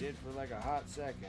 did for like a hot second.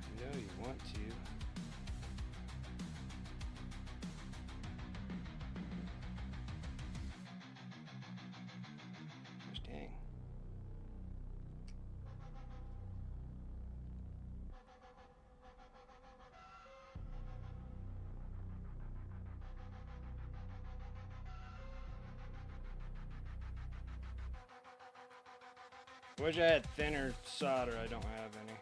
I know you want to. Gosh dang. Wish I had thinner solder. I don't have any.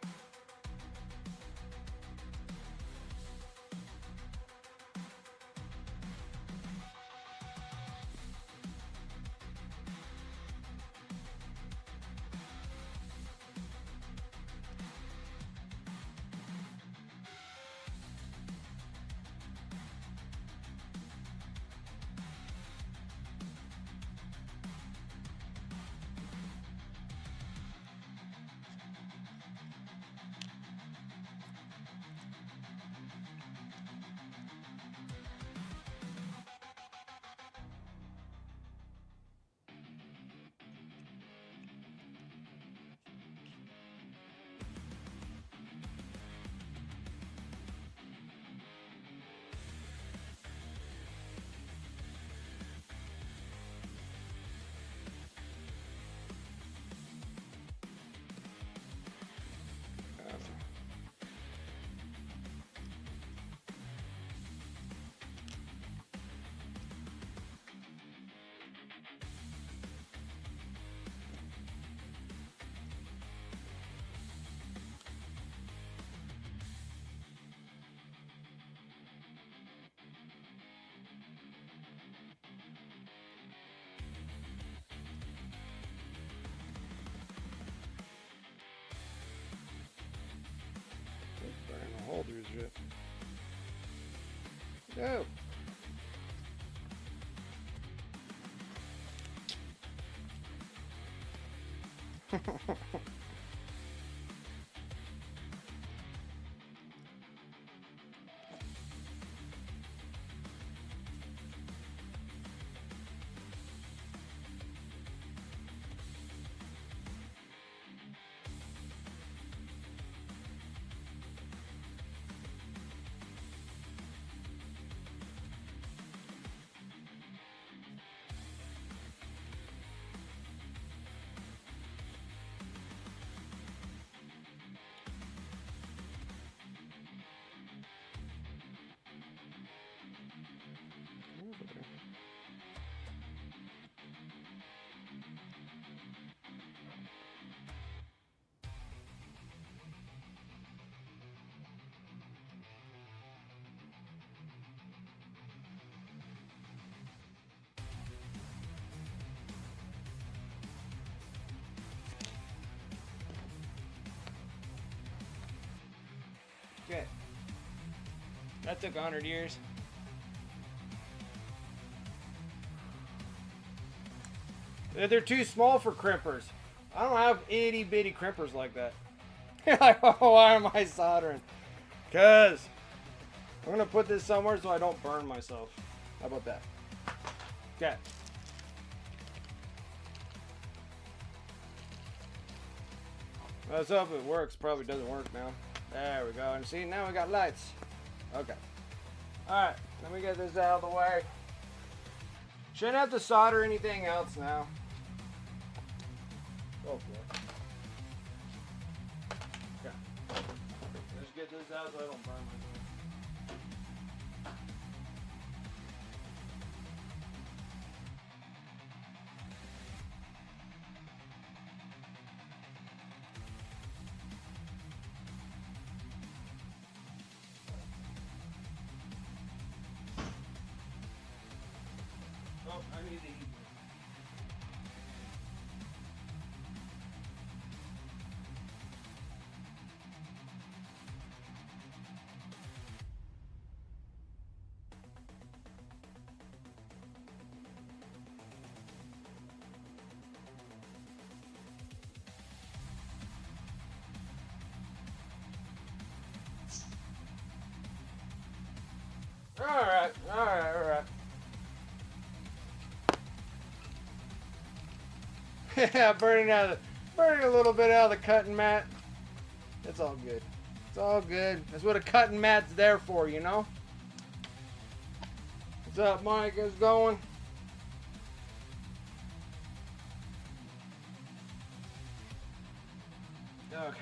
Burning the holders yet. No. Okay. That took 100 years. They're too small for crimpers. I don't have itty bitty crimpers like that. Like, oh, why am I soldering? Because I'm going to put this somewhere so I don't burn myself. How about that? Okay. Let's hope it works. Probably doesn't work now. There we go. And see, now we got lights. Okay. Alright, let me get this out of the way. Shouldn't have to solder anything else now. Oh, boy. Okay. Let's get this out so I don't burn myself. Oh, I need the heat. Alright. Yeah, burning a little bit out of the cutting mat. It's all good. It's all good. That's what a cutting mat's there for, you know? What's up, Mike? How's it going? Okay.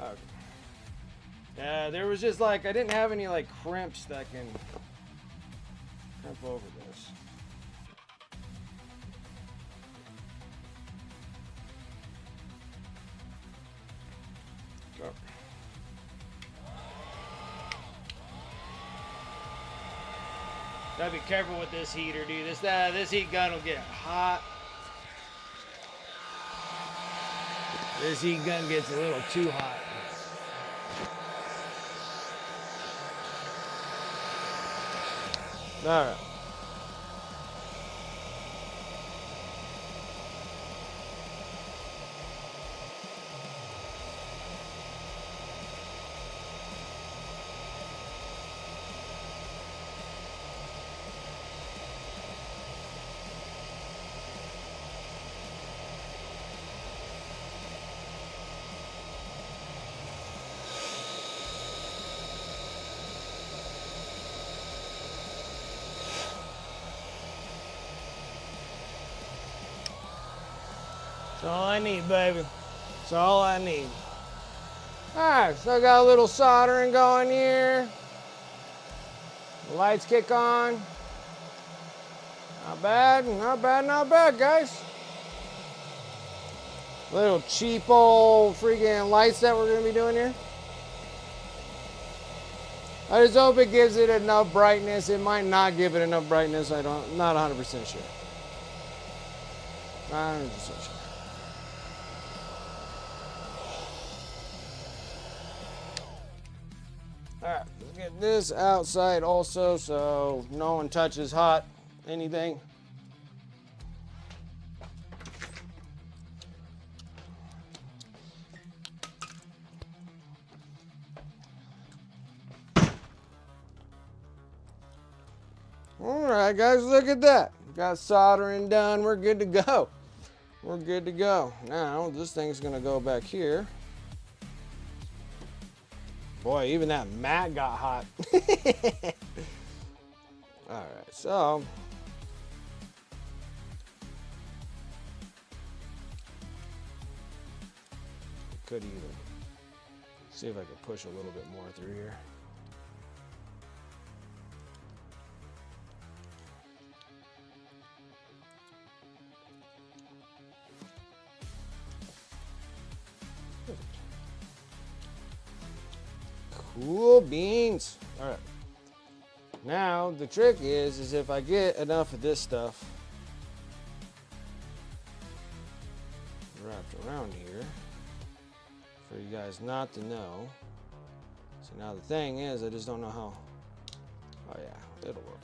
Okay. Yeah, there was just like, I didn't have any like crimps that can crimp over this. Go. Gotta be careful with this heater, dude. This heat gun will get hot. This heat gun gets a little too hot. All right. That's all I need, baby. That's all I need. Alright, so I got a little soldering going here. The lights kick on. Not bad, not bad, not bad, guys. Little cheap old freaking lights that we're gonna be doing here. I just hope it gives it enough brightness. It might not give it enough brightness. Not 100% sure. Not 100% sure. Alright, let's get this outside also so no one touches hot anything. Alright guys, look at that. Got soldering done, we're good to go. We're good to go. Now, this thing's gonna go back here. Boy, even that mat got hot. Alright, so. Could even see if I could push a little bit more through here. Cool beans. All right. Now the trick is if I get enough of this stuff wrapped around here for you guys not to know. So now the thing is, I just don't know how. Oh yeah, it'll work.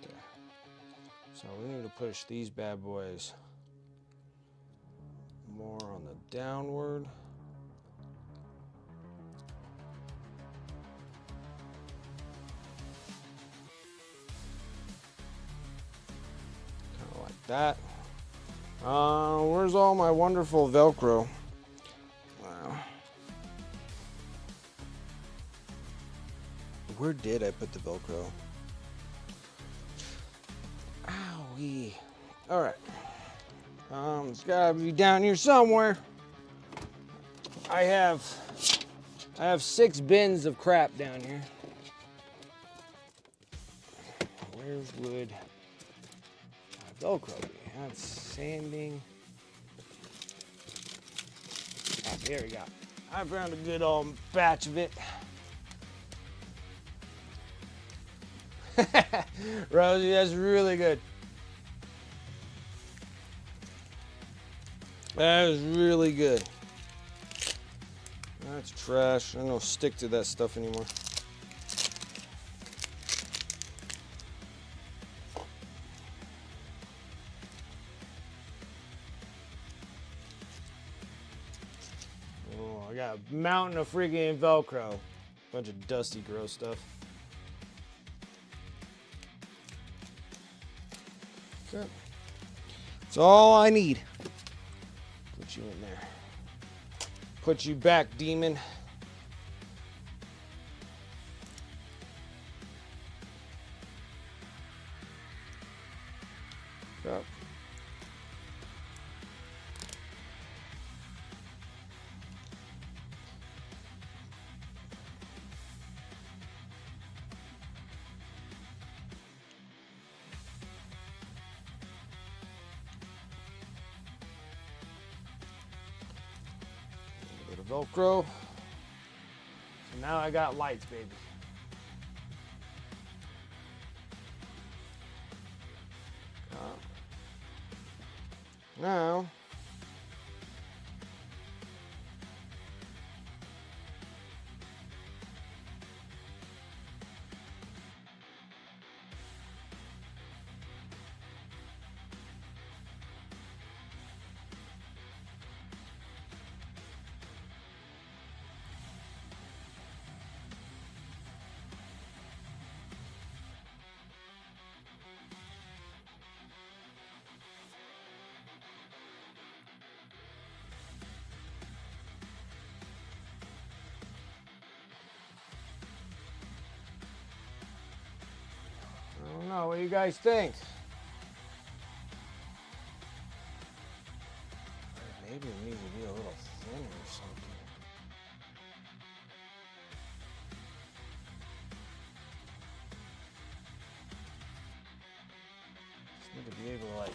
Okay. So we need to push these bad boys more on the downward. that. Where's all my wonderful Velcro? Wow. Where did I put the Velcro? Owie. All right. It's gotta be down here somewhere. I have 6 bins of crap down here. Where would my Velcro be? That's sanding. Oh, there we go. I found a good old batch of it. Rosie, that's really good. That is really good. That's trash. I don't stick to that stuff anymore. Oh, I got a mountain of freaking Velcro. Bunch of dusty, gross stuff. Okay. That's all I need. Put you in there. Put you back, demon. Up. A little bit of Velcro. So now I got lights, baby. Now, I don't know, what do you guys think? Maybe it needs to be a little thinner or something. Just need to be able to like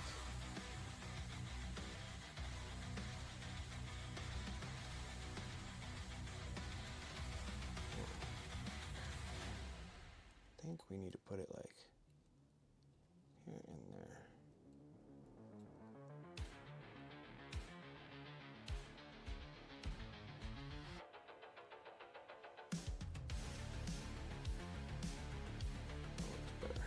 I think we need to put it like here and there. That looks better.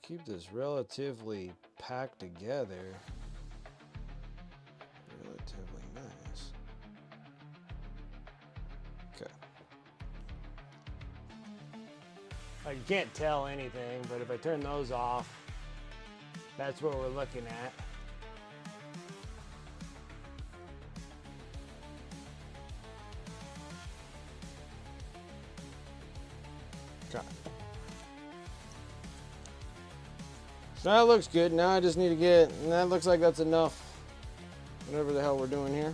Keep this relatively packed together. Relatively nice. Okay. You can't tell anything, but if I turn those off, that's what we're looking at. Okay. So that looks good. Now I just need to get, and that looks like that's enough. Whatever the hell we're doing here.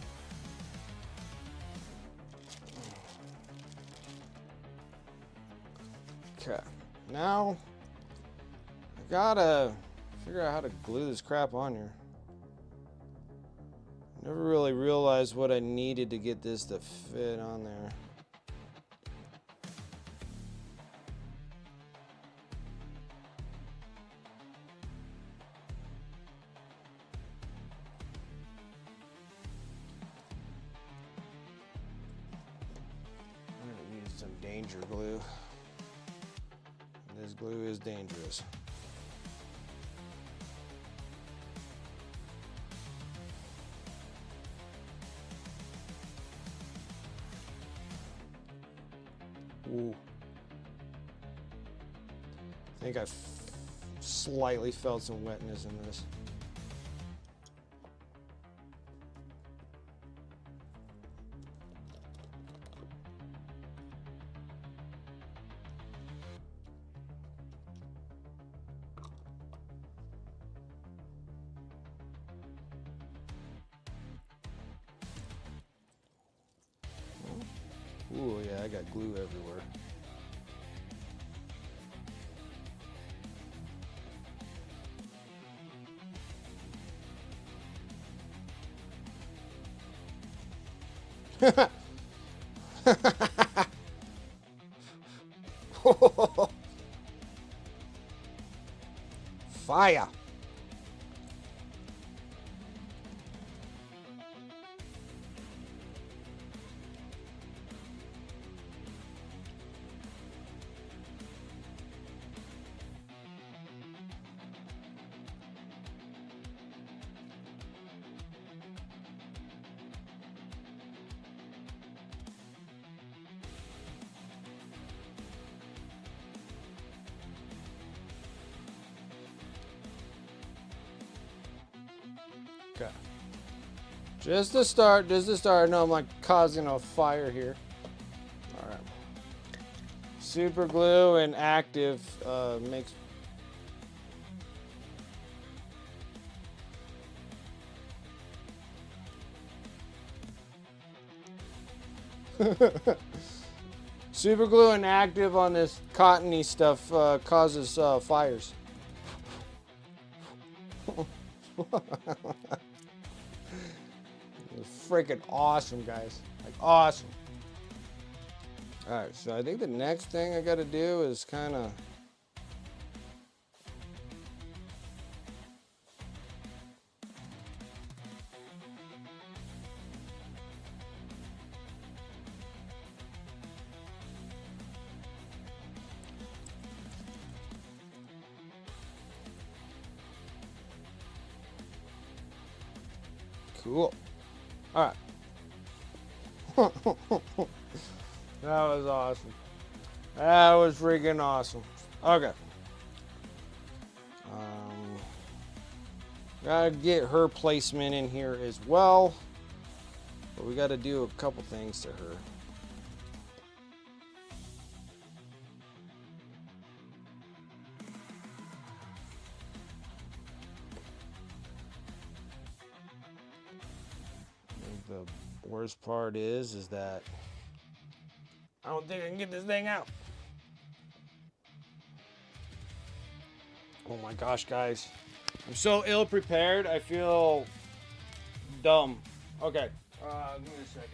Okay. Now I gotta figure out how to glue this crap on here. Never really realized what I needed to get this to fit on there. danger glue. This glue is dangerous. Ooh. I think I've slightly felt some wetness in this. Ooh, yeah, I got glue everywhere. Fire. Okay. Just to start. I know I'm like causing a fire here. All right. Super glue and active makes. Super glue and active on this cottony stuff causes fires. Freaking awesome, guys. Like, awesome. Alright, so I think the next thing I gotta do is kind of cool. Alright. That was awesome. That was freaking awesome. Okay. Gotta get her placement in here as well. But we gotta do a couple things to her. The worst part is that I don't think I can get this thing out. Oh my gosh, guys. I'm so ill prepared. I feel dumb. Okay. Give me a second.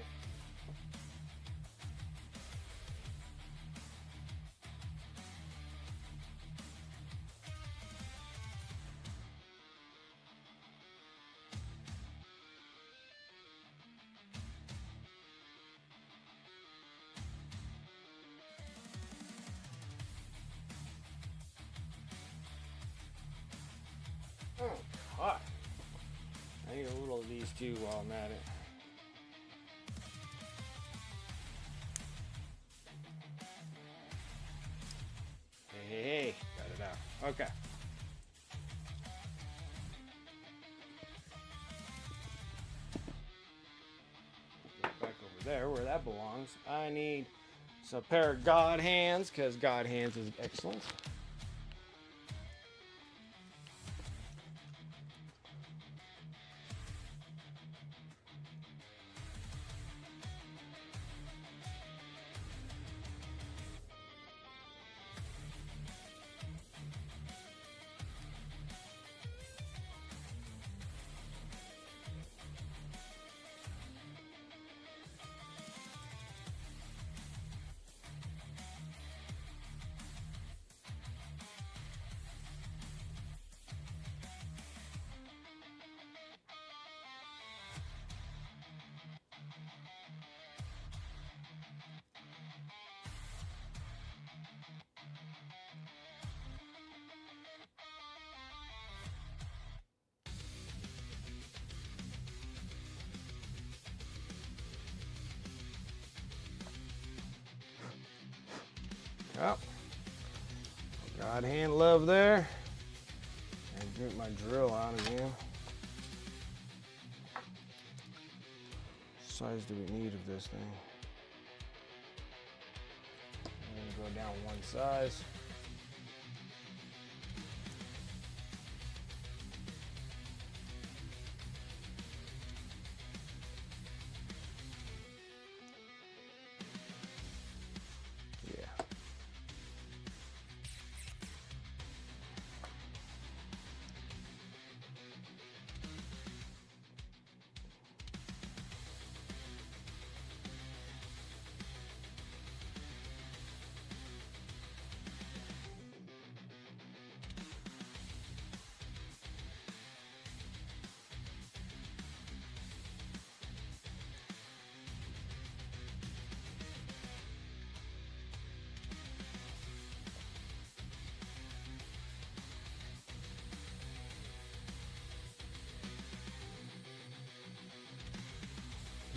Oh, God. I need a little of these too while I'm at it. Hey, got it out. Okay. Back over there where that belongs. I need some pair of God hands because God hands is excellent. Oh, God hand love there. And get my drill out again. What size do we need of this thing? I'm gonna go down one size.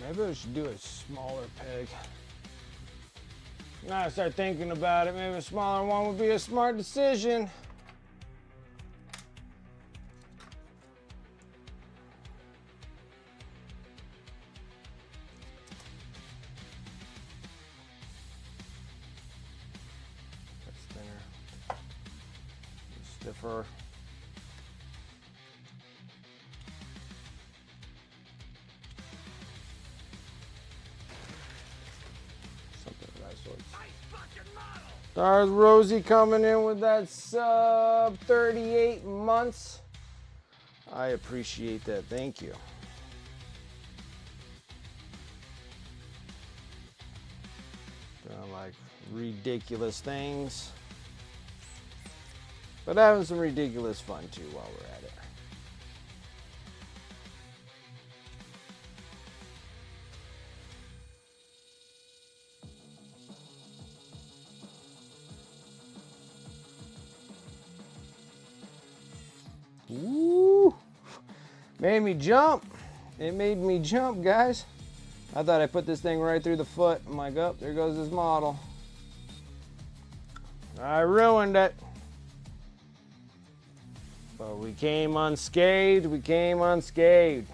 Maybe I should do a smaller peg. Now I start thinking about it, maybe a smaller one would be a smart decision. That's thinner. Stiffer. There's Rosie coming in with that sub 38 months. I appreciate that. Thank you. Doing like ridiculous things, but having some ridiculous fun too while we're at it. Woo! Made me jump. It made me jump, guys. I thought I put this thing right through the foot. I'm like, oh, there goes this model. I ruined it. But we came unscathed. We came unscathed.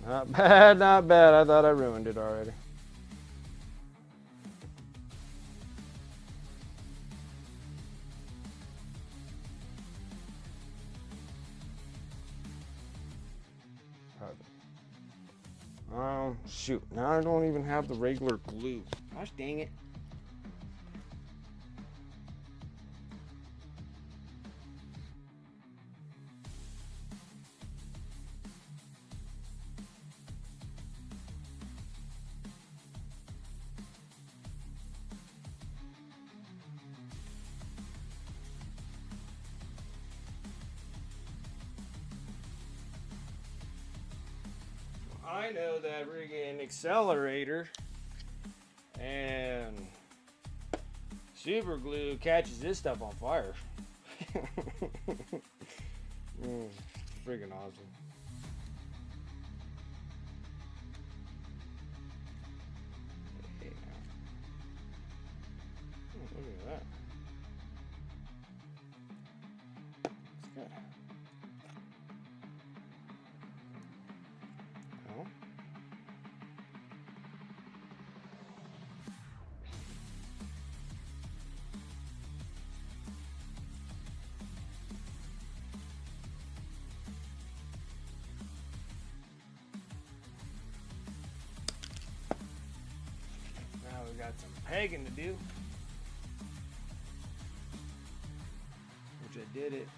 Not bad, not bad. I thought I ruined it already. Shoot, now I don't even have the regular glue. Gosh dang it. I know that friggin' accelerator and super glue catches this stuff on fire. Friggin' awesome. Yeah. Look at that. It's good. Oh. Now we got some pegging to do, which I did it.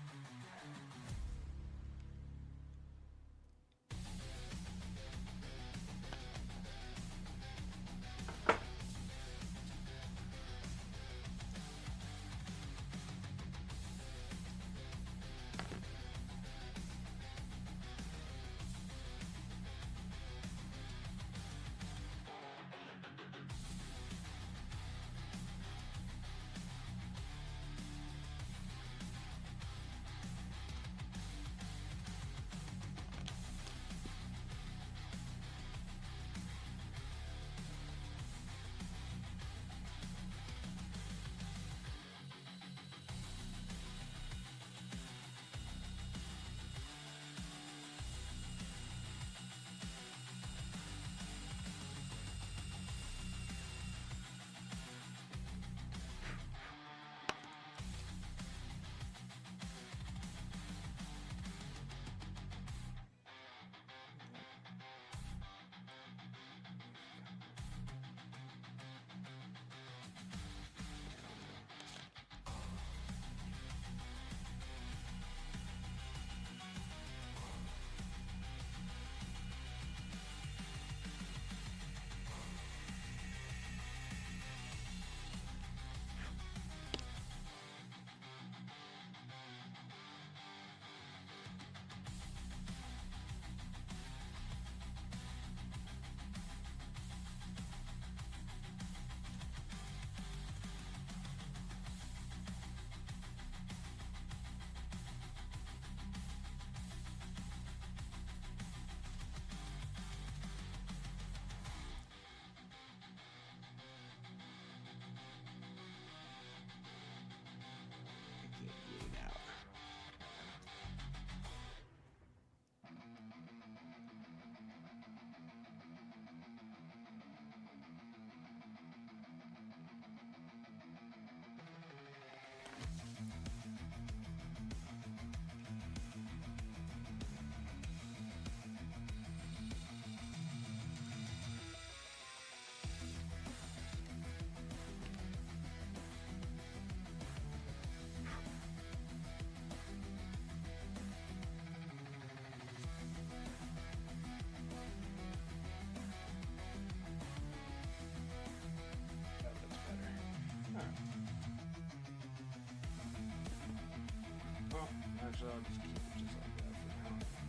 I'll just keep it just like that for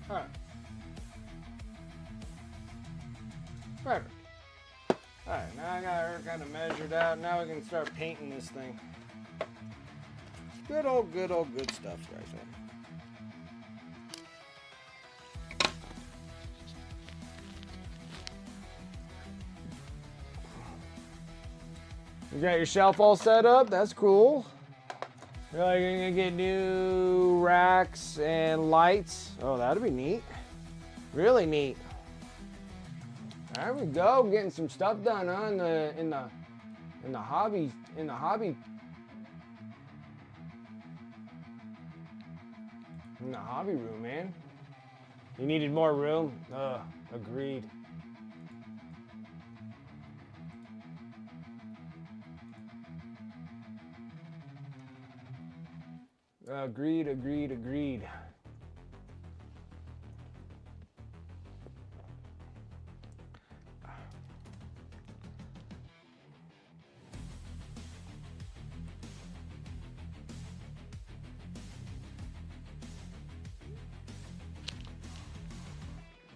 now. All right. Perfect. All right, now I got her kind of measured out. Now we can start painting this thing. Good stuff right there. You got your shelf all set up? That's cool. You're like, you're gonna get new racks and lights. Oh, that'd be neat. Really neat. There we go, getting some stuff done, huh? In the hobby room, man. You needed more room? Agreed. Agreed.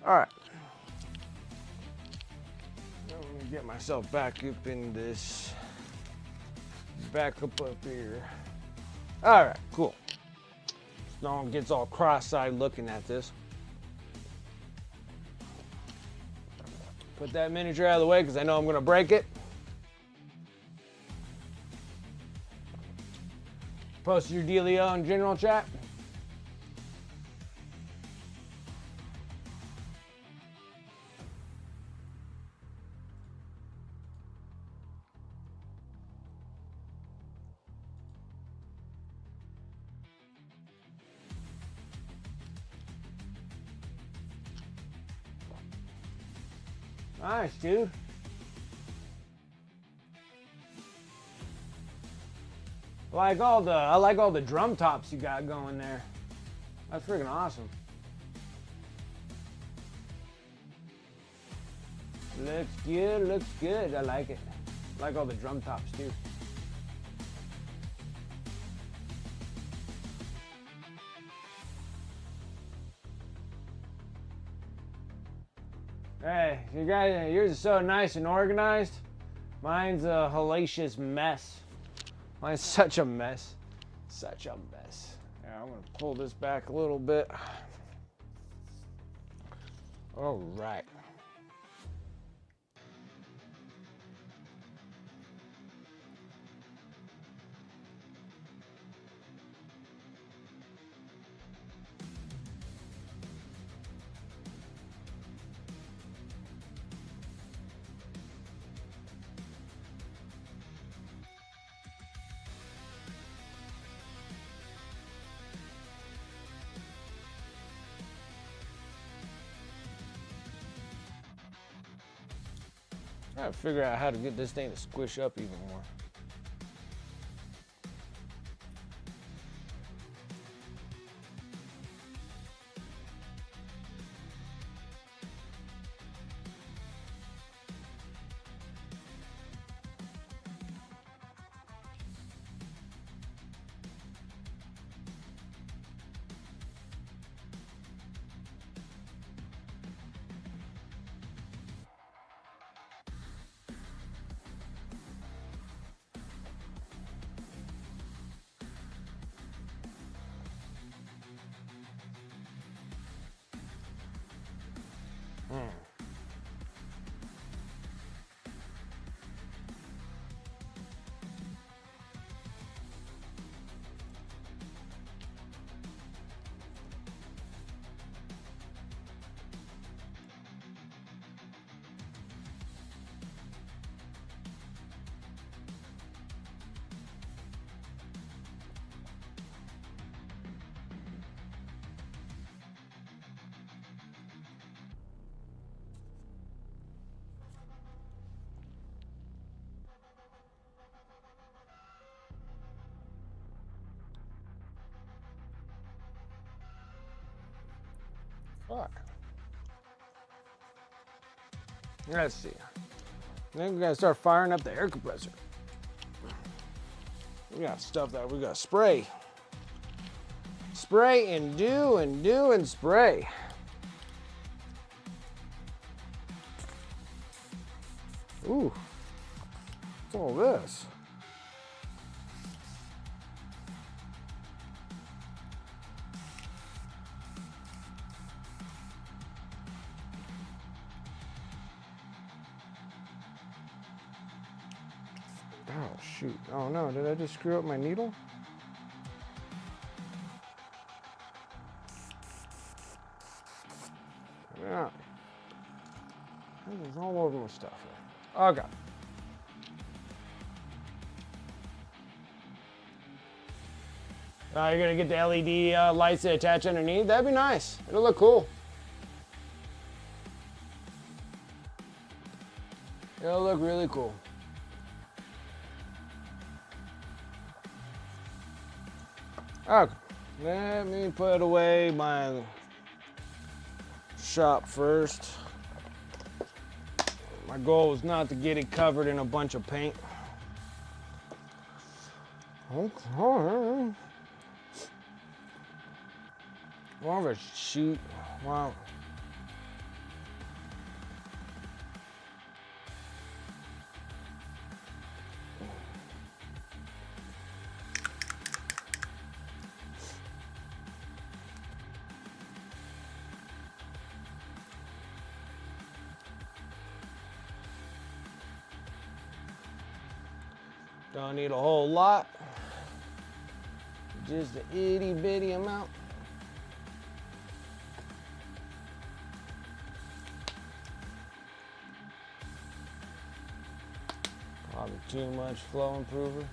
All right. Now let me get myself back up in this. Back up here. All right, cool. No one gets all cross-eyed looking at this. Put that miniature out of the way because I know I'm going to break it. Post your dealio in general chat. Nice, dude. I like all the drum tops you got going there. That's freaking awesome. Looks good. I like it. I like all the drum tops too. Hey, you guys, yours is so nice and organized. Mine's a hellacious mess. Mine's such a mess. Such a mess. Yeah, I'm gonna pull this back a little bit. All right. I gotta figure out how to get this thing to squish up even more. All right. Let's see. Then we gotta start firing up the air compressor. We got stuff that we gotta spray. Spray and do and do and spray. Ooh, what's all this? Oh, shoot. Oh, no. Did I just screw up my needle? Yeah. This is all over my stuff here. Okay. You're going to get the LED lights that attach underneath? That'd be nice. It'll look cool. It'll look really cool. Okay, let me put away my shop first. My goal is not to get it covered in a bunch of paint. Okay. More of a sheet. Wow. Don't need a whole lot, just an itty bitty amount. Probably too much flow improver.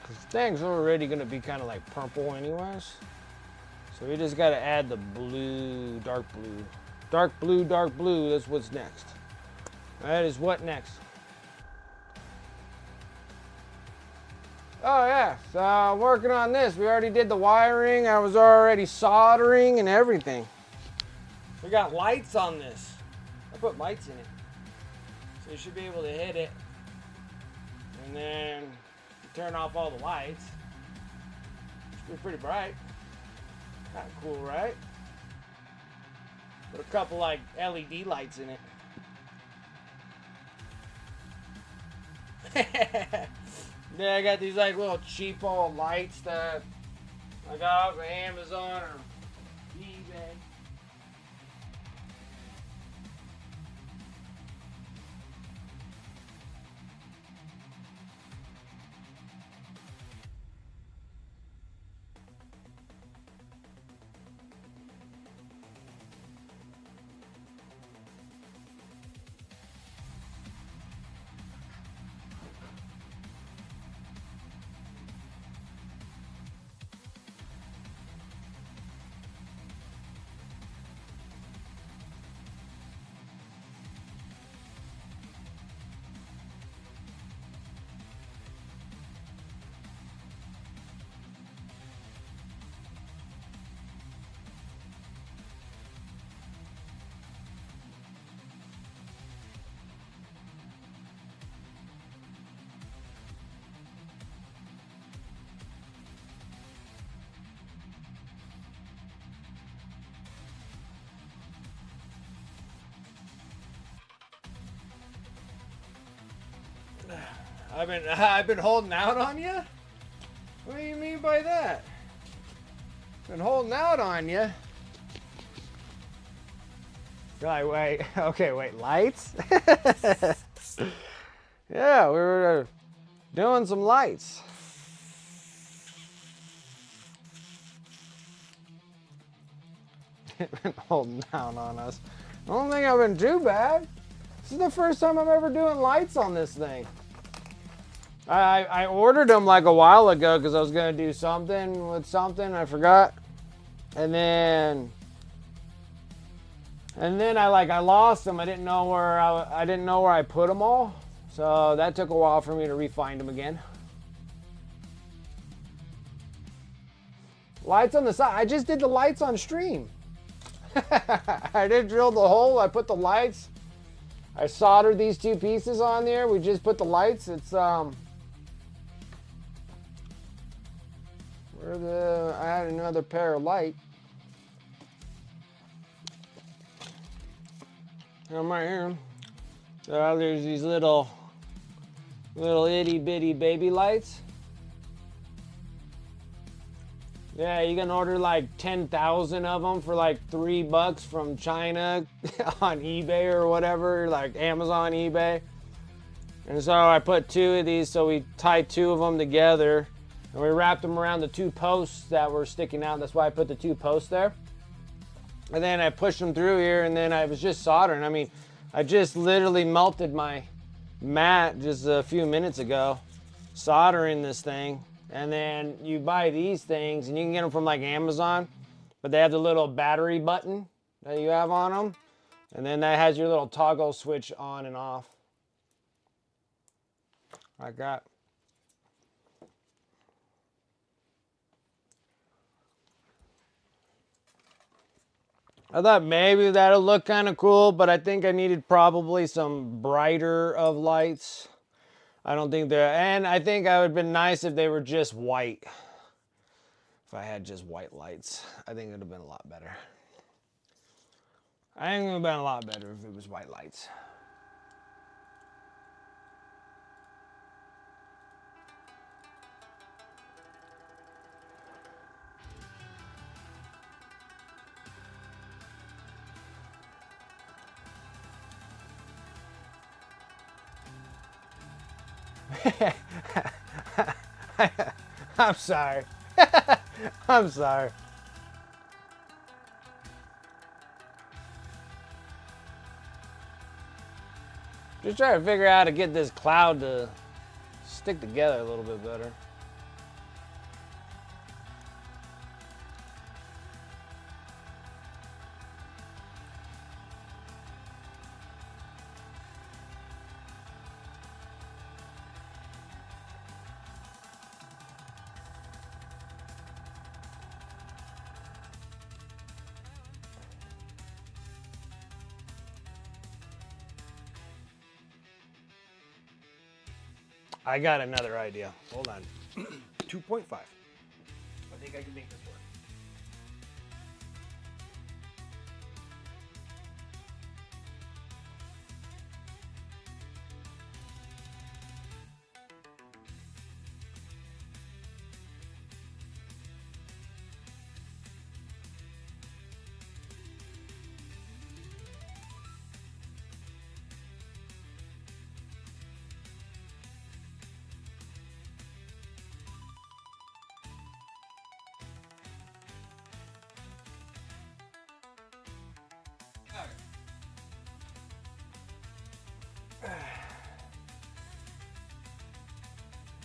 This thing's already gonna be kind of like purple anyways. So we just gotta add the blue, dark blue. Dark blue, dark blue, that's what's next. That is what next. Oh yeah, so I'm working on this. We already did the wiring. I was already soldering and everything. We got lights on this. I put lights in it. So you should be able to hit it. And then turn off all the lights. Should be pretty bright. Kind of cool, right? Put a couple like LED lights in it. Yeah, I got these like little cheap old lights that I got off of Amazon or eBay. I've been holding out on you? What do you mean by that? Been holding out on you. You're like, wait, okay, wait, lights? Yeah, we were doing some lights. Been holding down on us. I don't think I've been too bad. This is the first time I'm ever doing lights on this thing. I ordered them like a while ago because I was gonna do something with something. I forgot, and then I lost them. I didn't know where I put them all. So that took a while for me to re-find them again. Lights on the side. I just did the lights on stream. I did drill the hole. I put the lights. I soldered these two pieces on there. We just put the lights. It's I had another pair of light. I'm right here. So there's these little itty bitty baby lights. Yeah, you can order like 10,000 of them for like $3 from China on eBay or whatever, like Amazon, eBay. And so I put two of these, so we tied two of them together and we wrapped them around the two posts that were sticking out. That's why I put the two posts there. And then I pushed them through here and then I was just soldering. I mean, I just literally melted my mat just a few minutes ago, soldering this thing. And then you buy these things and you can get them from like Amazon, but they have the little battery button that you have on them. And then that has your little toggle switch on and off. Like that. I thought maybe that'll look kind of cool, but I think I needed probably some brighter of lights. I don't think they're, and I think it would have been nice if they were just white. If I had just white lights, I think it would have been a lot better. I think it would have been a lot better if it was white lights. I'm sorry. I'm sorry. Just trying to figure out how to get this cloud to stick together a little bit better. I got another idea. Hold on. 2.5. I think I can make this work.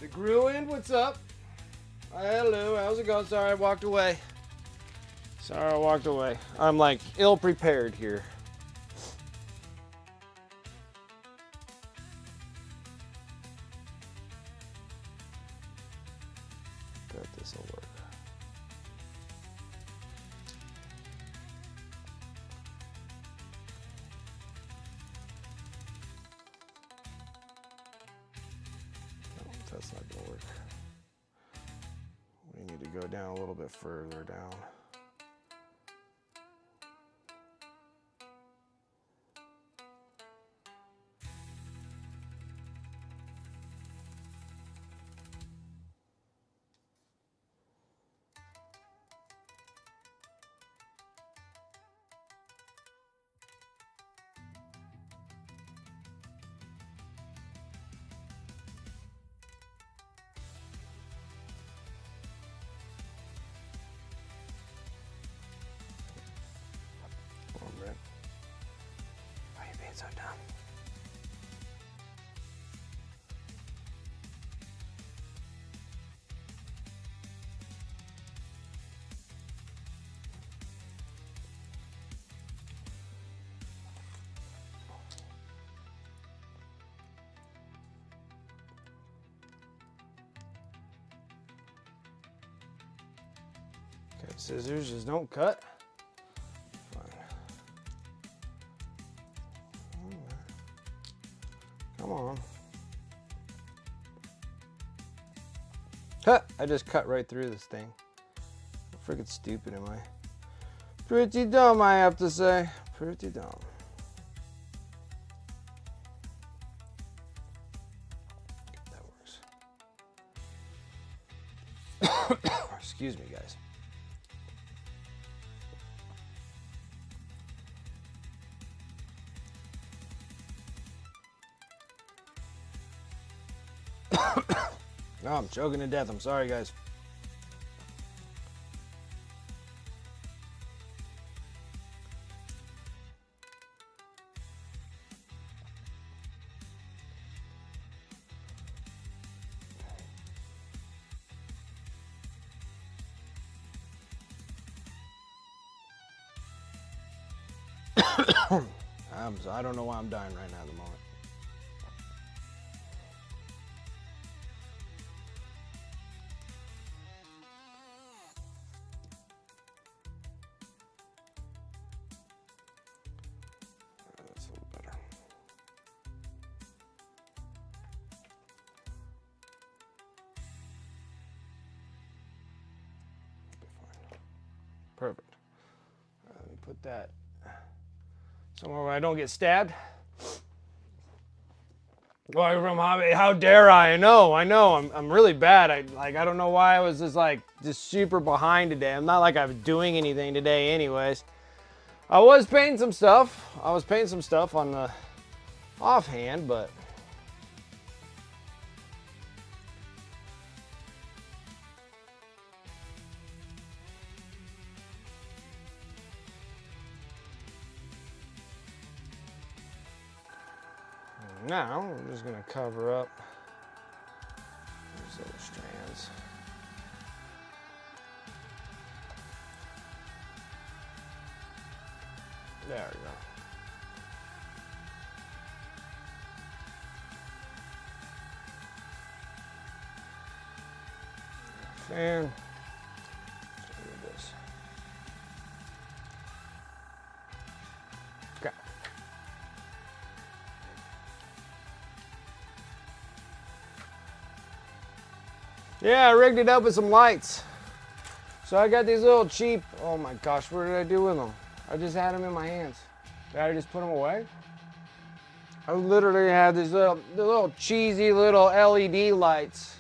The Gruin, what's up? Hello, how's it going? Sorry I walked away. Sorry I walked away. I'm like ill prepared here. Bet this will work. That's not gonna work. We need to go down a little bit further down. Scissors just don't cut. Fine. Come on. Huh, I just cut right through this thing. How freaking stupid am I? Pretty dumb, I have to say. Pretty dumb. That works. Excuse me, guys. No, I'm choking to death. I'm sorry, guys. I don't know why I'm dying right now at the moment. That's a little better. Be fine. Perfect. Let me put that somewhere where I don't get stabbed. Well, from hobby, how dare I? I know. I'm really bad. I don't know why I was just super behind today. I'm not like I was doing anything today anyways. I was painting some stuff. On the offhand, but now we're just gonna cover up these little strands. There we go. Fan. Let's do this. Okay. Yeah, I rigged it up with some lights. So I got these little cheap, oh my gosh, what did I do with them? I just had them in my hands. Did I just put them away? I literally had these little cheesy little LED lights.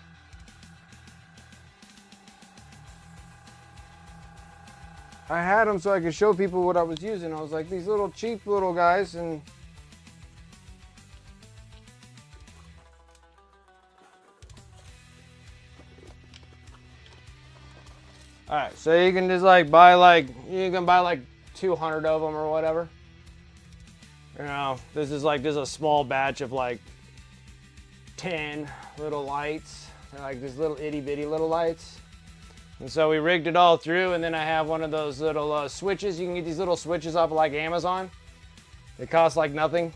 I had them so I could show people what I was using. I was like, these little cheap little guys, and all right, so you can just buy 200 of them or whatever. You know, this is a small batch of 10 little lights. They're like these little itty bitty little lights. And so we rigged it all through, and then I have one of those little switches. You can get these little switches off of Amazon. They cost nothing.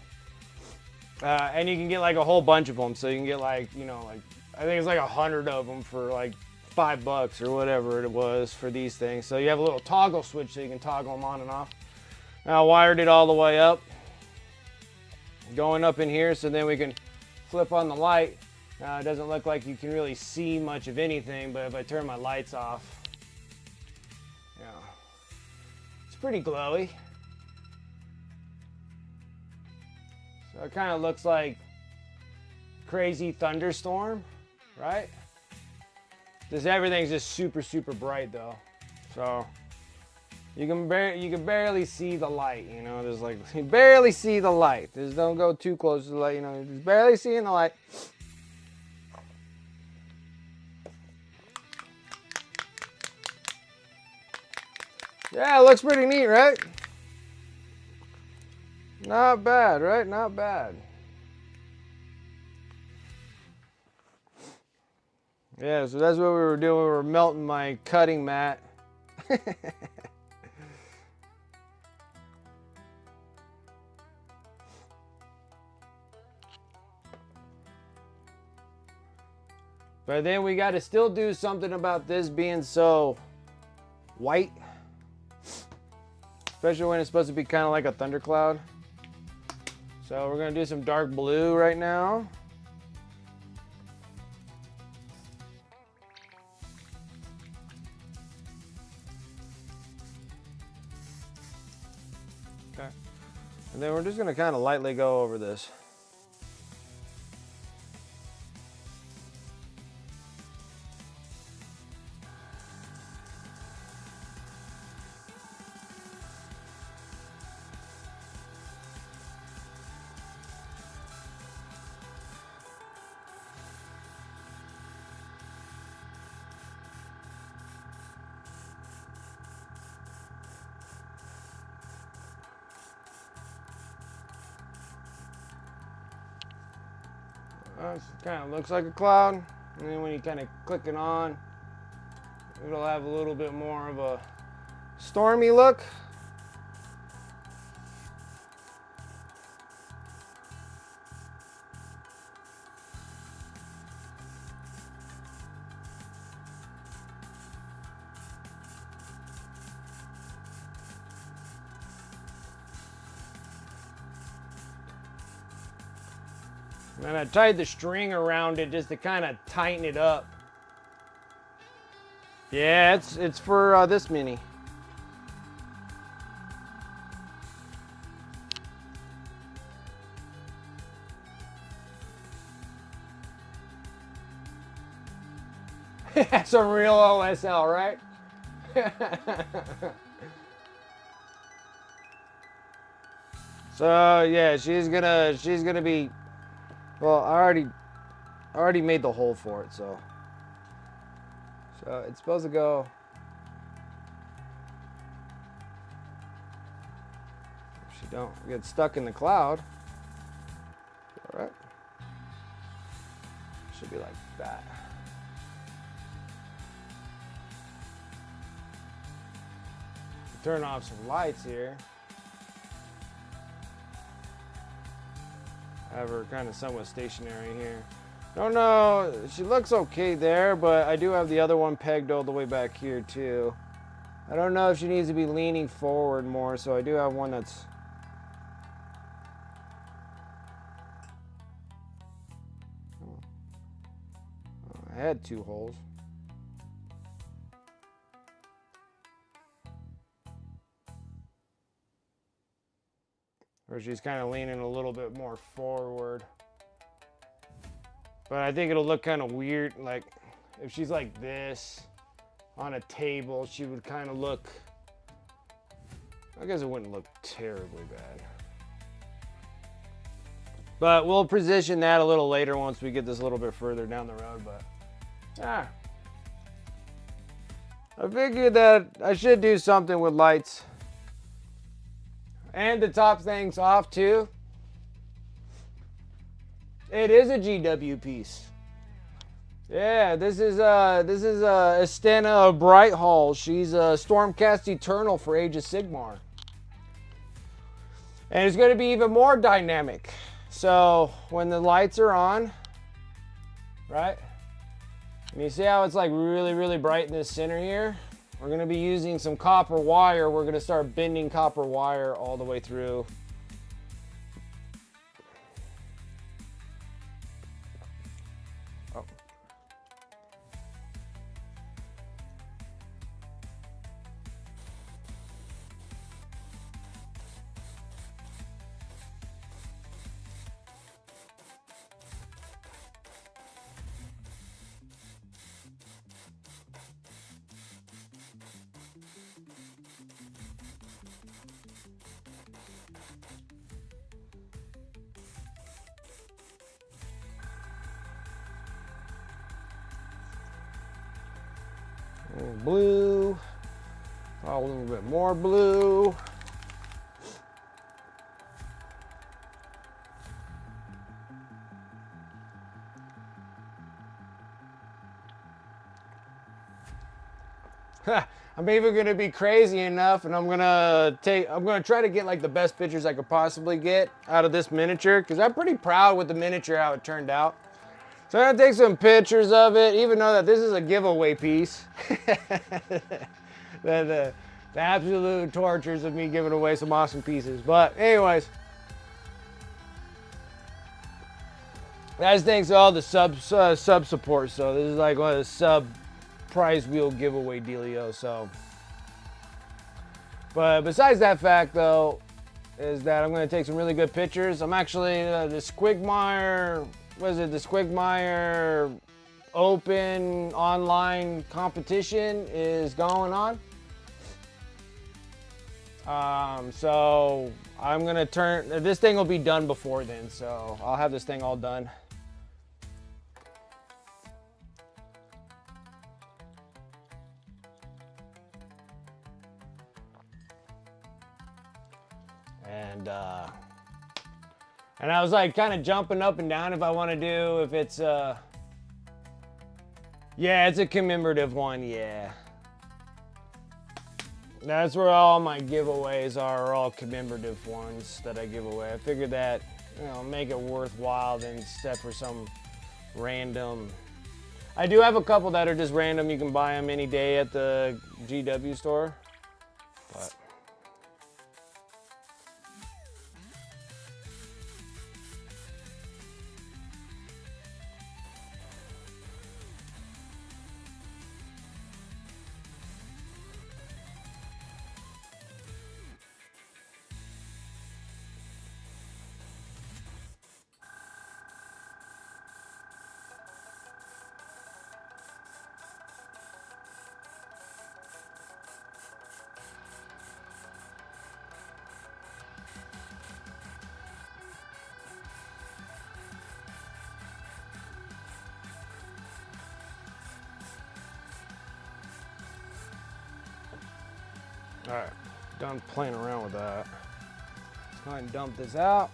And you can get a whole bunch of them. So you can get I think it's 100 of them for $5 or whatever it was for these things. So you have a little toggle switch so you can toggle them on and off. Now I wired it all the way up, going up in here, so then we can flip on the light. Now it doesn't look like you can really see much of anything, but if I turn my lights off, yeah, it's pretty glowy. So it kind of looks like crazy thunderstorm, right? Everything's just super, super bright though. So you can barely see the light, you know. There's you barely see the light. Just don't go too close to the light, you know. Just barely seeing the light. Yeah, it looks pretty neat, right? Not bad, right? Not bad. Yeah, so that's what we were doing. We were melting my cutting mat. But then we got to still do something about this being so white, especially when it's supposed to be kind of like a thundercloud. So we're gonna do some dark blue right now. Okay. And then we're just gonna kind of lightly go over this. It kind of looks like a cloud, and then when you kind of click it on, it'll have a little bit more of a stormy look. And I tied the string around it just to kind of tighten it up. Yeah, it's for this mini. That's a real OSL, right? So yeah, she's gonna be. Well, I already made the hole for it, so it's supposed to go. If she don't get stuck in the cloud, all right. Should be like that. Turn off some lights here. Have her kind of somewhat stationary here. Don't know, she looks okay there, but I do have the other one pegged all the way back here too. I don't know if she needs to be leaning forward more, so I do have one that's... I had two holes. Or she's kind of leaning a little bit more forward. But I think it'll look kind of weird, like if she's like this on a table, she would kind of look, I guess it wouldn't look terribly bad. But we'll position that a little later once we get this a little bit further down the road, but I figured that I should do something with lights. And to top things off too, it is a GW piece. Yeah, this is Estenna of Brighthall. She's a Stormcast Eternal for Age of Sigmar. And it's going to be even more dynamic. So when the lights are on, right? And you see how it's like really, really bright in this center here? We're going to be using some copper wire. We're going to start bending copper wire all the way through. Oh. Blue, a little bit more blue. I'm even gonna be crazy enough, and I'm gonna try to get like the best pictures I could possibly get out of this miniature, because I'm pretty proud with the miniature how it turned out. So I'm gonna take some pictures of it, even though that this is a giveaway piece. the absolute tortures of me giving away some awesome pieces. But anyways, guys, thanks to all the sub support. So this is like one of the sub prize wheel giveaway dealio. So, but besides that fact though, is that I'm going to take some really good pictures. I'm actually the Squigmire, what is it? The Squigmire Open online competition is going on. So I'm gonna this thing will be done before then, so I'll have this thing all done. And I was like kind of jumping up and down if I want to do, if it's yeah, it's a commemorative one, yeah. That's where all my giveaways are all commemorative ones that I give away. I figured that, you know, make it worthwhile than instead for some random. I do have a couple that are just random. You can buy them any day at the GW store. But all right, done playing around with that. Let's go ahead and dump this out.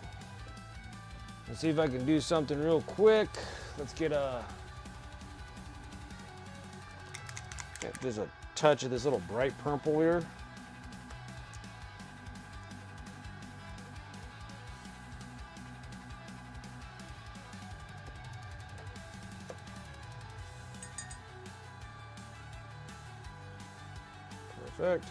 Let's see if I can do something real quick. Let's get there's a touch of this little bright purple here. Perfect.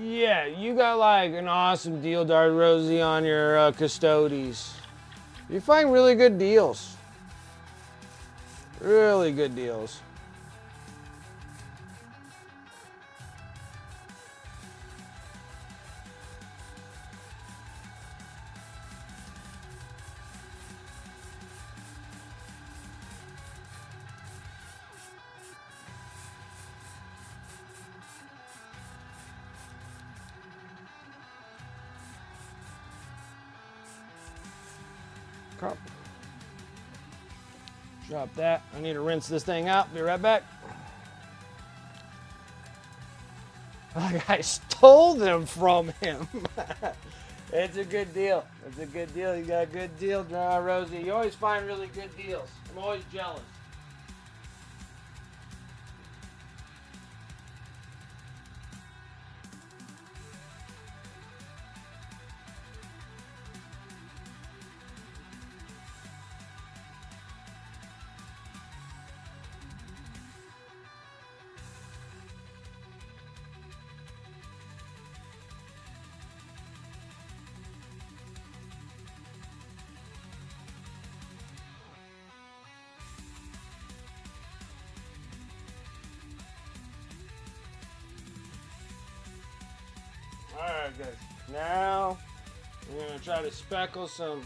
Yeah, you got like an awesome deal, Darth Rosie, on your Custodes. You find really good deals. Really good deals. Drop that. I need to rinse this thing out. Be right back. Like I stole them from him. It's a good deal. It's a good deal. You got a good deal, Rosie. You always find really good deals. I'm always jealous. Alright guys, now we're going to try to speckle some,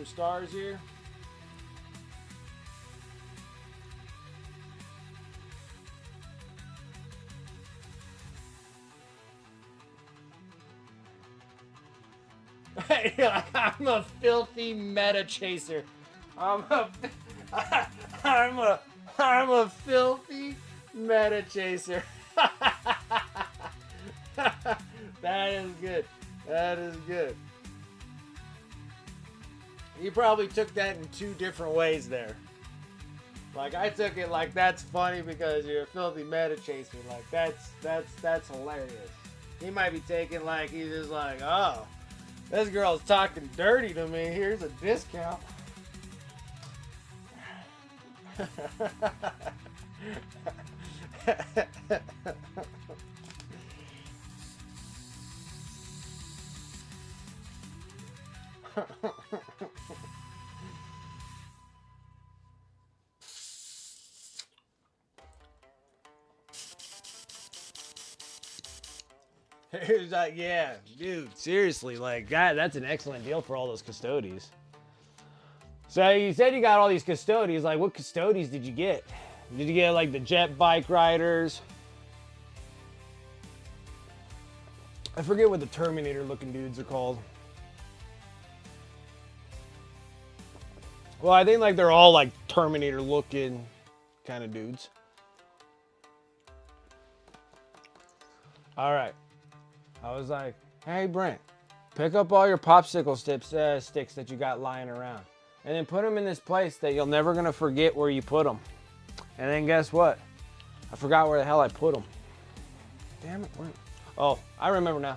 stars here. I'm a filthy meta chaser. I'm a filthy meta chaser. That is good. That is good. You probably took that in two different ways there. Like I took it like that's funny because you're a filthy meta chaser. Like that's hilarious. He might be taking like he's just like, oh, This girl's talking dirty to me. Here's a discount. He's like, yeah, dude, seriously, like, God, that's an excellent deal for all those custodies. So you said you got all these custodies. Like, what custodies did you get? Did you get, like, the jet bike riders? I forget what the Terminator-looking dudes are called. Well, I think, like, they're all, like, Terminator-looking kind of dudes. All right. I was like, hey, Brent, pick up all your popsicle sticks that you got lying around. And then put them in this place that you're never going to forget where you put them. And then guess what? I forgot where the hell I put them. Damn it. Where? Oh, I remember now.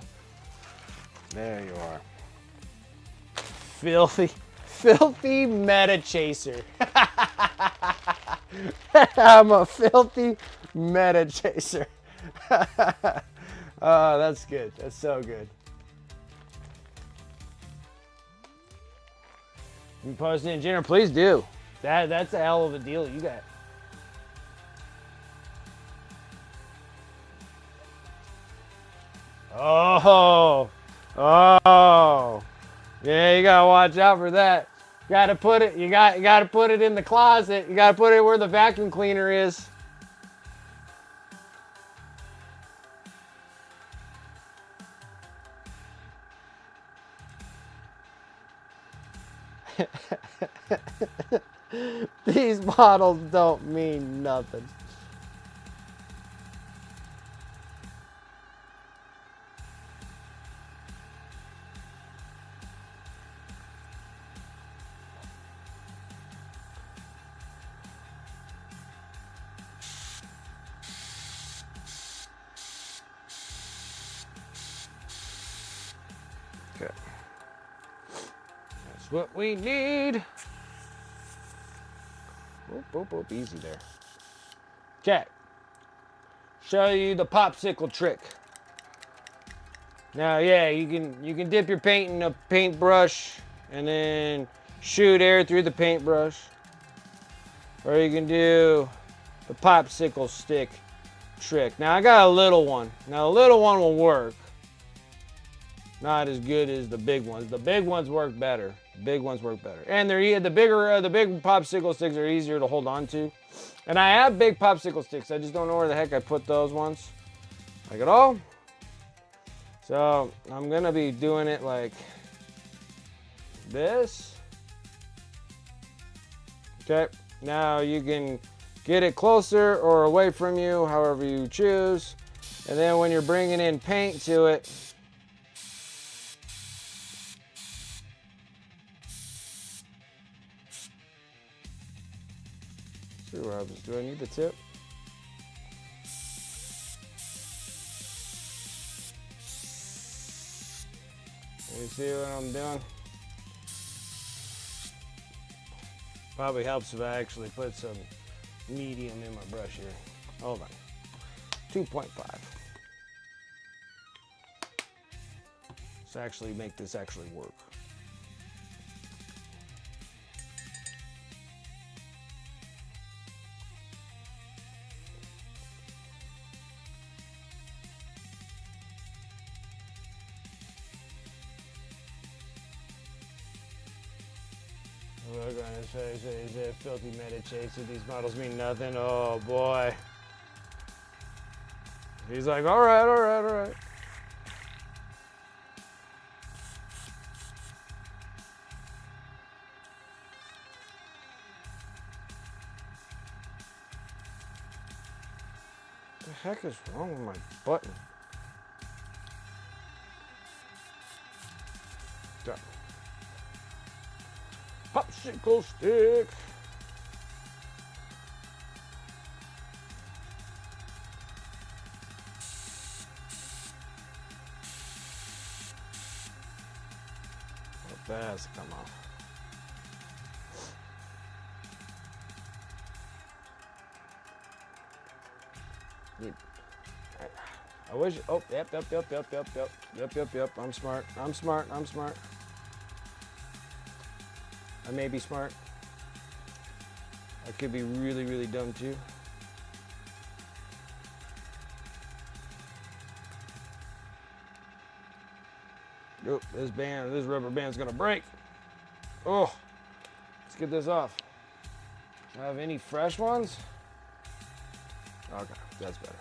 There you are. Filthy meta chaser. I'm a filthy meta chaser. Oh, that's good. That's so good. You post it in Jenner, please do. That's a hell of a deal you got. Oh, yeah, you gotta watch out for that. Gotta put it. You gotta put it in the closet. You gotta put it where the vacuum cleaner is. These models don't mean nothing. Okay. That's what we need. Oop, easy there. Okay. Show you the popsicle trick. Now, yeah, you can dip your paint in a paintbrush and then shoot air through the paintbrush. Or you can do the popsicle stick trick. Now, I got a little one. Now, the little one will work. Not as good as the big ones. The big ones work better. Big ones work better. And they're the big popsicle sticks are easier to hold on to. And I have big popsicle sticks. I just don't know where the heck I put those ones. Like at all. So I'm gonna be doing it like this. Okay. Now you can get it closer or away from you, however you choose. And then when you're bringing in paint to it, do I need the tip? You see what I'm doing? Probably helps if I actually put some medium in my brush here. Hold on. 2.5. Let's actually make this actually work. Look on his face, he's a filthy meta chaser. These models mean nothing. Oh boy. He's like, all right. What the heck is wrong with my button? Done. Popsicle stick. fast to come off. I wish. Oh, yep. I'm smart. I may be smart. I could be really, really dumb too. Oh, this rubber band's gonna break. Oh, let's get this off. Do I have any fresh ones? Okay, that's better.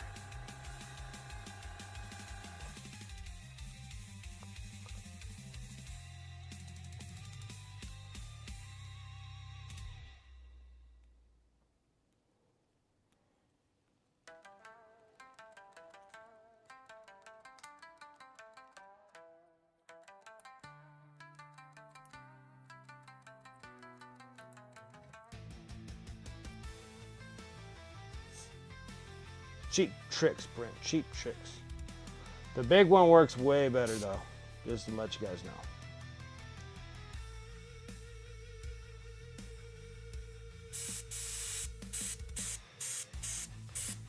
Cheap tricks, Brent. Cheap tricks. The big one works way better though. Just to let you guys know.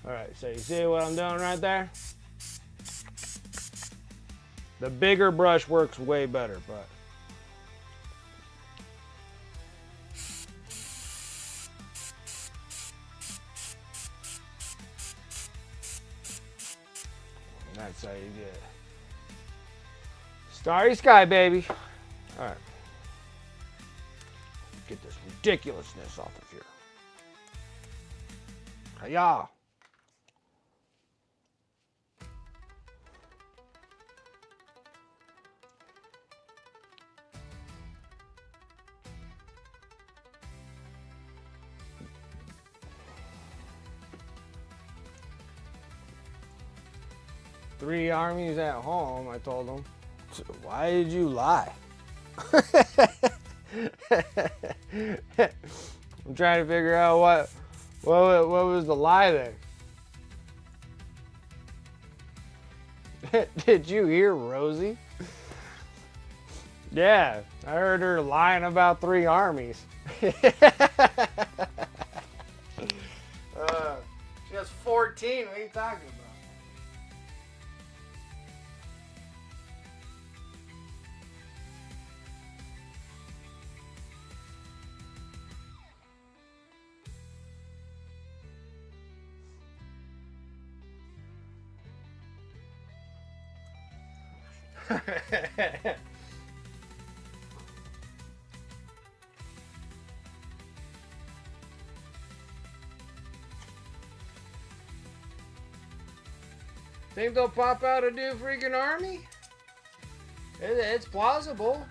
Alright, so you see what I'm doing right there? The bigger brush works way better, but that's how you get it. Starry sky, baby. All right. Get this ridiculousness off of here. Hiya. Three armies at home, I told him. So why did you lie? I'm trying to figure out what was the lie there. Did you hear Rosie? Yeah, I heard her lying about 3 armies. She has 14. What are you talking about? Think they'll pop out a new freaking army? It's plausible.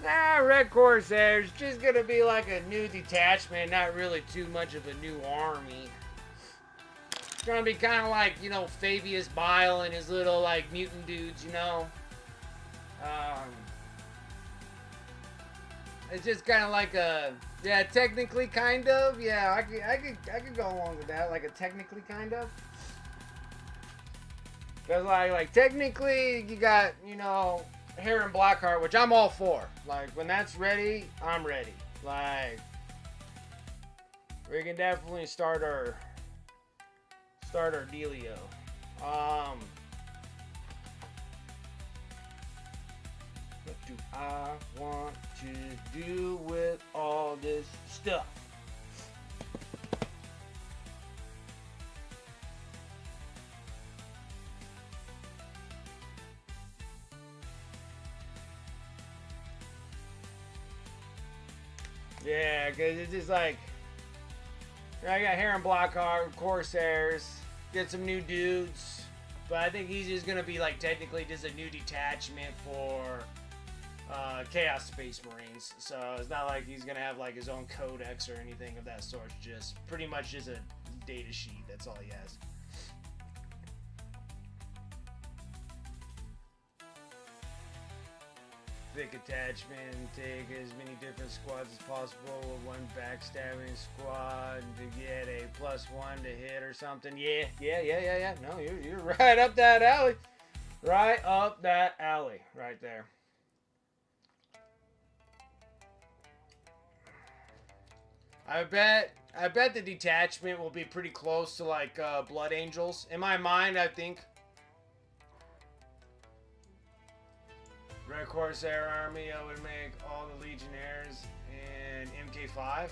Nah, Red Corsairs, just gonna be like a new detachment, not really too much of a new army. It's gonna be kind of like, you know, Fabius Bile and his little, like, mutant dudes, you know? It's just kind of like a, yeah, technically kind of, yeah, I could go along with that, like a technically kind of. Because, like technically, you got, you know, Heron Blackheart, which I'm all for. Like, when that's ready, I'm ready. Like, we can definitely start our dealio. What do I want to do with all this stuff? Yeah, because it's just like, I got Heron Blockhawk, Corsairs, get some new dudes, but I think he's just going to be like technically just a new detachment for Chaos Space Marines. So it's not like he's going to have like his own codex or anything of that sort. Just pretty much just a data sheet. That's all he has. thick attachment and take as many different squads as possible with one backstabbing squad to get a +1 to hit or something. Yeah. No, you're right up that alley. Right up that alley. Right there. I bet the detachment will be pretty close to like Blood Angels. In my mind, I think. Red Corsair Army, I would make all the Legionnaires in MK5.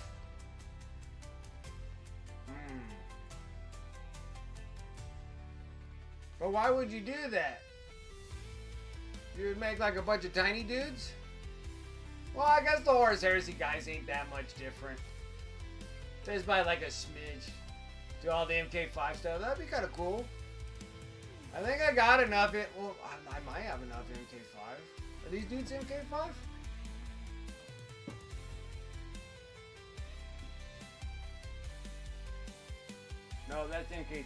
But why would you do that? You would make like a bunch of tiny dudes? Well, I guess the Horus Heresy guys ain't that much different. Just by like a smidge. Do all the MK5 stuff. That'd be kind of cool. I think I got enough. Well, I might have enough MK5. Are these dudes MK5? No, that's MK3.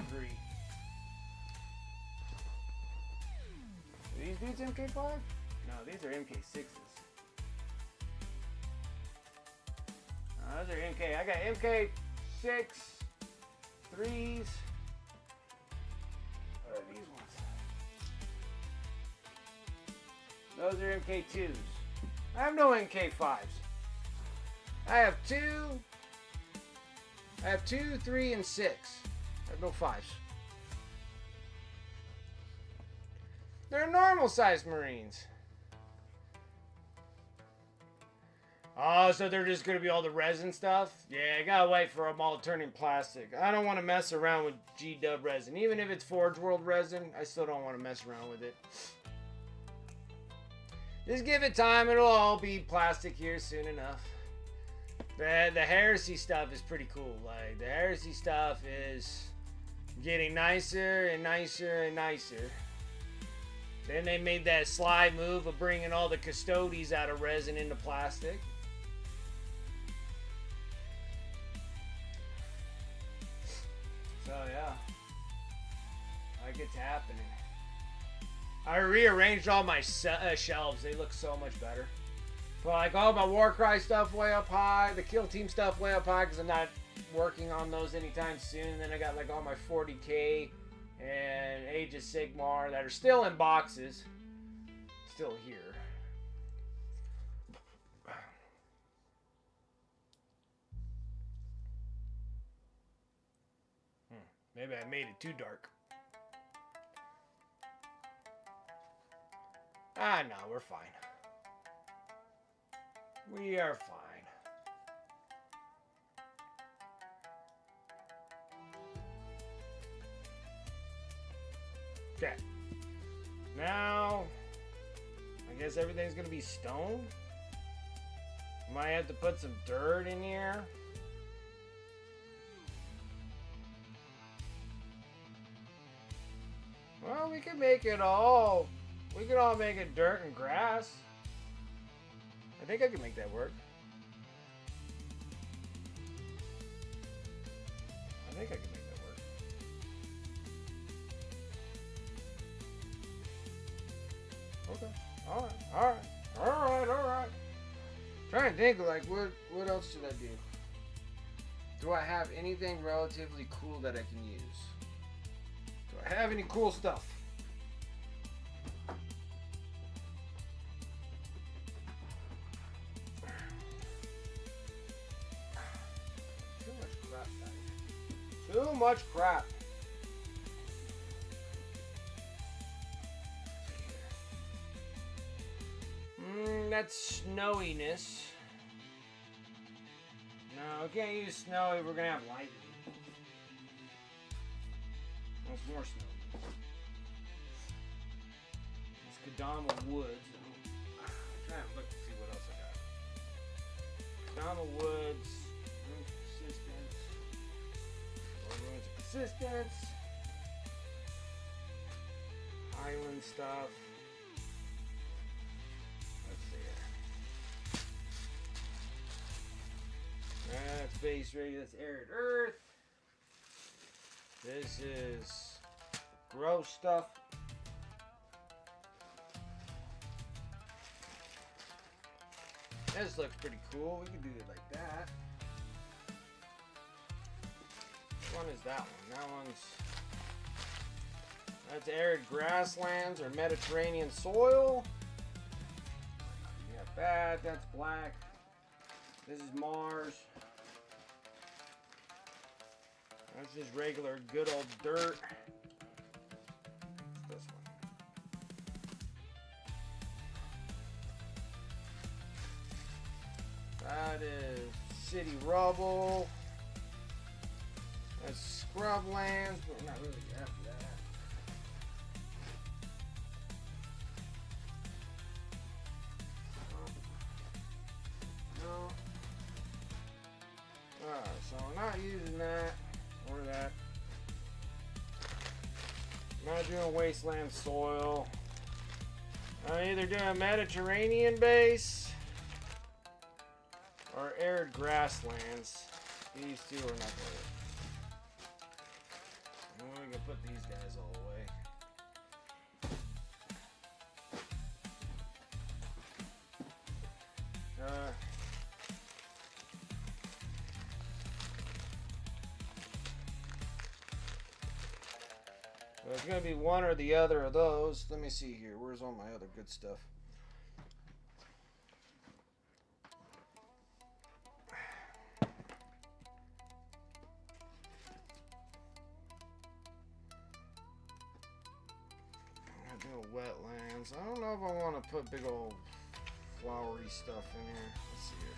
Are these dudes MK5? No, these are MK6s. Those are MK. I got MK6, 3s. What are these ones? Those are MK2s. I have no MK5s. I have 2, 3, and 6. I have no 5s. They're normal sized Marines. Oh, so they're just going to be all the resin stuff? Yeah, I gotta wait for them all turning plastic. I don't want to mess around with G-Dub resin. Even if it's Forge World resin, I still don't want to mess around with it. Just give it time. It'll all be plastic here soon enough. The Heresy stuff is pretty cool. Like, the Heresy stuff is getting nicer and nicer and nicer. Then they made that sly move of bringing all the Custodes out of resin into plastic. So yeah, like it's happening. I rearranged all my shelves. They look so much better. But like all my Warcry stuff way up high, the Kill Team stuff way up high because I'm not working on those anytime soon. And then I got like all my 40K and Age of Sigmar that are still in boxes. Still here. Maybe I made it too dark. Ah, no, we're fine. We are fine. Okay. Now, I guess everything's gonna be stone. Might have to put some dirt in here. Well, we can make it all. We can all make it dirt and grass. I think I can make that work. I think I can make that work. Okay. Alright. Trying to think like what else should I do? Do I have anything relatively cool that I can use? Do I have any cool stuff? Too much crap. That's snowiness. No, we can't use snowy. We're gonna have lightning. That's more snow. It's Kadama Woods. I'm trying to look to see what else I got. Kadama Woods. Persistence. Ruins of Persistence. Island stuff. Let's see here. That's base ready. That's arid earth. This is gross stuff. This looks pretty cool. We can do it like that. Which one is that one? That one's... That's arid grasslands or Mediterranean soil. You got that. That's black. This is Mars. That's just regular good old dirt. This one. That is city rubble. That's scrublands, but we're not really after that. No. Alright, so we're not using that or that. I'm not doing wasteland soil. I'm either doing Mediterranean base or arid grasslands. These two are not good. We can put these guys all away. So it's going to be one or the other of those. Let me see here. Where's all my other good stuff? Wetlands. I don't know if I want to put big old flowery stuff in here. Let's see here.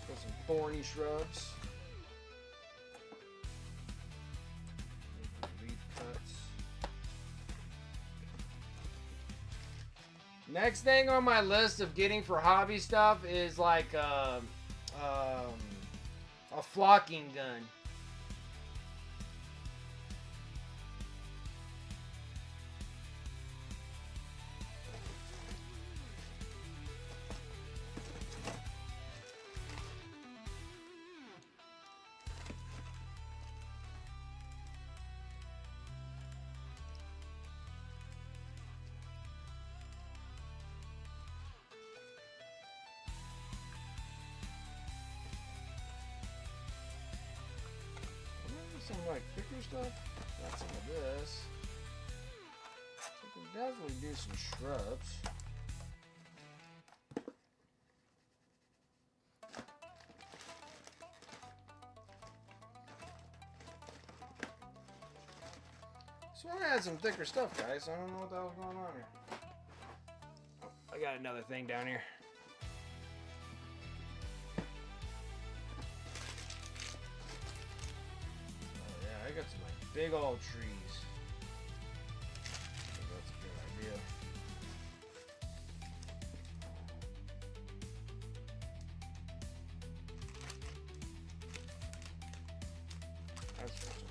Put some thorny shrubs. Leaf cuts. Next thing on my list of getting for hobby stuff is like a flocking gun. Some like thicker stuff. Got some of this. So we can definitely do some shrubs. So I had some thicker stuff, guys. I don't know what the hell's going on here. Oh, I got another thing down here. I got some like big old trees. I think that's a good idea. That's some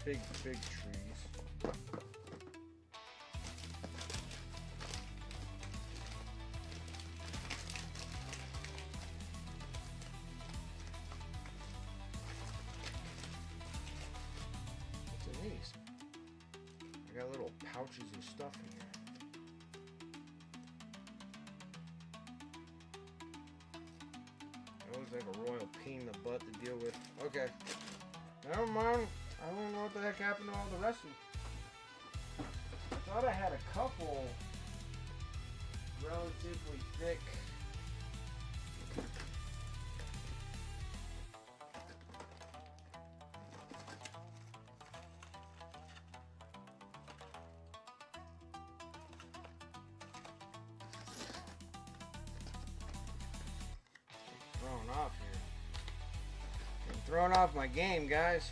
big trees. I got little pouches of stuff in here. It looks like a royal pain in the butt to deal with. Okay. Never mind. I don't know what the heck happened to all the rest of them. I thought I had a couple relatively thick. Thrown off here. I'm throwing off my game, guys.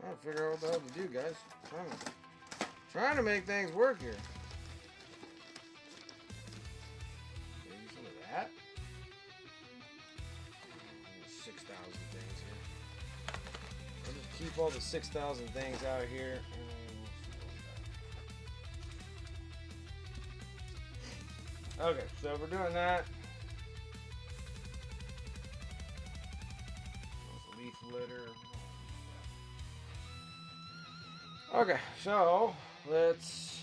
Trying to figure out what the hell to do, guys. Trying to make things work here. Maybe some of that. 6,000 things here. I'll just keep all the 6,000 things out here. Okay, so if we're doing that, leaf litter. Okay, so let's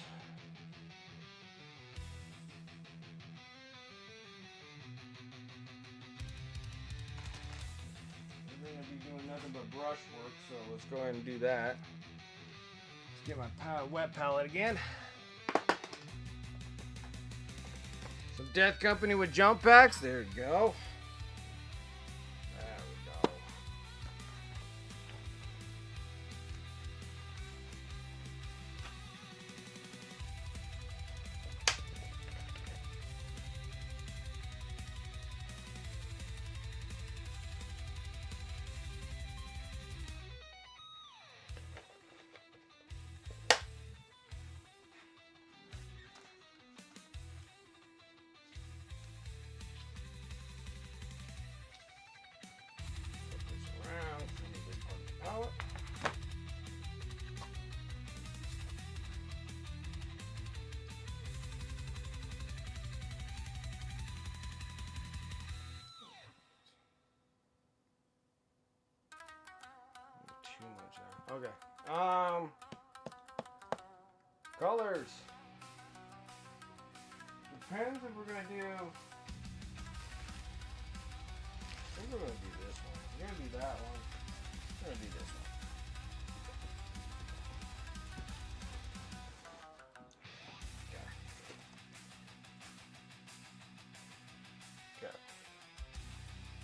we're gonna be doing nothing but brush work, so let's go ahead and do that. Let's get my wet palette again. Some Death Company with jump packs. There we go. There we go. Too much there. Okay. Colors. Depends if we're gonna do. I think we're gonna do this one. We're gonna do that one. We're gonna do this one. Okay. Okay.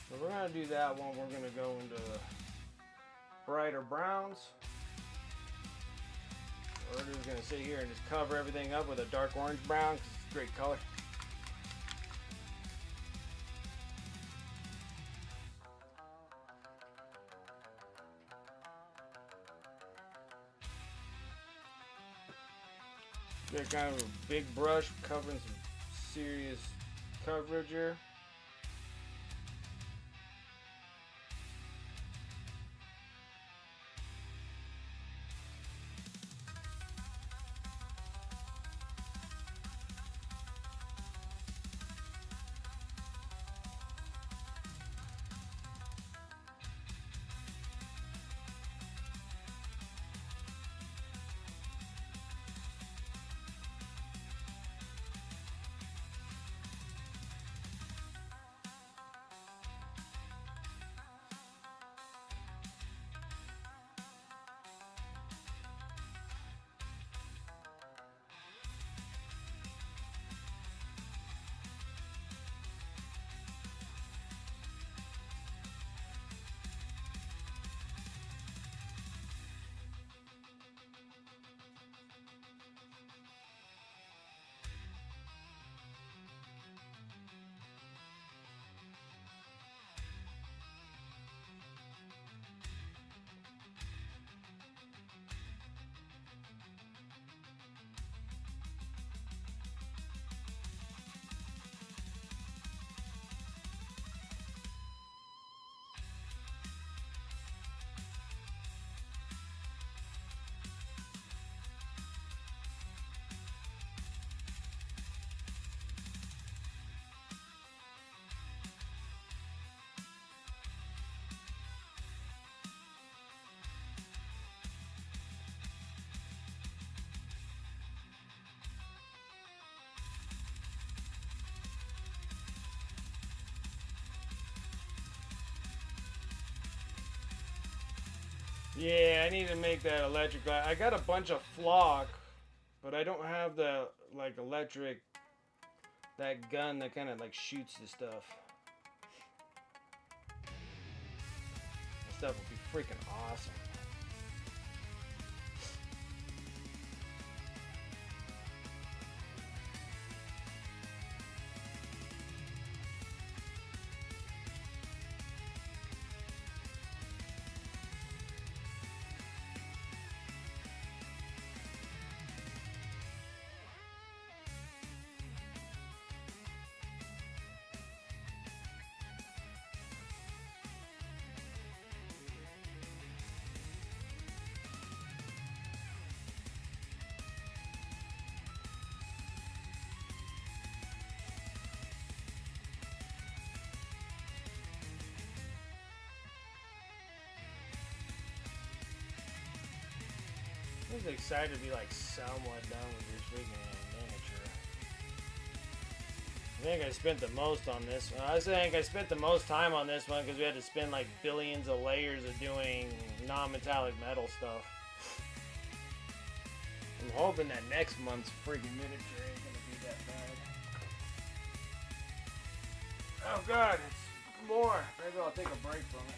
So we're gonna do that one. We're gonna go into brighter browns. We're just gonna sit here and just cover everything up with a dark orange brown because it's a great color. Get kind of a big brush covering some serious coverage here. Yeah, I need to make that electric. I got a bunch of flock, but I don't have the like electric, that gun that kind of like shoots the stuff. That stuff would be freaking awesome. just excited to be like somewhat done with this freaking miniature. I think I spent the most on this one. I think I spent the most time on this one because we had to spend like billions of layers of doing non-metallic metal stuff. I'm hoping that next month's freaking miniature ain't gonna be that bad. Oh god, it's more. Maybe I'll take a break from it.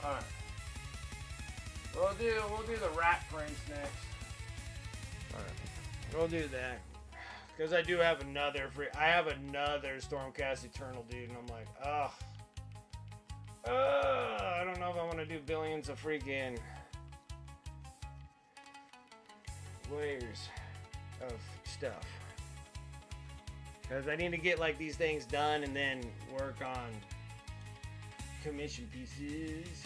Alright. We'll do the rat prints next. Alright. We'll do that. Because I do have another Stormcast Eternal dude, and I'm like, ugh. I don't know if I want to do billions of freaking layers of stuff. Because I need to get like these things done and then work on commission pieces.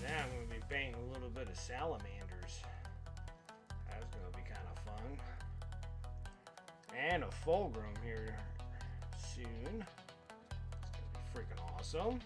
Now I'm going to be painting a little bit of salamanders. That's going to be kind of fun. And a fulgrim here soon. It's going to be freaking awesome.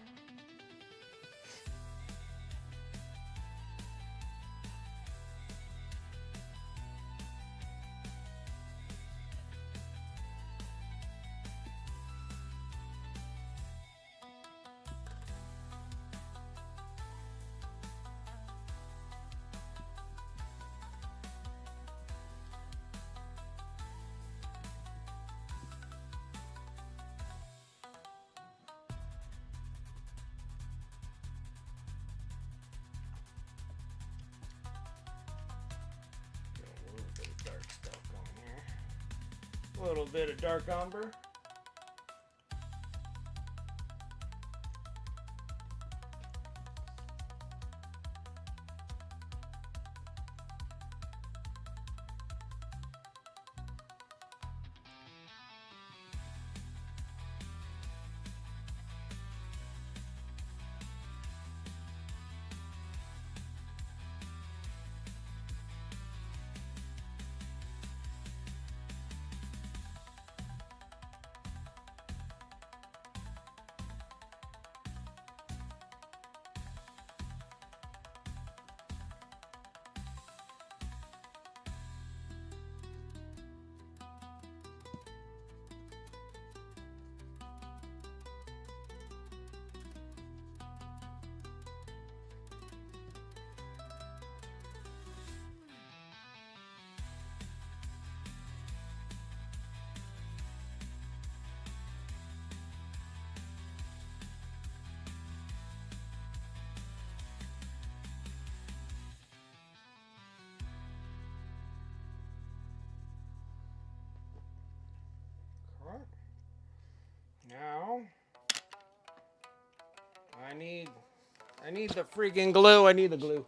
A little bit of dark umber. Now, I need the freaking glue. I need the glue.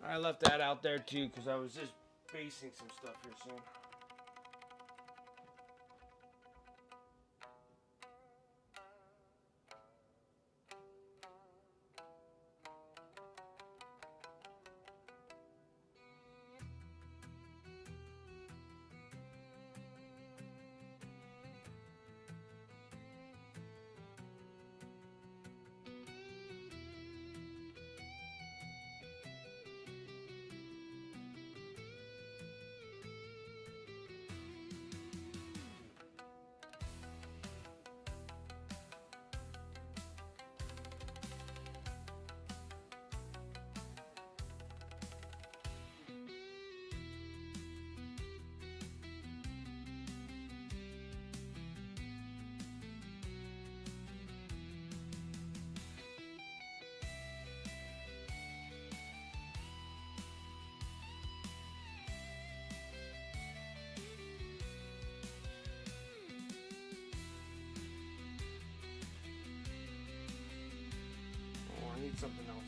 I left that out there too because I was just basing some stuff here soon. need something else.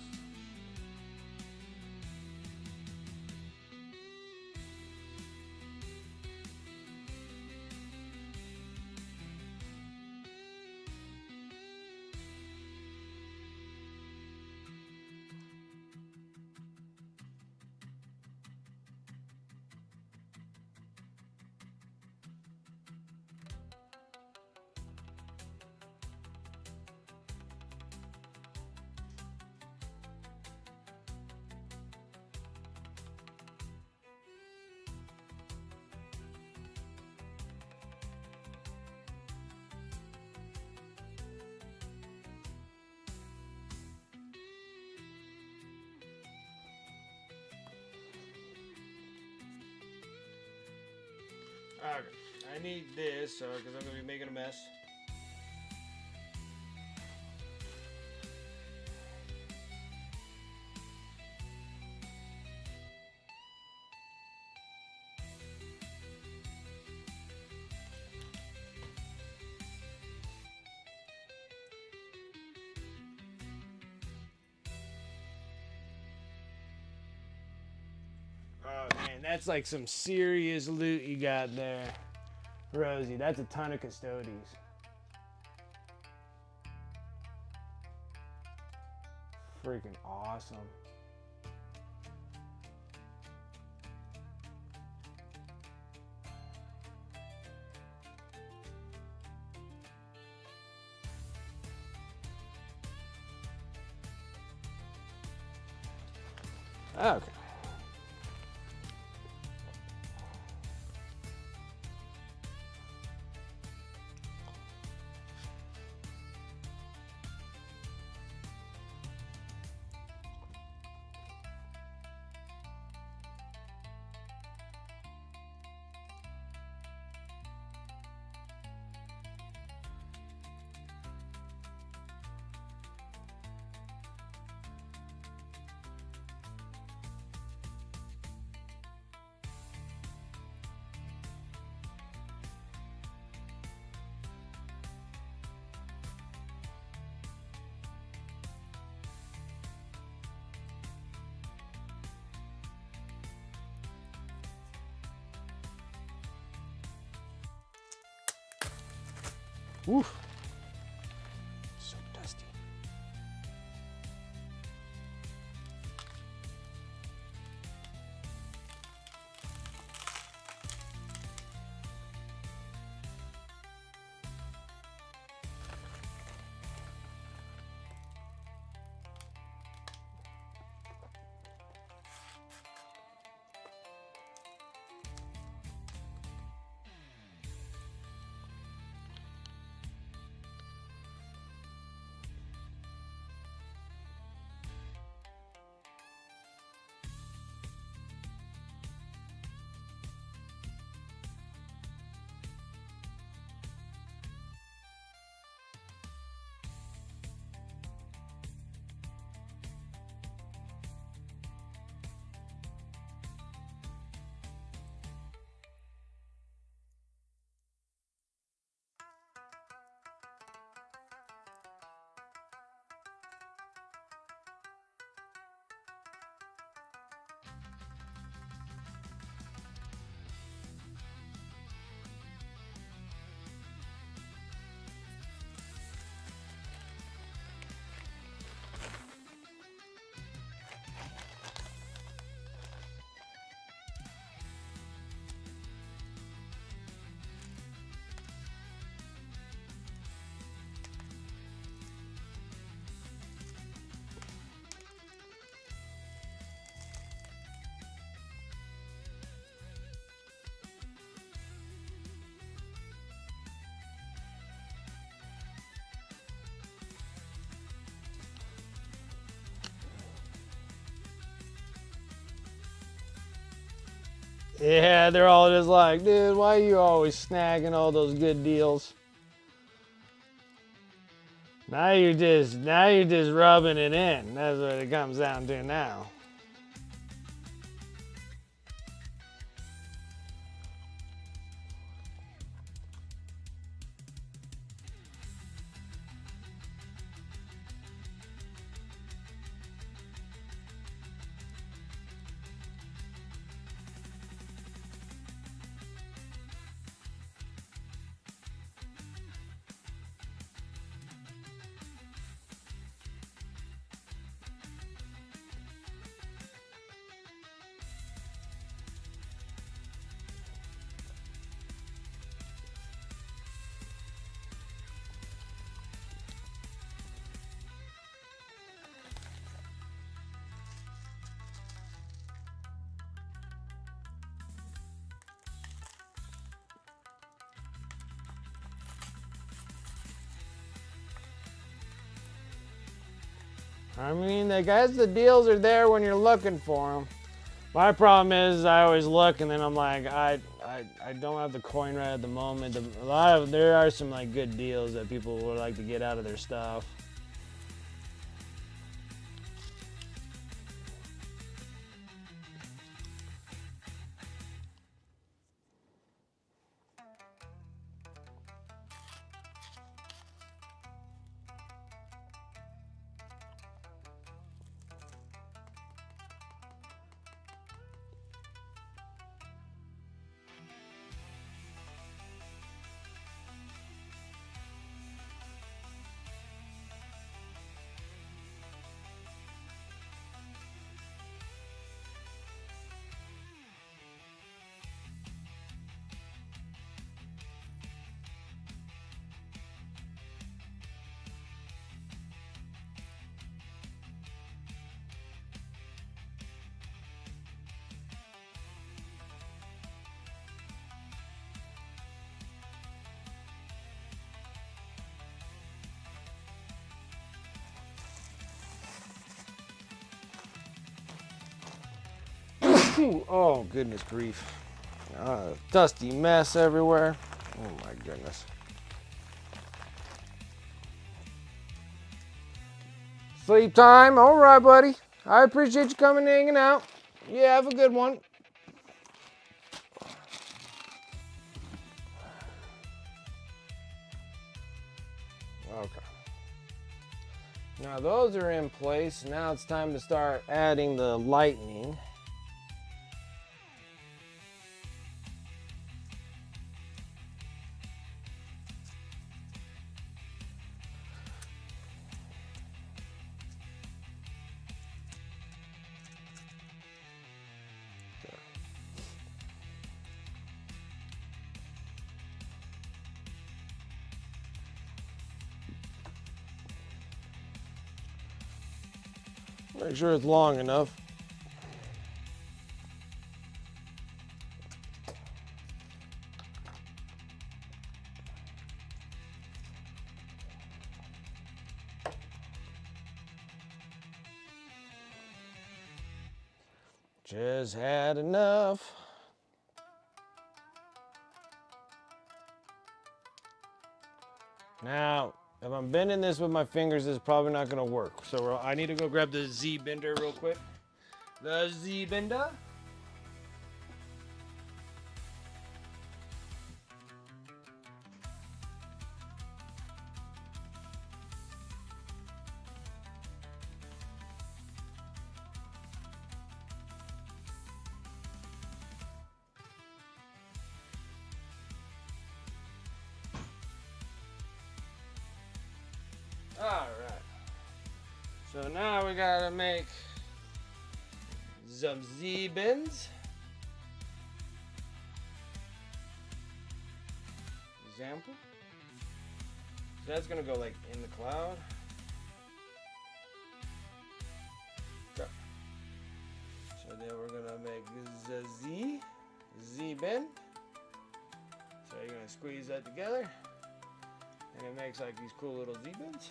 Okay, I need this because I'm going to be making a mess. Oh man, that's like some serious loot you got there, Rosie. That's a ton of custodies. Freaking awesome. Okay. Oof. So dusty. Yeah, they're all just like, dude, why are you always snagging all those good deals? Now you're just rubbing it in. That's what it comes down to now. I mean, I guess the deals are there when you're looking for them. My problem is I always look and then I'm like, I don't have the coin right at the moment. There are some like good deals that people would like to get out of their stuff. Oh, goodness grief. Dusty mess everywhere. Oh my goodness. Sleep time. All right, buddy. I appreciate you coming and hanging out. Yeah, have a good one. Okay. Now those are in place. Now it's time to start adding the lightning. Make sure it's long enough. Just had enough. Now, if I'm bending this with my fingers, it's probably not going to work. So I need to go grab the Z bender real quick. The Z bender. All right. So now we gotta make some Z-bends. Example. So that's gonna go like in the cloud. Okay. So then we're gonna make the Z-bend. So you're gonna squeeze that together. And it makes like these cool little Z-bends.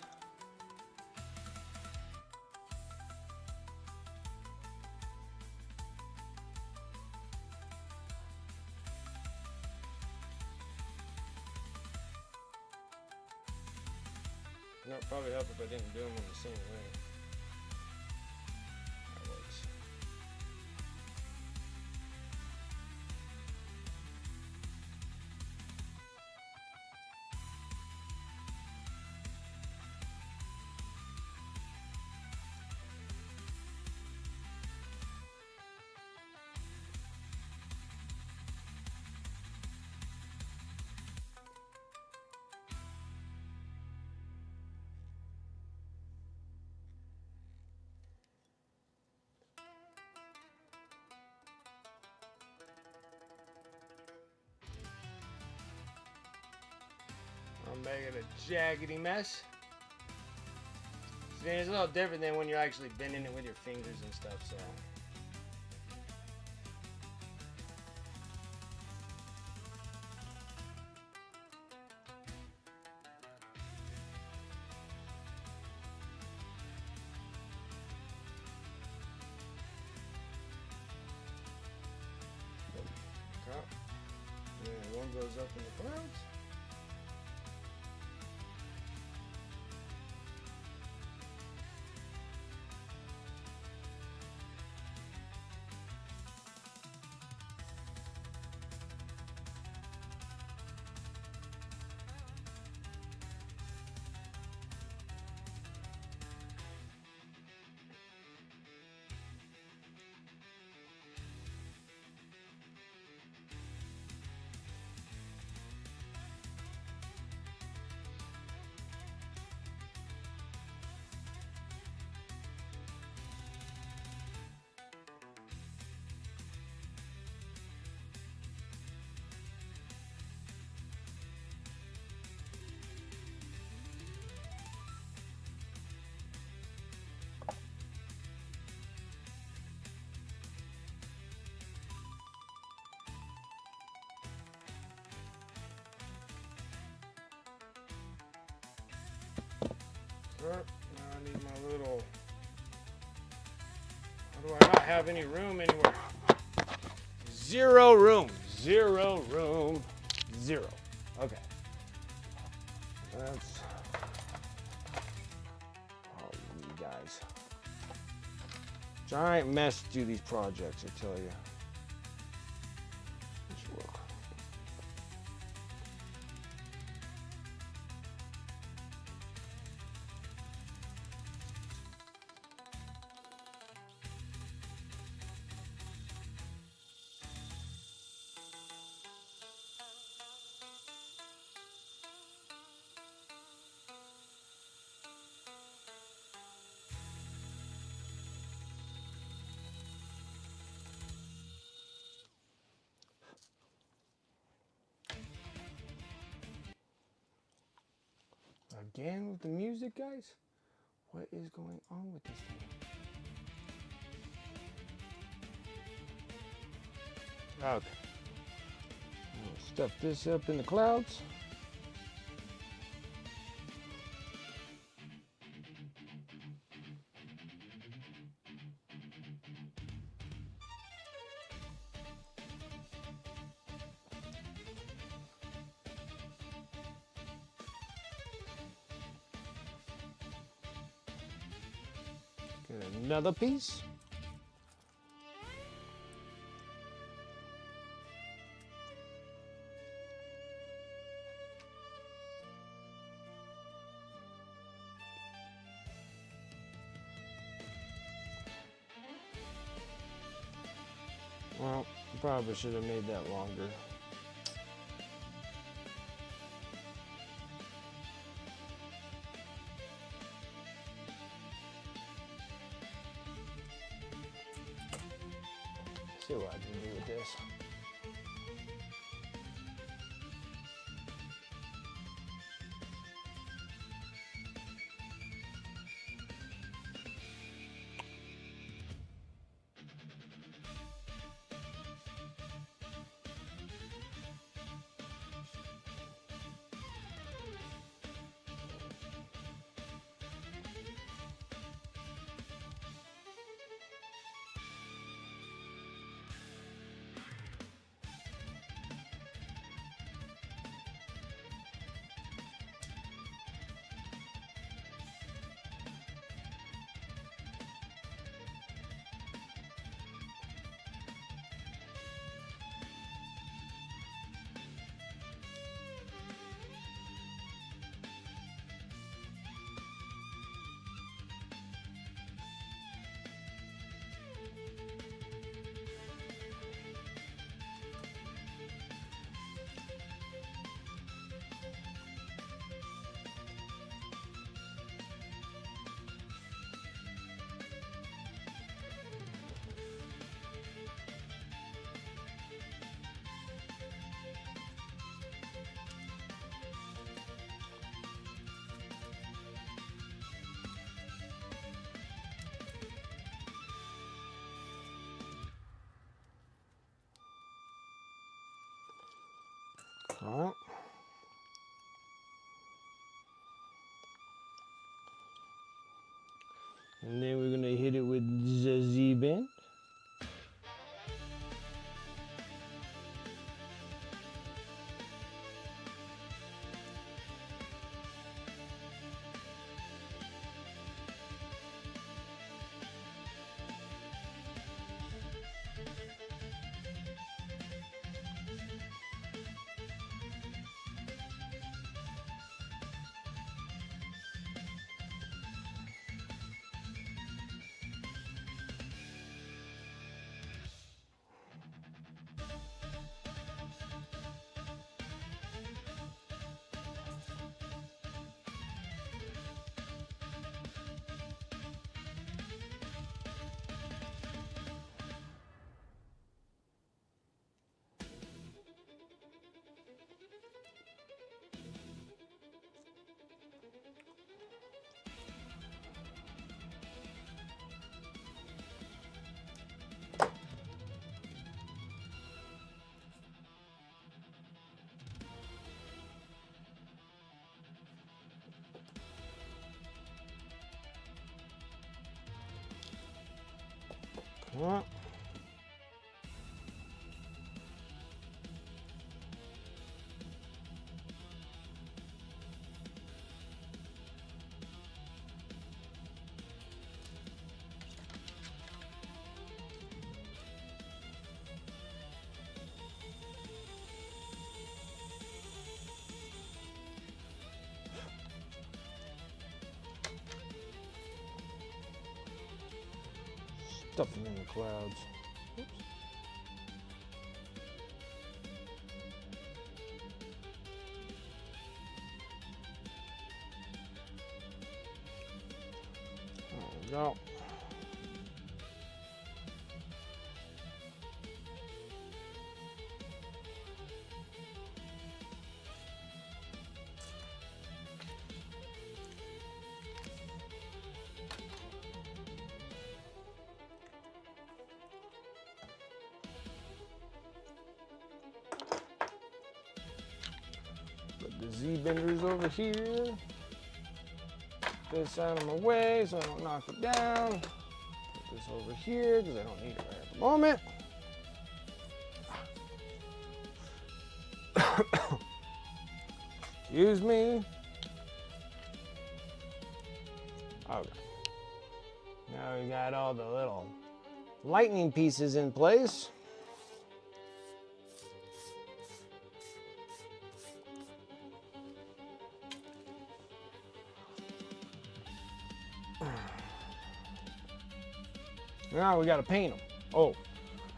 That would probably help if I didn't do them in the same way. That works. I'm making a jaggedy mess. See, it's a little different than when you're actually bending it with your fingers and stuff, so. up in the clouds. Now I need my little. How do I not have any room anywhere? Zero room. Zero room. Zero. Okay. That's. Oh, you guys. Giant mess to do these projects, I tell you. Again with the music, guys? What is going on with this thing? Okay. I'll stuff this up in the clouds. Get another piece. Well, probably should have made that longer. See what I can do with this. All right. And then we're gonna hit it with the Z-bend. Huh? Stuffing in the clouds. Oops. There we go. Put the Z-benders over here. This out of my way so I don't knock it down. Put this over here because I don't need it right at the moment. Excuse me. Okay. Now we got all the little lightning pieces in place. Now we gotta paint them. Oh,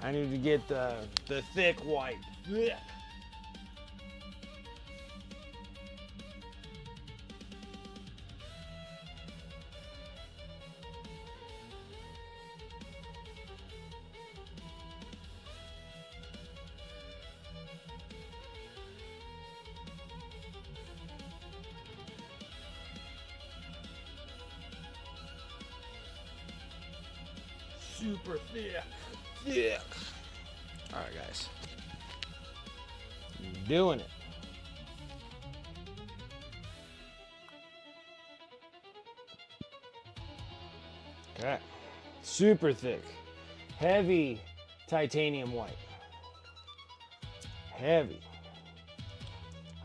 I need to get the thick white. Blech. Super thick. All right, guys. You're doing it. Okay. Super thick. Heavy titanium white. Heavy.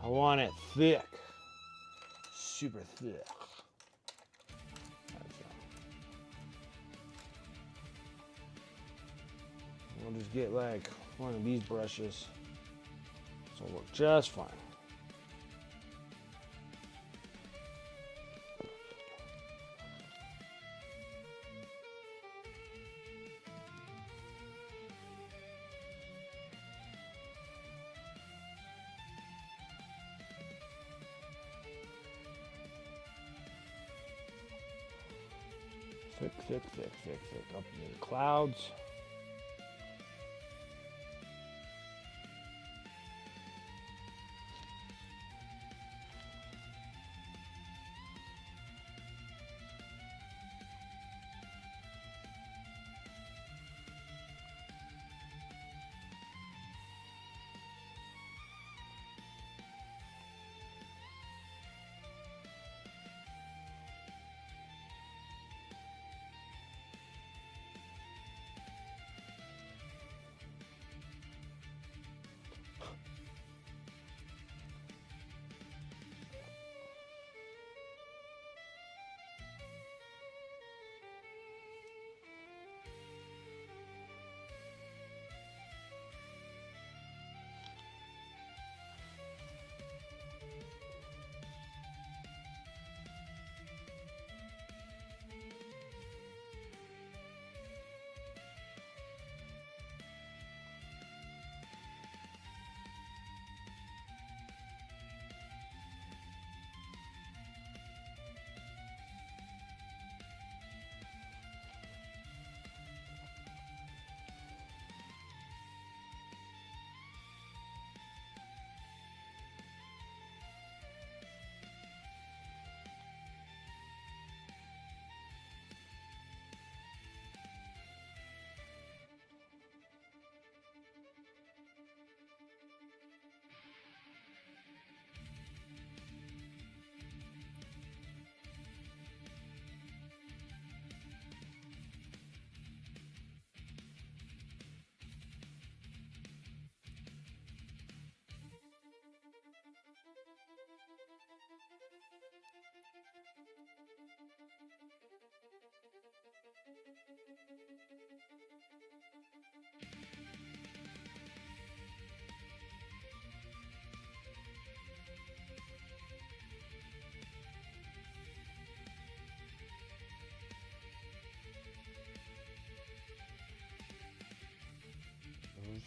I want it thick. Super thick. We'll just get like one of these brushes. So it'll work just fine. Thick up in the clouds.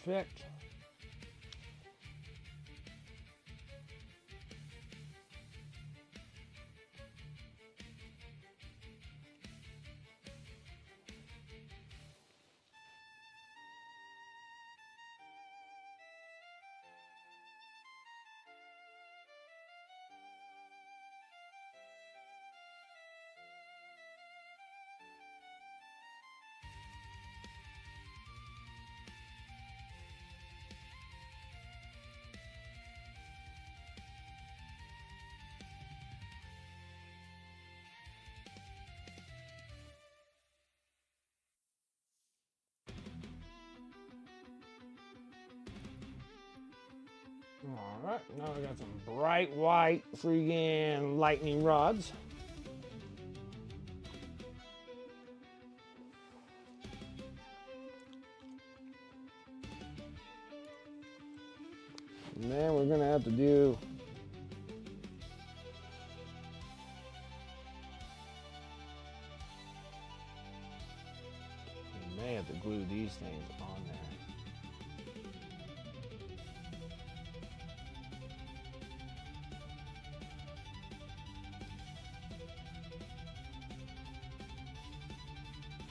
Perfect. All right, now we got some bright white freaking lightning rods. And then we're gonna have to do we may have to glue these things on there.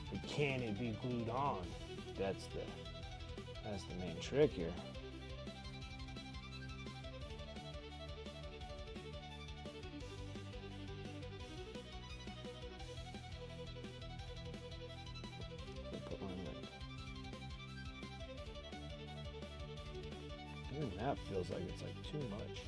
But can it be glued on? That's the main trick here. Put one in. Even that feels like it's like too much.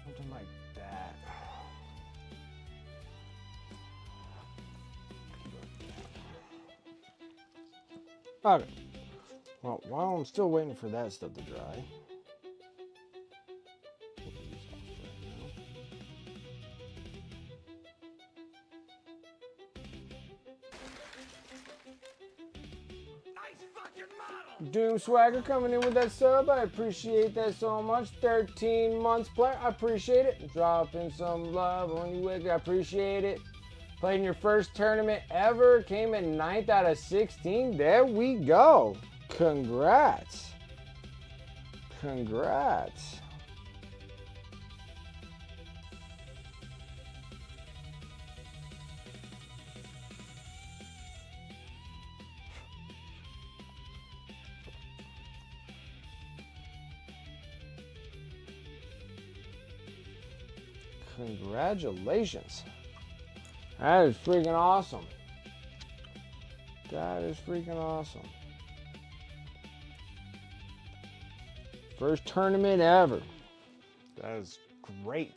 Something like that. Okay. Well, while I'm still waiting for that stuff to dry, Doom Swagger coming in with that sub. I appreciate that so much. 13 months player. I appreciate it. Dropping some love on you, Wick. I appreciate it. Played in your first tournament ever. Came in 9th out of 16. There we go. Congrats. Congrats. Congratulations. That is freaking awesome. That is freaking awesome. First tournament ever. That is great.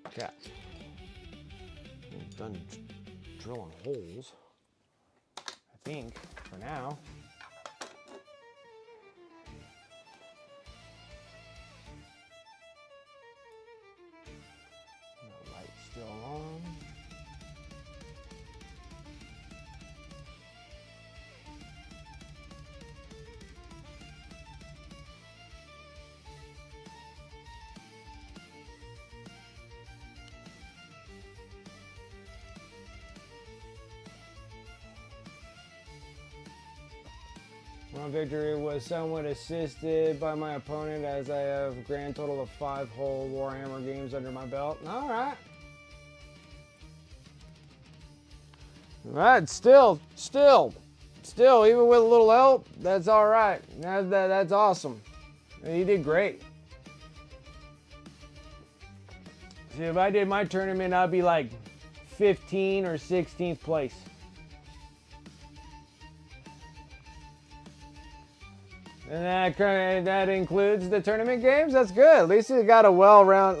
Okay. I'm done drilling holes, I think, for now. The light's still on. My victory was somewhat assisted by my opponent as I have a grand total of 5 whole Warhammer games under my belt. Alright. Alright, still, even with a little help, that's alright. That's awesome. You did great. See, if I did my tournament, I'd be like 15th or 16th place. And that includes the tournament games. That's good. At least you got a well-round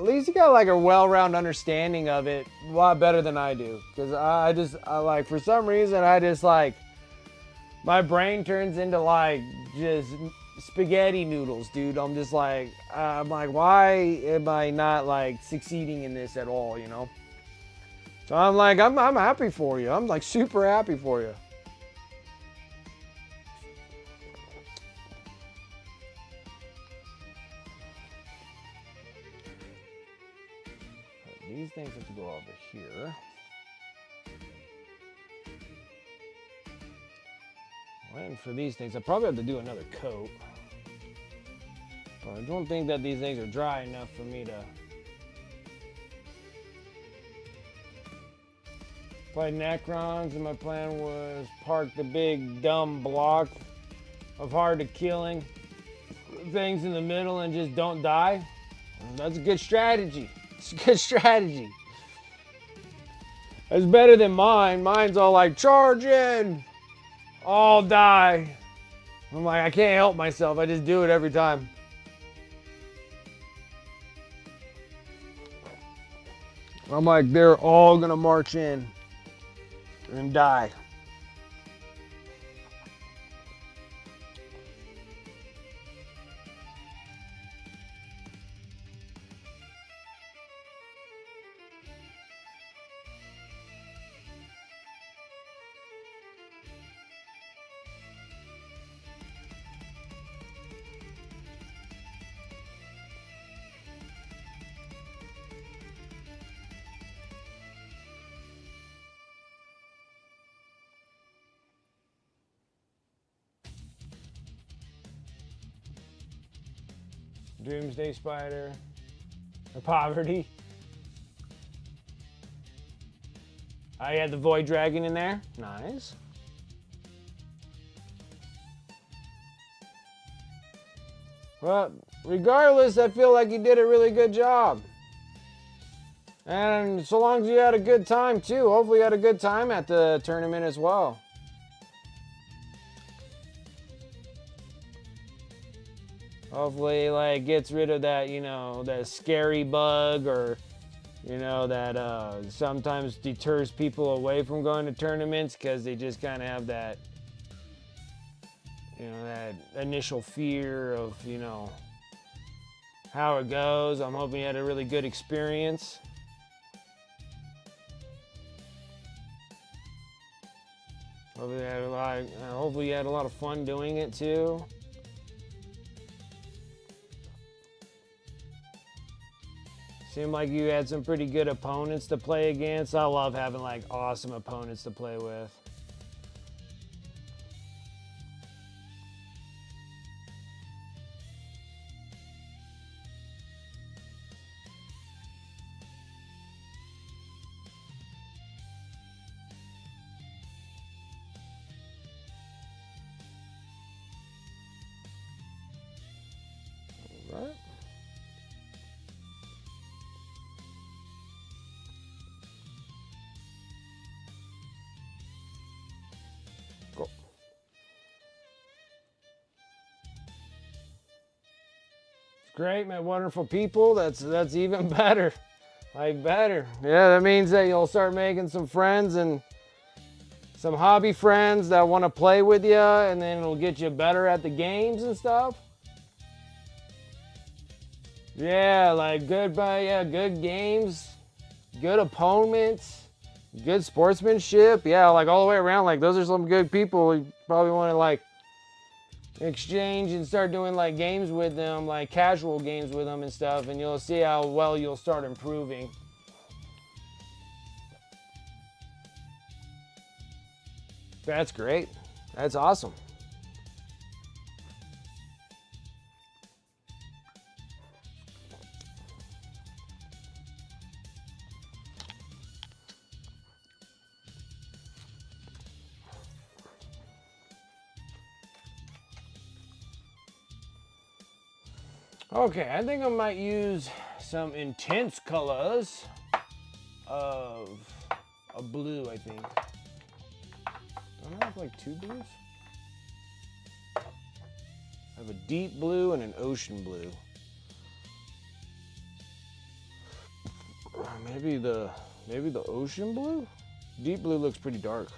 understanding of it. A lot better than I do. Because I like, for some reason, my brain turns into like just spaghetti noodles, dude. I'm like, why am I not like succeeding in this at all, you know? So I'm like, I'm happy for you. I'm like super happy for you. These things have to go over here. Waiting for these things. I probably have to do another coat. But I don't think that these things are dry enough for me to play Necrons, and my plan was park the big dumb block of hard to killing things in the middle and just don't die. That's a good strategy. It's a good strategy. It's better than mine. Mine's all like, charge in, all die. I'm like, I can't help myself. I just do it every time. I'm like, they're all gonna march in and die. Doomsday Spider, or Poverty. I had the Void Dragon in there. Nice. Well, regardless, I feel like you did a really good job. And so long as you had a good time too. Hopefully you had a good time at the tournament as well. Hopefully, like, gets rid of that, you know, that scary bug, or, you know, that sometimes deters people away from going to tournaments because they just kind of have that, you know, that initial fear of, you know, how it goes. I'm hoping you had a really good experience. Hopefully you had a lot of fun doing it too. Seemed like you had some pretty good opponents to play against. I love having like awesome opponents to play with. All right. Cool. Great, met wonderful people. That's even better. Like, better. Yeah, that means that you'll start making some friends and some hobby friends that want to play with you, and then it'll get you better at the games and stuff. Yeah, like good games, good opponents, good sportsmanship. Yeah, like all the way around. Like, those are some good people. You probably want to like exchange and start doing like games with them, like casual games with them and stuff, and you'll see how well you'll start improving. That's great. That's awesome. Okay, I think I might use some intense colors of a blue, I think. Don't I have like two blues? I have a deep blue and an ocean blue. Maybe the ocean blue? Deep blue looks pretty dark.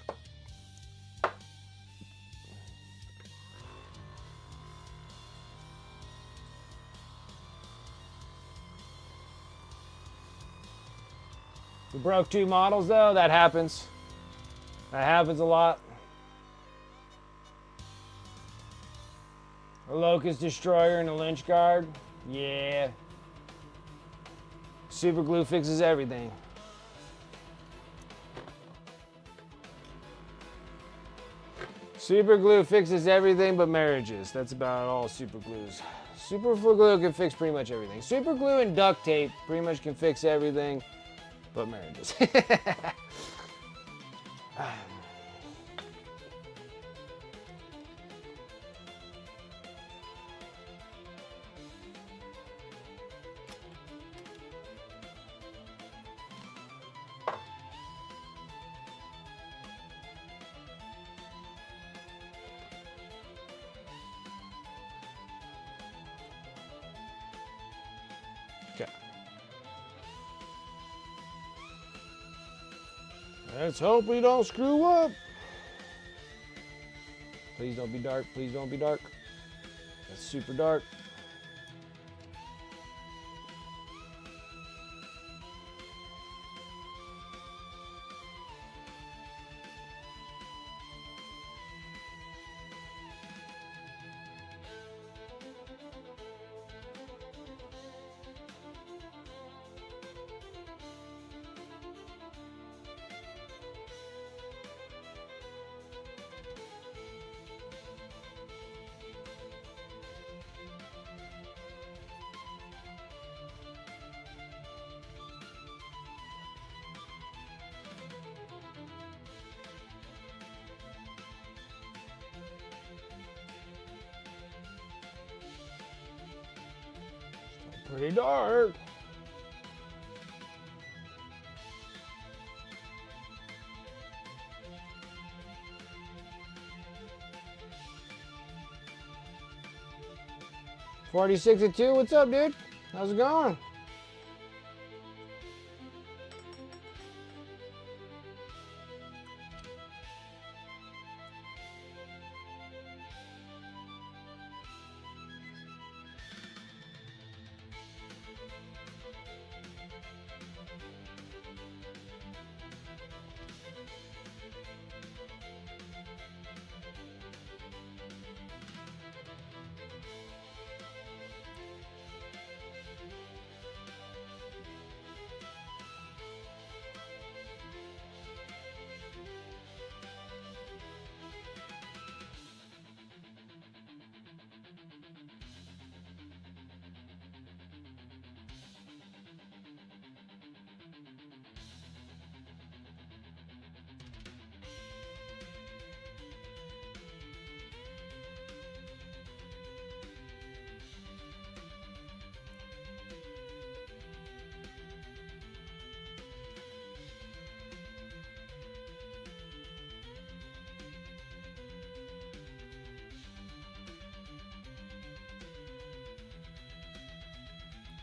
We broke two models though, that happens. That happens a lot. A Locust Destroyer and a Lynch Guard. Yeah. Super glue fixes everything. Super glue fixes everything but marriages. That's about all super glues. Super glue can fix pretty much everything. Super glue and duct tape pretty much can fix everything but marriages. Okay. Let's hope we don't screw up. Please don't be dark. Please don't be dark. That's super dark. Pretty dark. $46.2. What's up, dude? How's it going?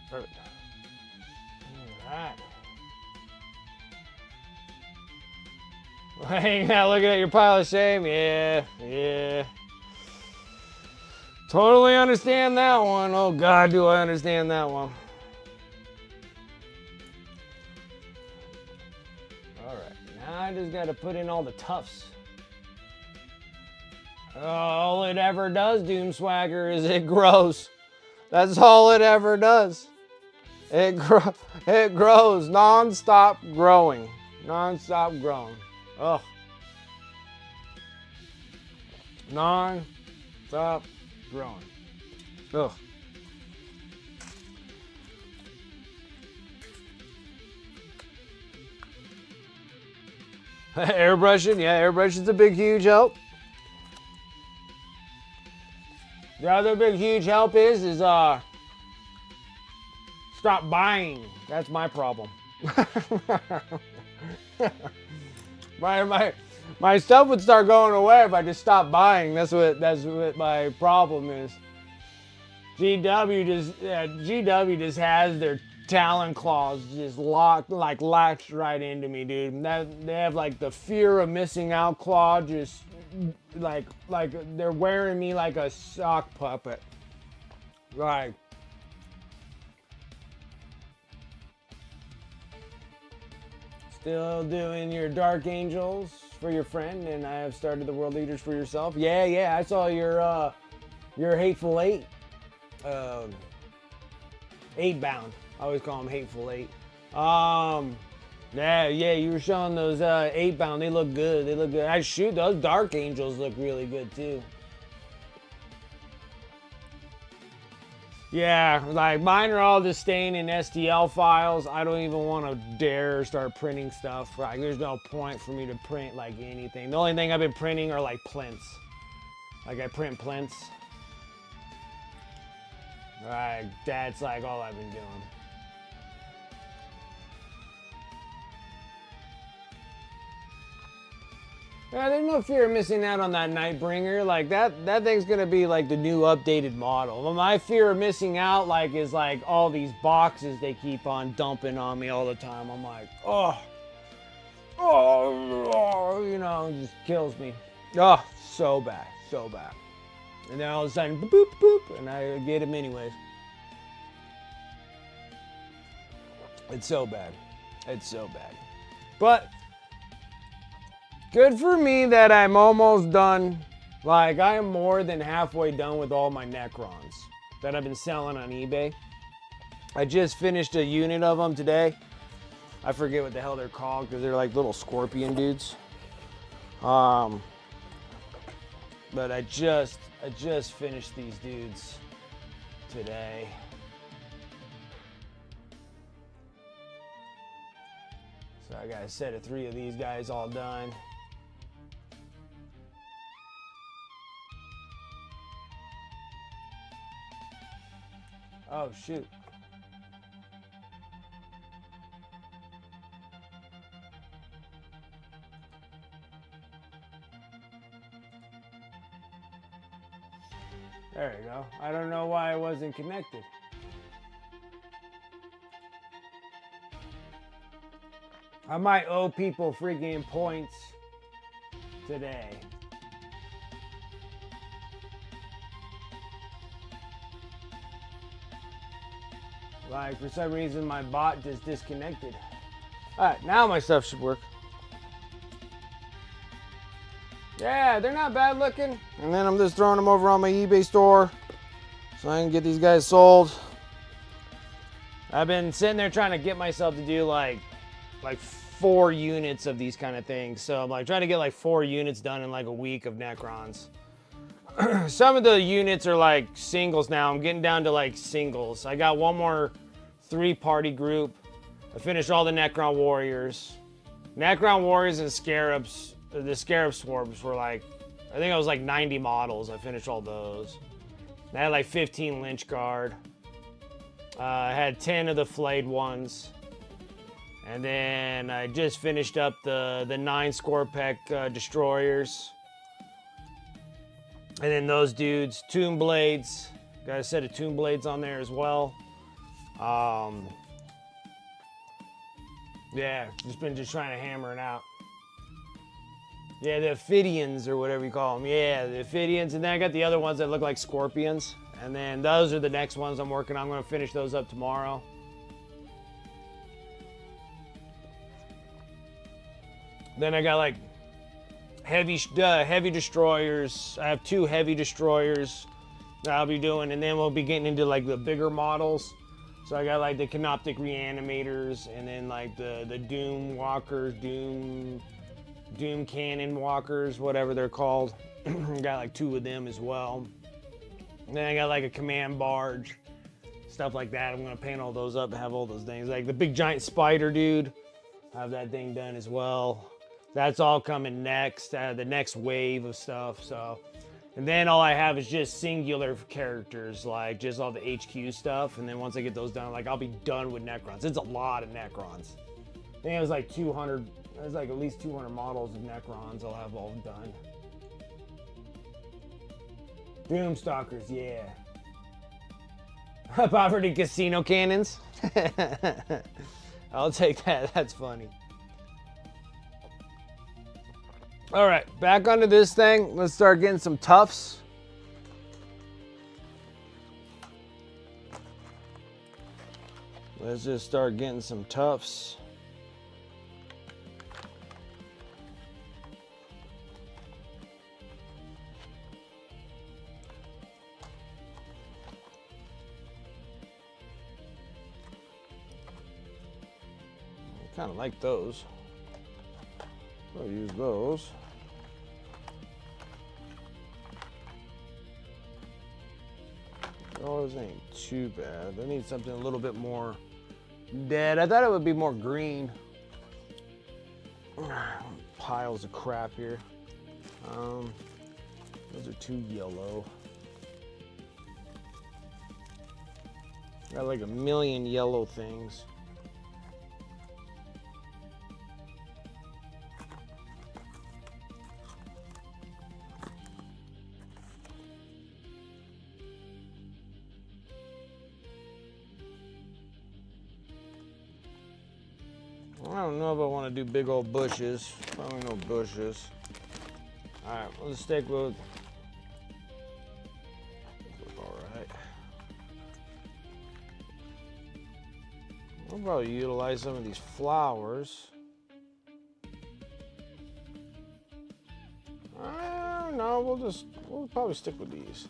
Perfect. All right. Hanging out looking at your pile of shame. Yeah. Totally understand that one. Oh God, do I understand that one. All right, now I just got to put in all the tufts. All it ever does, Doom Swagger, is it grows. That's all it ever does. It grows, non-stop growing. Non-stop growing. Ugh. Non-stop growing. Ugh. Airbrushing, yeah, airbrushing's a big, huge help. The other big, huge help is stop buying. That's my problem. my stuff would start going away if I just stopped buying. That's what my problem is. GW just has their talon claws just latched right into me, dude. They have like the fear of missing out claw, just like they're wearing me like a sock puppet. Right. Still doing your Dark Angels for your friend, and I have started the World Leaders for yourself. Yeah, I saw your Hateful Eight. 8 bound. I always call them Hateful Eight. Yeah, you were showing those 8 bound. They look good. I shoot, those Dark Angels look really good too. Yeah, like mine are all just staying in STL files. I don't even want to dare start printing stuff. Like, there's no point for me to print like anything. The only thing I've been printing are like plinths. Like I print plinths. Right, that's like all I've been doing. Yeah, there's no fear of missing out on that Nightbringer. Like that thing's gonna be like the new updated model. But my fear of missing out is like all these boxes they keep on dumping on me all the time. I'm like, oh, you know, it just kills me. Oh, so bad. And then all of a sudden, boop, boop, boop, and I get him anyways. It's so bad. But good for me that I'm almost done. Like, I am more than halfway done with all my Necrons that I've been selling on eBay. I just finished a unit of them today. I forget what the hell they're called because they're like little scorpion dudes. But I just finished these dudes today. So I got a set of 3 of these guys all done. Oh, shoot. There you go. I don't know why it wasn't connected. I might owe people freaking points today. Like, for some reason, my bot just disconnected. Alright, now my stuff should work. Yeah, they're not bad looking. And then I'm just throwing them over on my eBay store so I can get these guys sold. I've been sitting there trying to get myself to do like 4 units of these kind of things. So I'm like trying to get like 4 units done in like a week of Necrons. Some of the units are like singles now. I'm getting down to like singles. I got one more 3-party group. I finished all the Necron Warriors. Necron Warriors and Scarabs. The Scarab Swarms were like, I think it was like 90 models. I finished all those. I had like 15 Lynch Guard. I had 10 of the flayed ones. And then I just finished up the 9 Scorpec Destroyers. And then those dudes, Tomb Blades. Got a set of Tomb Blades on there as well. Yeah, just been trying to hammer it out. Yeah, the Ophidians or whatever you call them. Yeah, the Ophidians. And then I got the other ones that look like scorpions. And then those are the next ones I'm working on. I'm going to finish those up tomorrow. Then I got like heavy destroyers. I have 2 heavy destroyers that I'll be doing. And then we'll be getting into like the bigger models. So I got like the Canoptic Reanimators and then like the Doom Walkers, Doom Cannon Walkers, whatever they're called. Got like 2 of them as well. And then I got like a Command Barge, stuff like that. I'm gonna paint all those up and have all those things. Like the big giant spider dude, I have that thing done as well. That's all coming next, the next wave of stuff. So And then all I have is just singular characters, like just all the HQ stuff. And then once I get those done, like I'll be done with Necrons. It's a lot of Necrons. I think it was like 200, it was like at least 200 models of Necrons I'll have all done. Doomstalkers, yeah. Poverty casino cannons. I'll take that, that's funny. All right, back onto this thing. Let's start getting some tufts. Let's just start getting some tufts. I kind of like those. I'll use those. Those ain't too bad. I need something a little bit more dead. I thought it would be more green. Piles of crap here. Those are too yellow. Got like a million yellow things. I don't know if I want to do big old bushes. Probably no bushes. Alright, let's stick with... Alright. We'll probably utilize some of these flowers. No, we'll probably stick with these.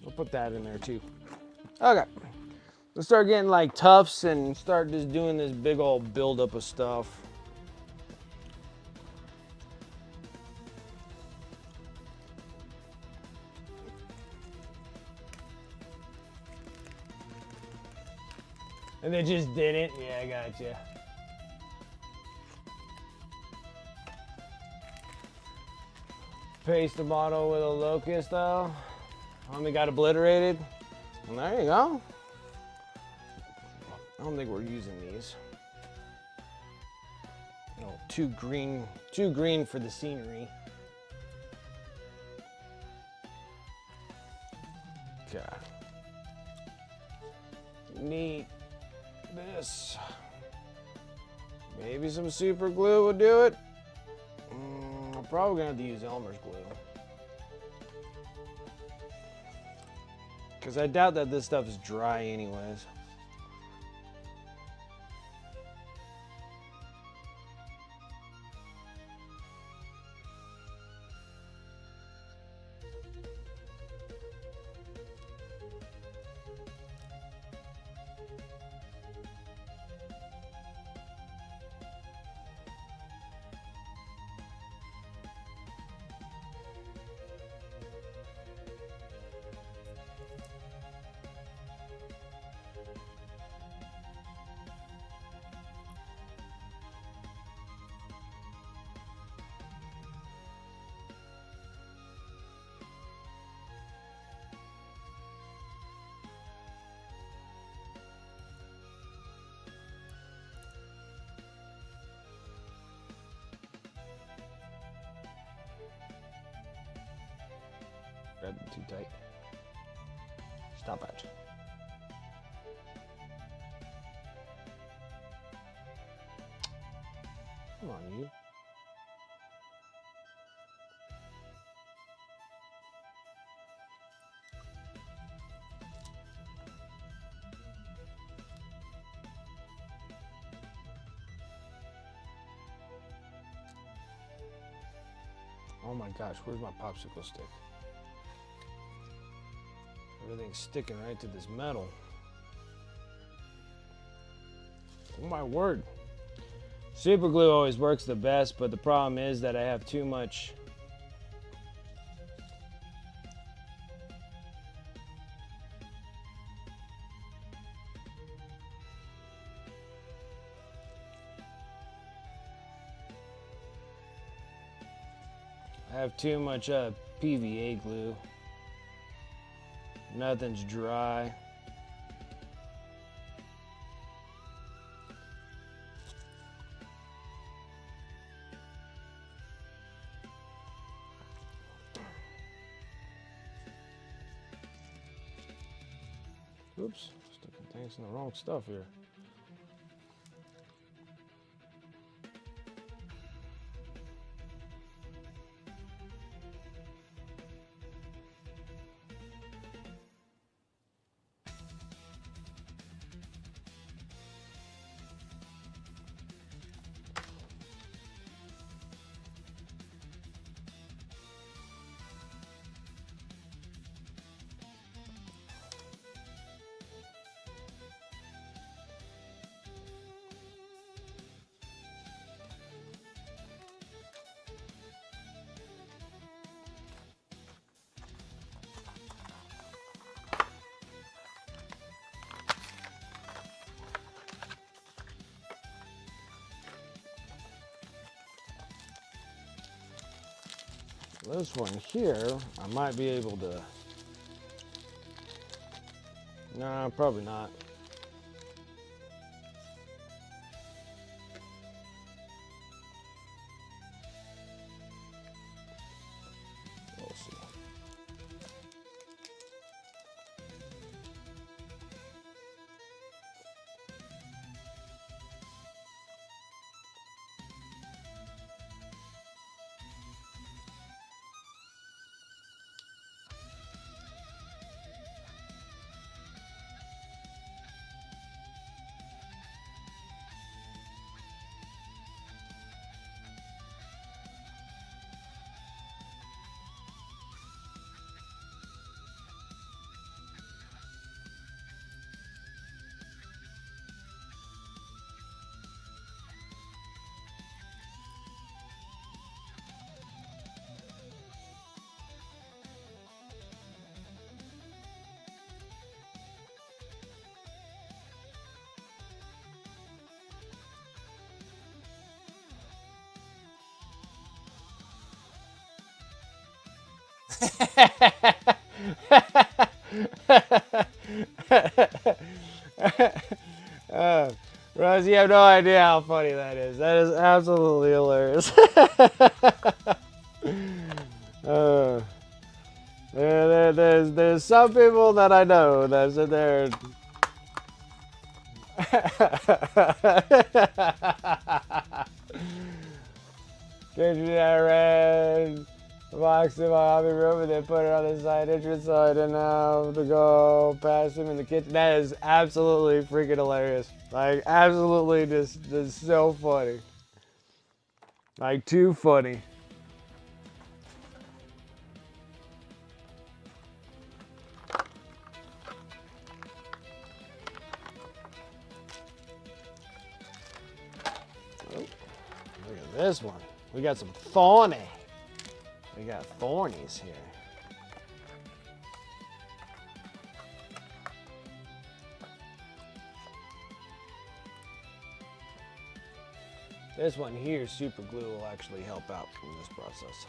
We'll put that in there too. Okay. Let's start getting like tufts and start just doing this big old buildup of stuff. And they just didn't? Yeah, I got you. Paste the bottle with a locust though. Only got obliterated. Well, there you go. I don't think we're using these. No, too green for the scenery. Okay. Neat. This. Maybe some super glue will do it. I'm probably gonna have to use Elmer's glue. Because I doubt that this stuff is dry anyways. Grab them too tight. Stop it. Come on, you. Oh my gosh, where's my popsicle stick? Everything's sticking right to this metal. Oh my word. Super glue always works the best, but the problem is that I have too much. have too much PVA glue. Nothing's dry. Oops, sticking things in the wrong stuff here. This one here, I might be able to. No, probably not. We'll see. Rose, you have no idea how funny that is. That is absolutely hilarious. There's some people that I know that sit there. I ran, walks in my hobby room, and then put it on the side entrance so I didn't have to go past him in the kitchen. That is absolutely freaking hilarious. Like, absolutely just so funny. Like, too funny. Oh, look at this one. We got some thorny. We got thornies here. This one here, super glue, will actually help out in this process.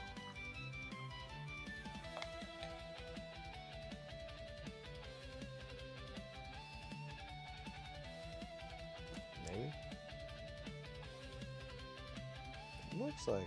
Maybe. Looks like.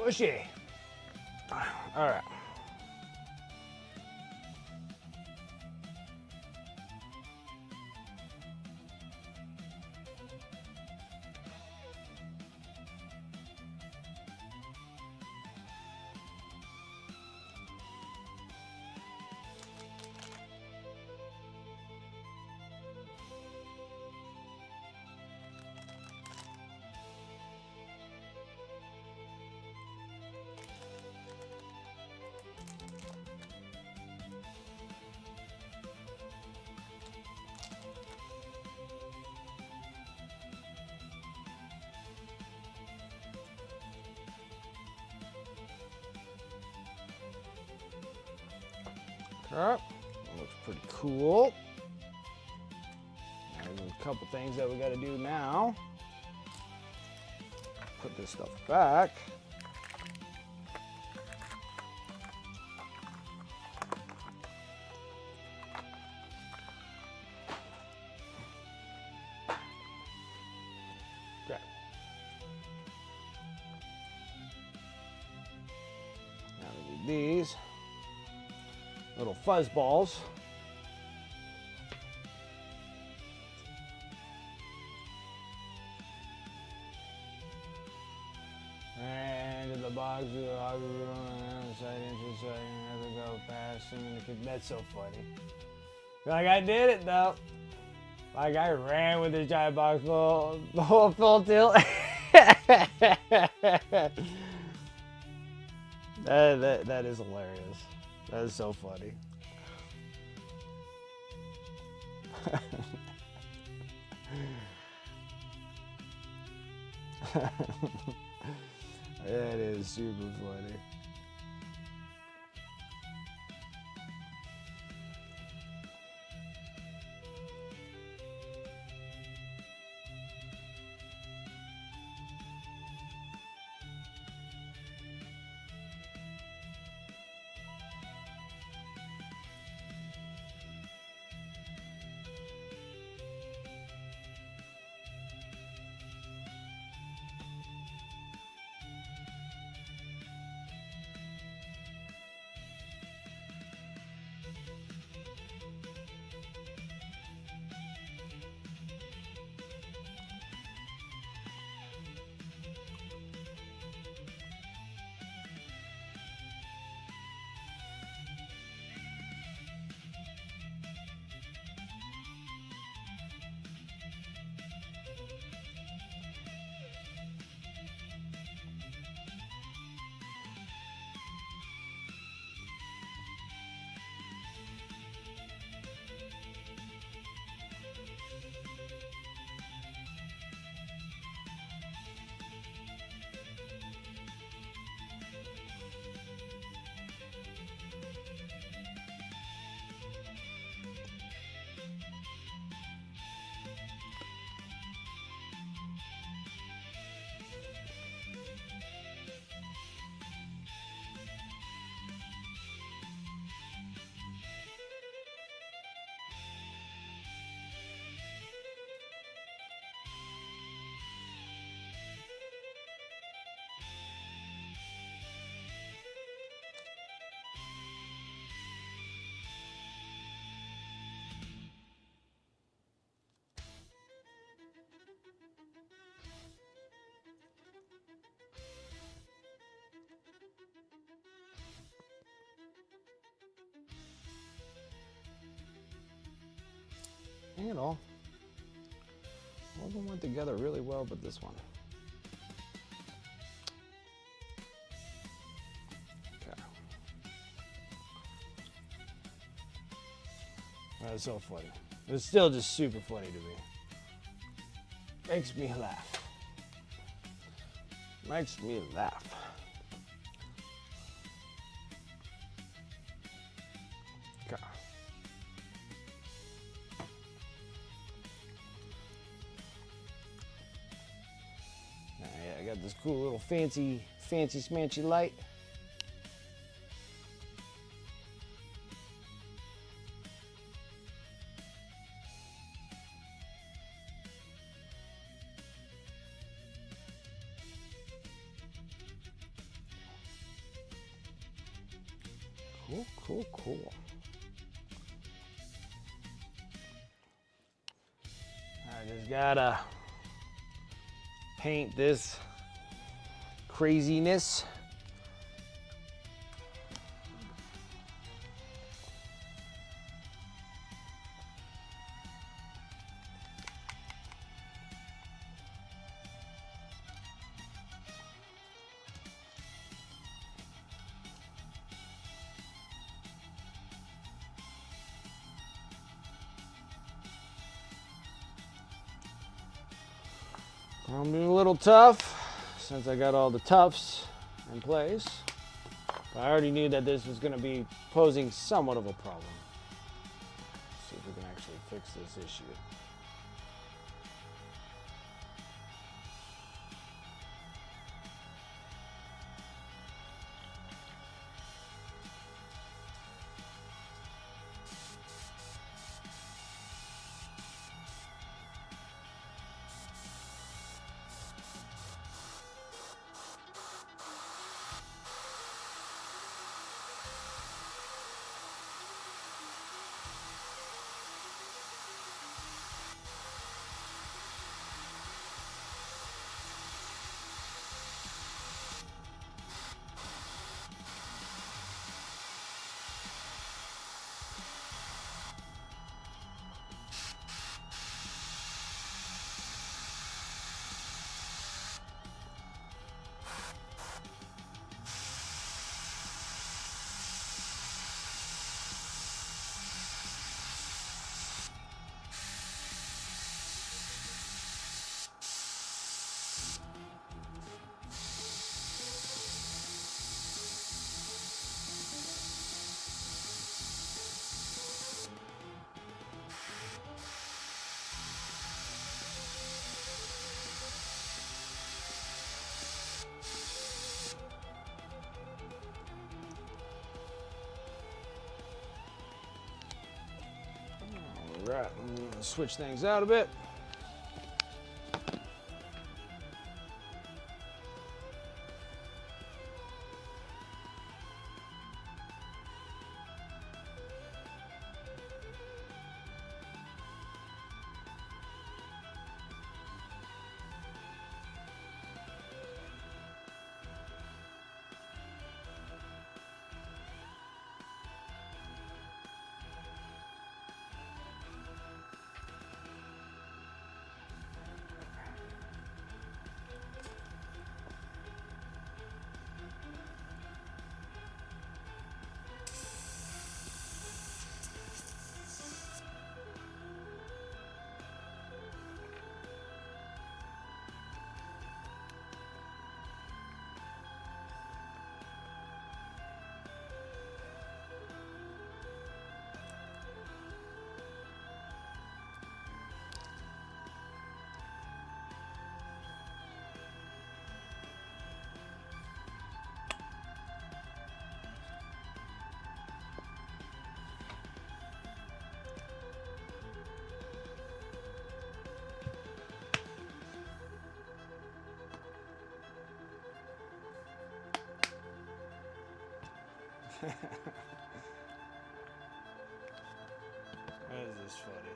Bushy. All right. That looks pretty cool. There's a couple things that we got to do now. Put this stuff back. Okay. Now we need these little fuzz balls. And in the box, we have a side entrance, so you have to go past him. That's so funny. Like, I did it though. Like, I ran with this giant box full tilt. That is hilarious. That is so funny. That is super funny. You know, all of them went together really well, but this one. Okay. That's so funny. It's still just super funny to me. Makes me laugh. Makes me laugh. Okay. I got this cool little fancy smanchy light. Cool, cool, cool. I just gotta paint this craziness. I'm being a little tough since I got all the tufts in place. But I already knew that this was going to be posing somewhat of a problem. Let's see if we can actually fix this issue. All right, I'm going to switch things out a bit. That is just funny.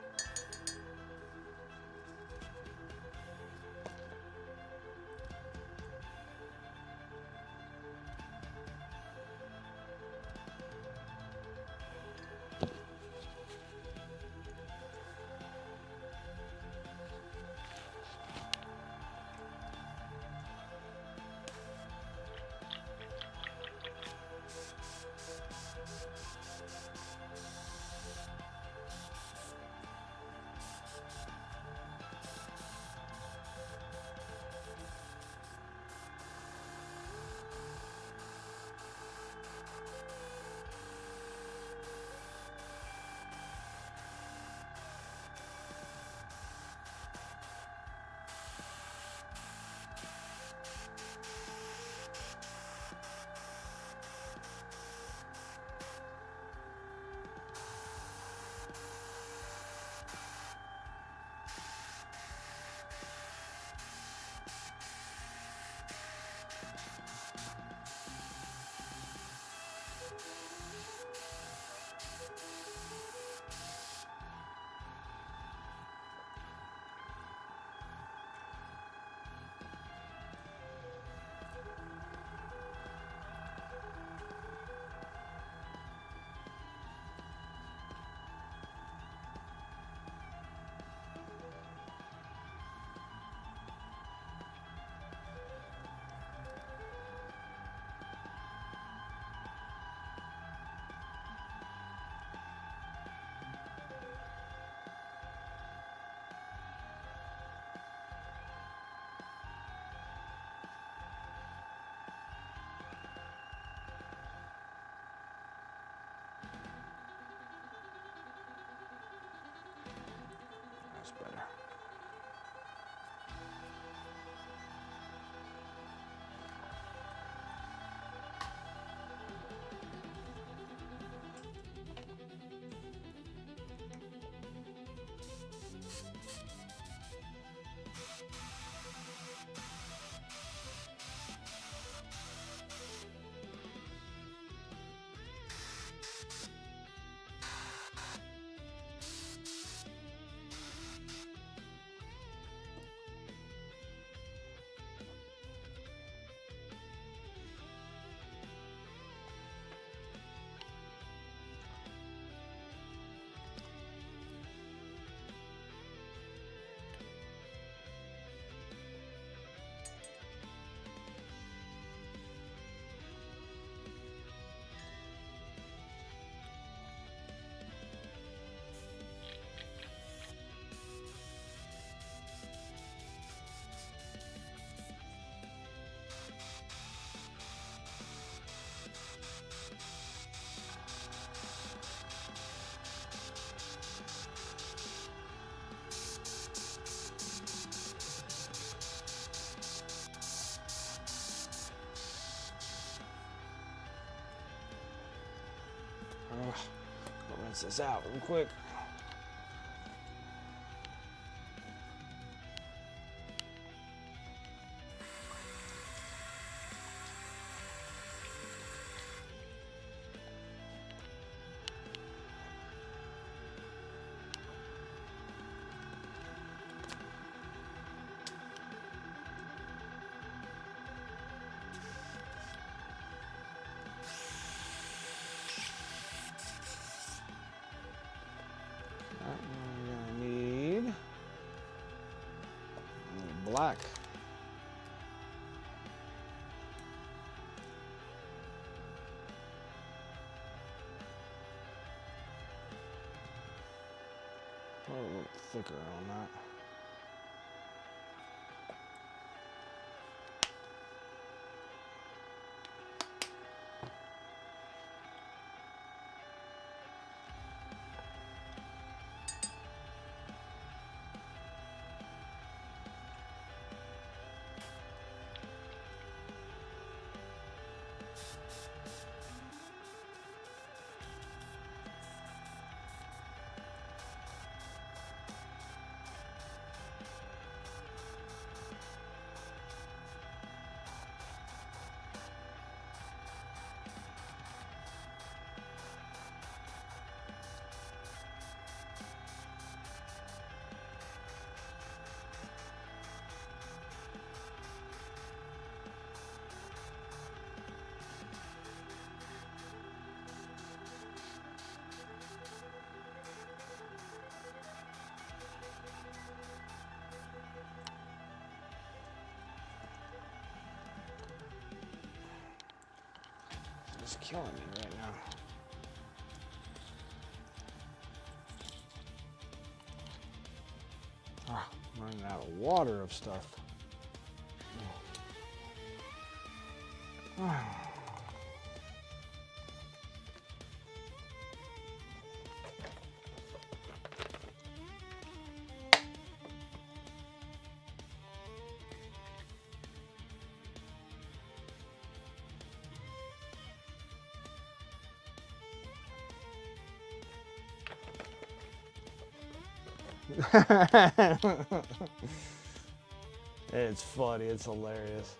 I'll rinse this out real quick. We're gonna need black. A little thicker on that. It's killing me right now. Ah, I'm running out of water of stuff. Ah. It's funny, it's hilarious.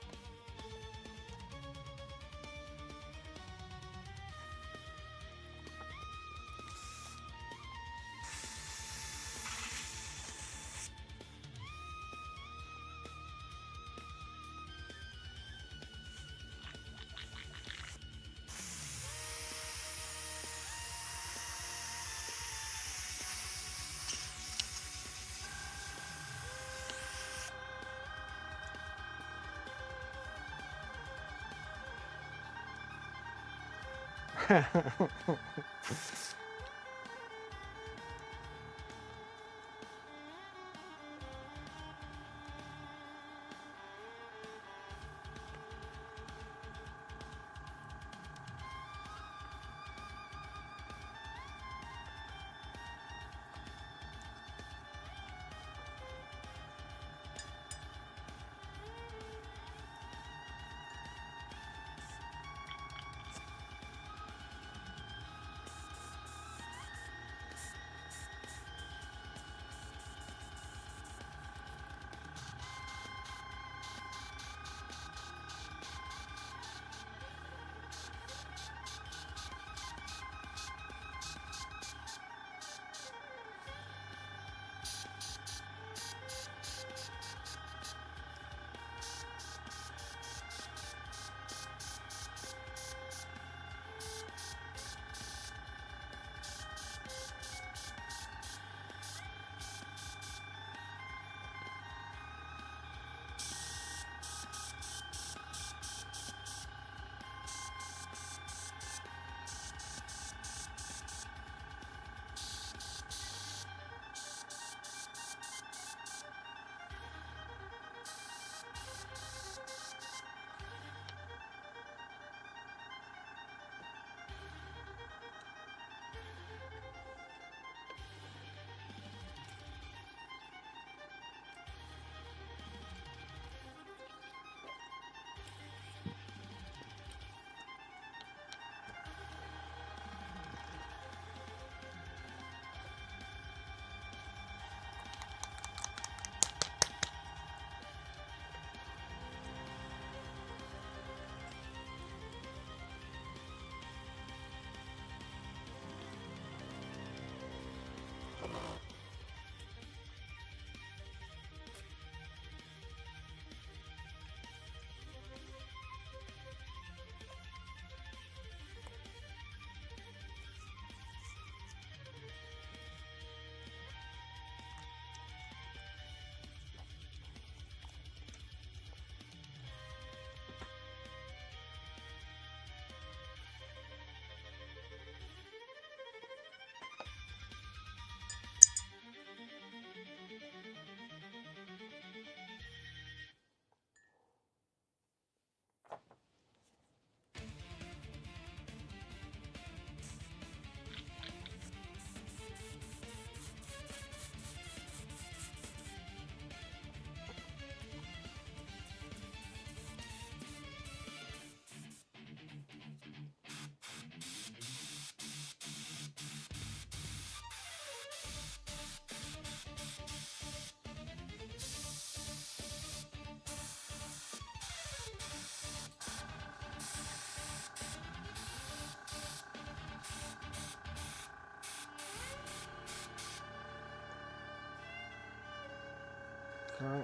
Okay.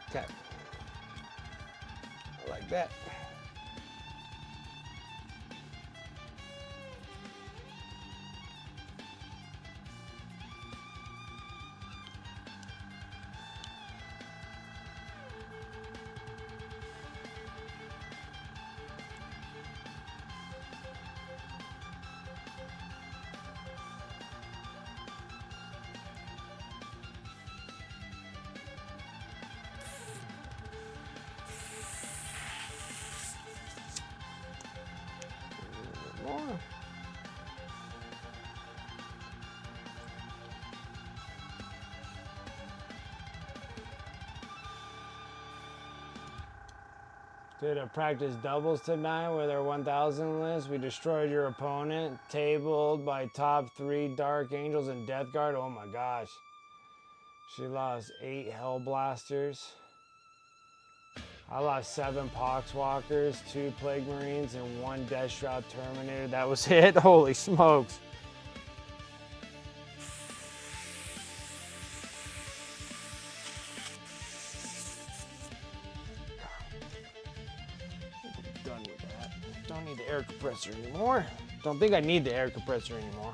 Okay. I like that. More. Did a practice doubles tonight with our 1000 list. We destroyed your opponent, tabled by top 3 Dark Angels and Death Guard. Oh my gosh. She lost 8 Hell Blasters. I lost 7 Poxwalkers, 2 Plague Marines, and 1 Death Shroud Terminator. That was it? Holy smokes. Done with that. Don't need the air compressor anymore. Don't think I need the air compressor anymore.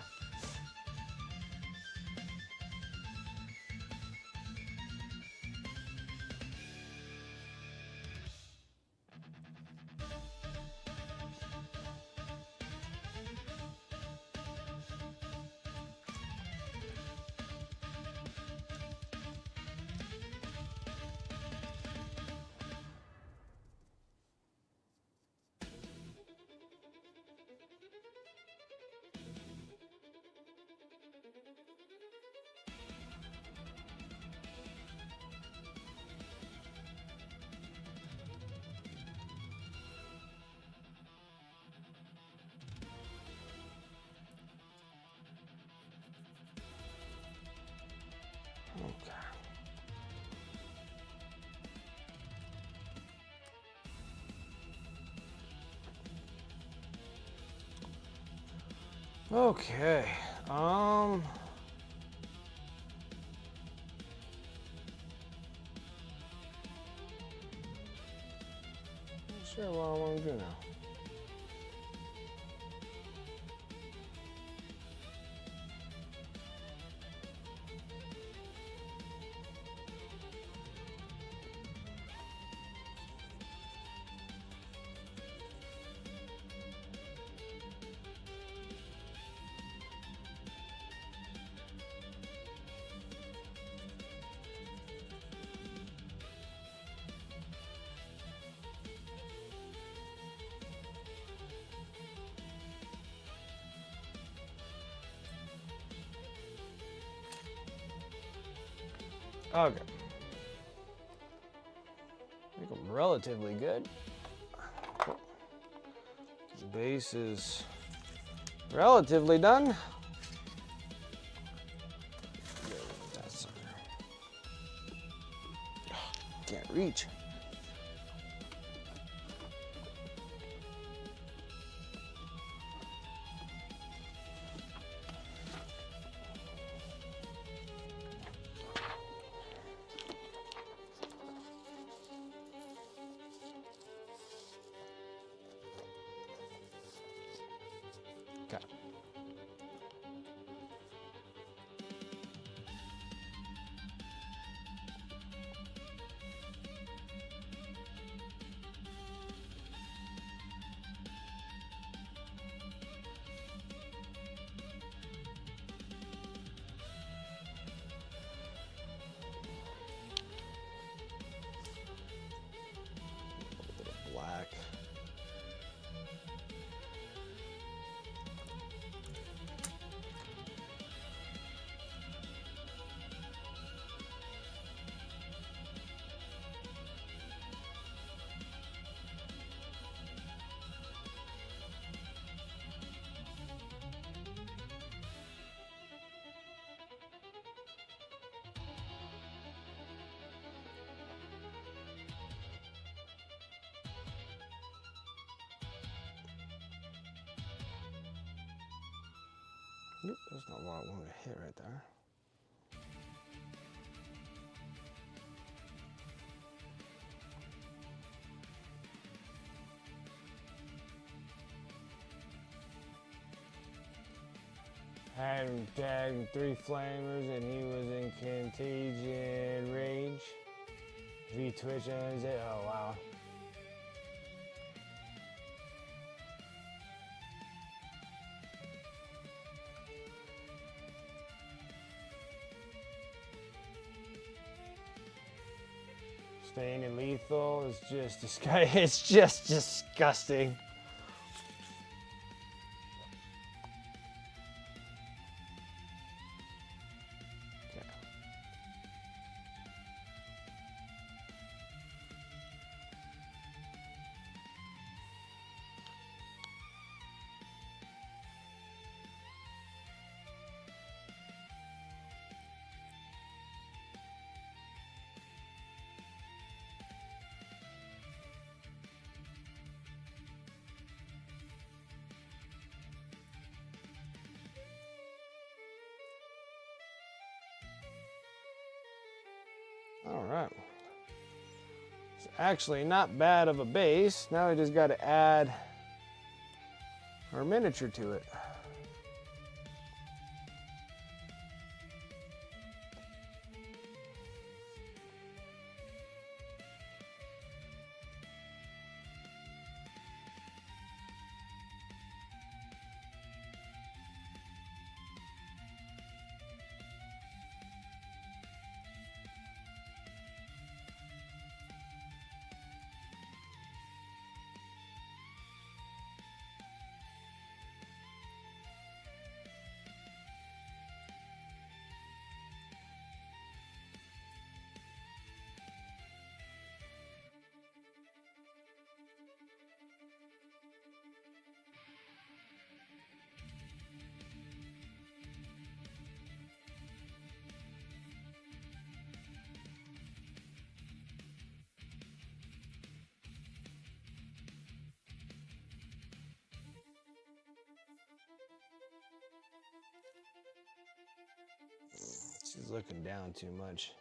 Okay. Not sure what I want to do now. Okay. I think I'm relatively good. Base is relatively done. That sucker. Can't reach. Nope, that's not what I wanted to hit right there. Had him tagged 3 flamers and he was in contagion rage. V Twitch ends it. Oh wow. Staying in lethal is just disgusting. It's just disgusting. All right. It's actually not bad of a base. Now we just got to add our miniature to it. She's looking down too much.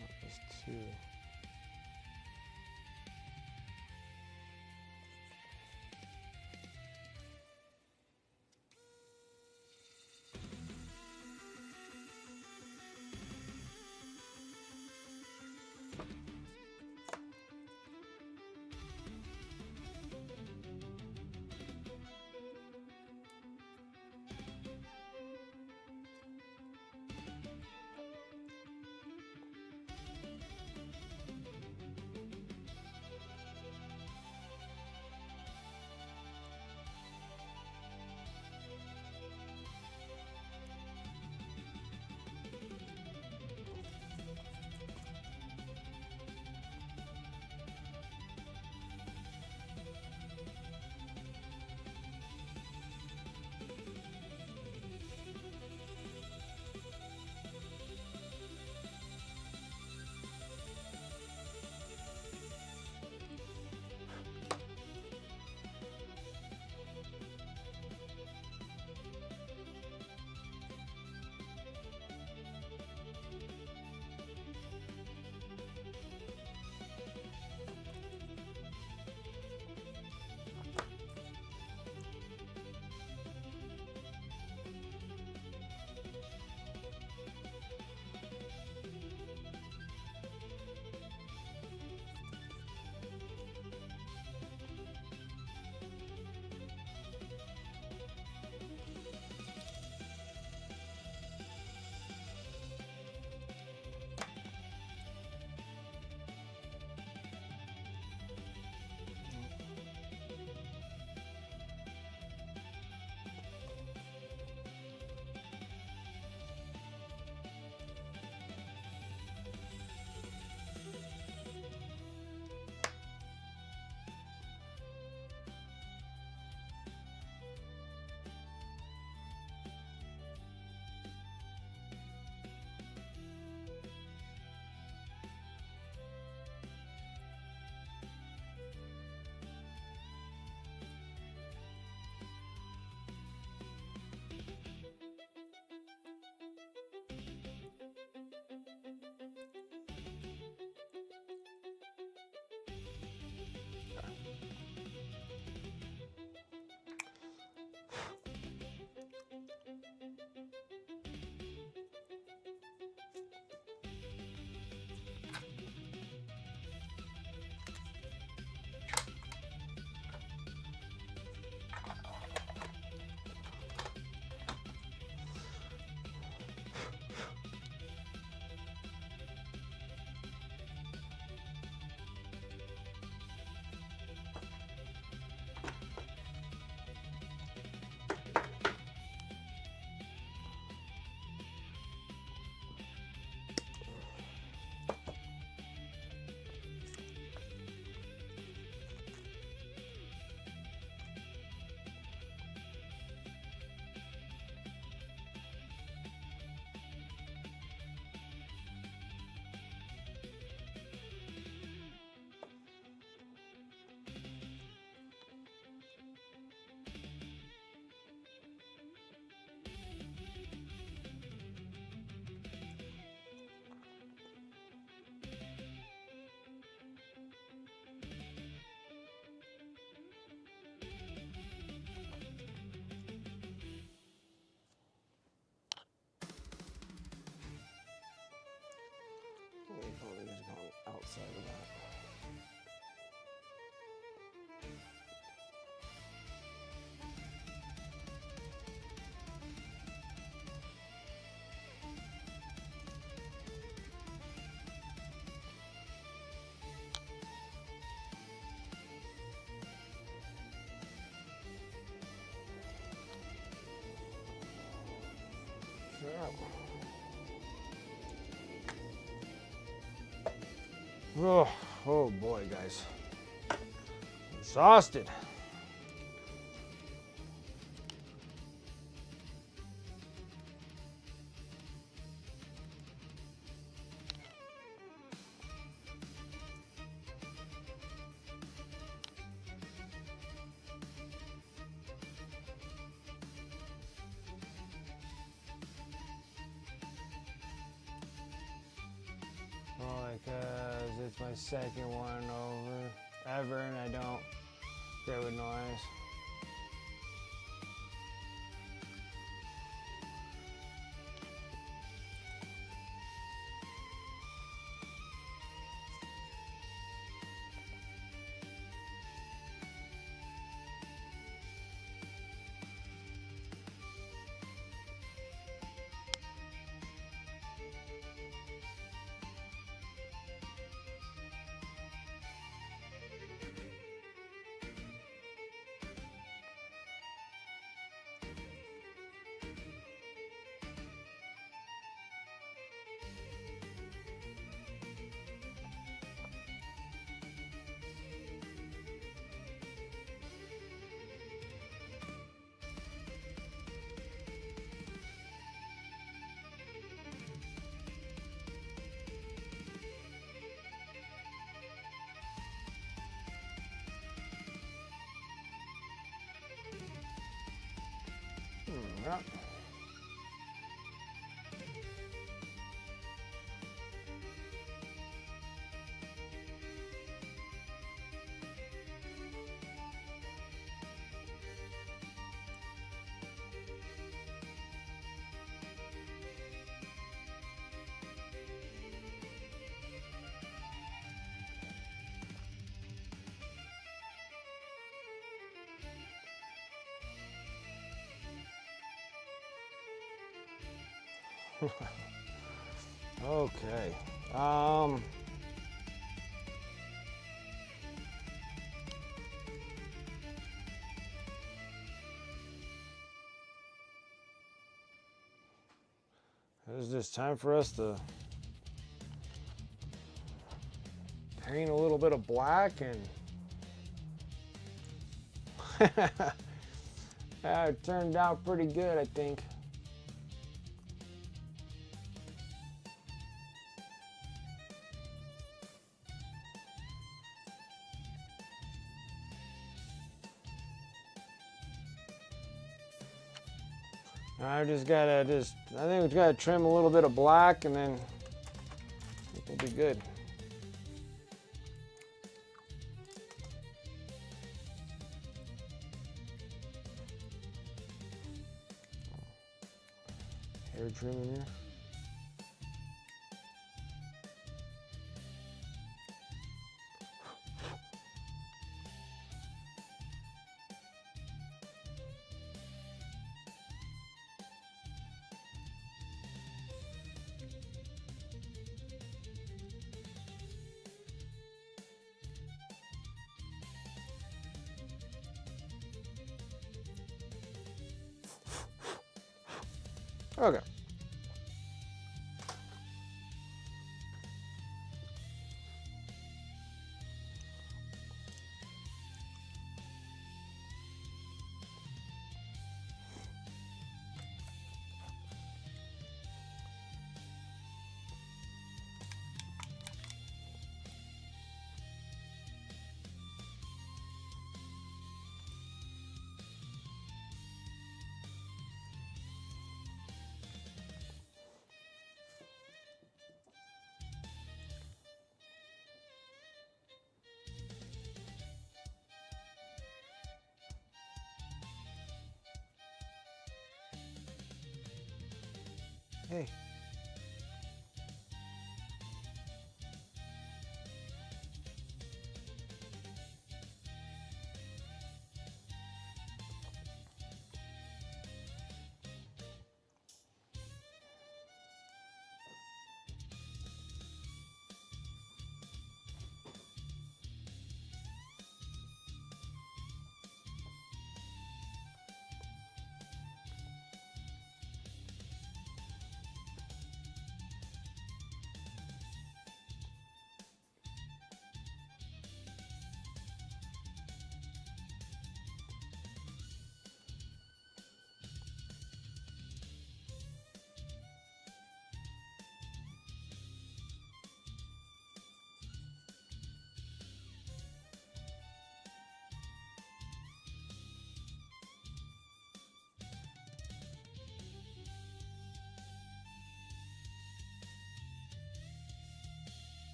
That was 2. side of that. Oh boy, guys. Exhausted. Because it's my second one ever and I don't get with noise. Yeah. Okay. It's just time for us to paint a little bit of black and it turned out pretty good, I think. I think we've got to trim a little bit of black and then it'll be good. Hair trim in here. Okay. Hey.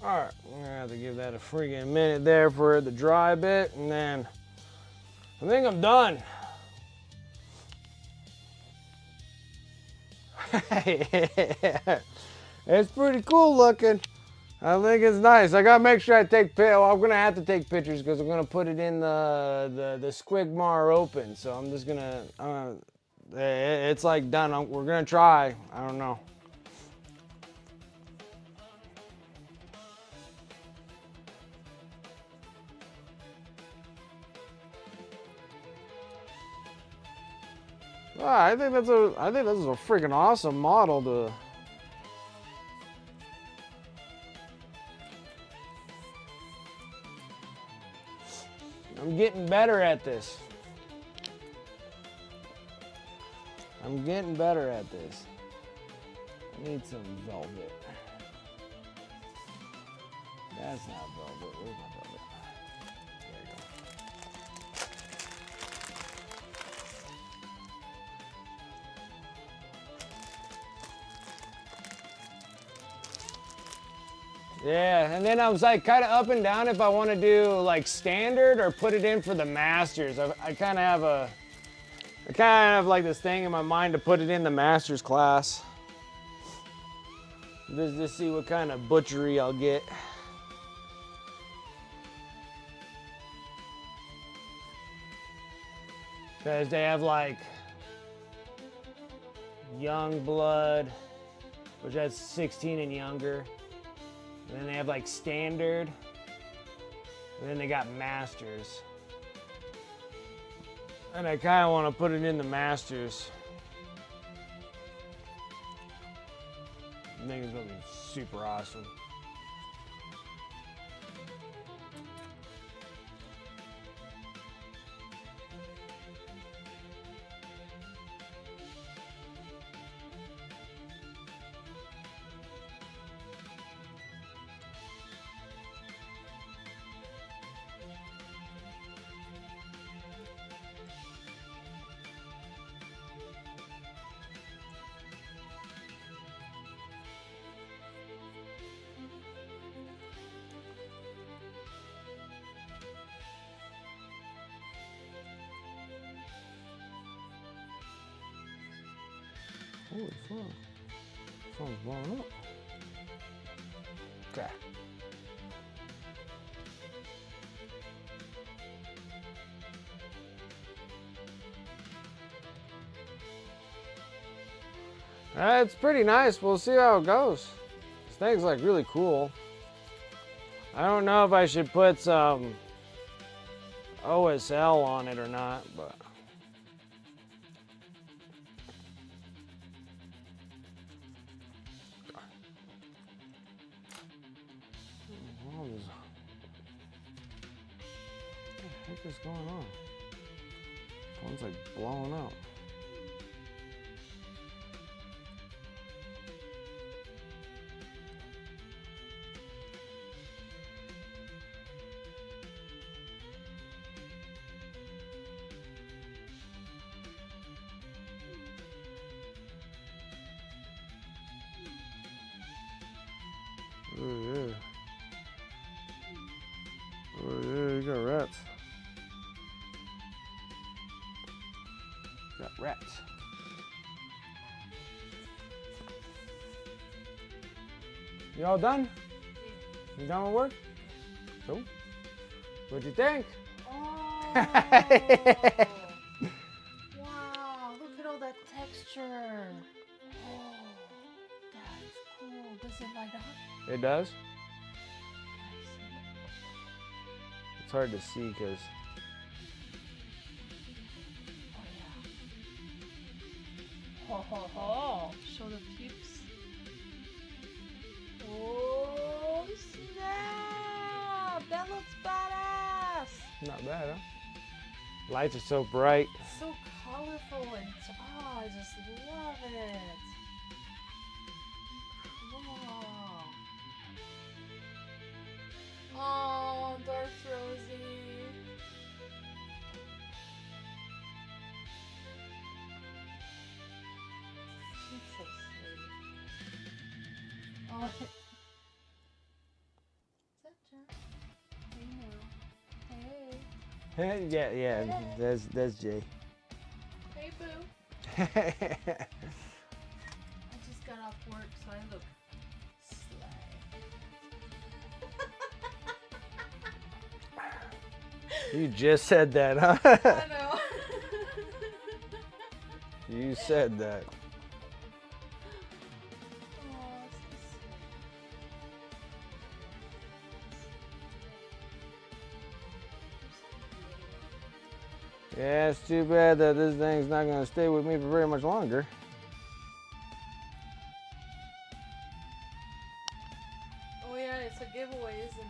Alright, we're gonna have to give that a freaking minute there for the dry bit, and then I think I'm done. It's pretty cool looking. I think it's nice. I gotta make sure I take pictures. Well, I'm gonna have to take pictures because I'm gonna put it in the Squigmar Open. So I'm just gonna. It's like done. We're gonna try. I don't know. I think this is a freaking awesome model to. I'm getting better at this. I'm getting better at this. I need some velvet. That's not velvet. Where's my velvet? There you go. Yeah, and then I was like kind of up and down if I want to do like standard or put it in for the masters. I kind of have like this thing in my mind to put it in the masters class. Just to see what kind of butchery I'll get. Because they have like young blood, which has 16 and younger. And then they have like standard. And then they got masters. And I kind of want to put it in the masters. I think it's going to be super awesome. Holy fuck. Phone's blowing up. Okay. It's pretty nice. We'll see how it goes. This thing's like really cool. I don't know if I should put some OSL on it or not, but. What the heck is going on? Phone's like blowing up. Oh yeah. Oh yeah, you got rats. Got rats. You all done? You done with work? Cool. What'd you think? Oh. Wow, look at all that texture. Oh, that's cool. Does it light up? It does? I see. It's hard to see because. Oh, yeah. Ho, ho, ho. Show the peeps. Oh, snap. That looks badass. Not bad, huh? Lights are so bright. So colorful and I just love it. Wow. Oh, Dark Rosie. She's so sweet. Oh. Hey now. Hey. Yeah, that's Jay. Hey, boo. I just got off work, so I look slay. You just said that, huh? I know. You said that. Oh, so sweet. Yeah, it's too bad that this thing's not going to stay with me for very much longer. Oh yeah, it's a giveaway, isn't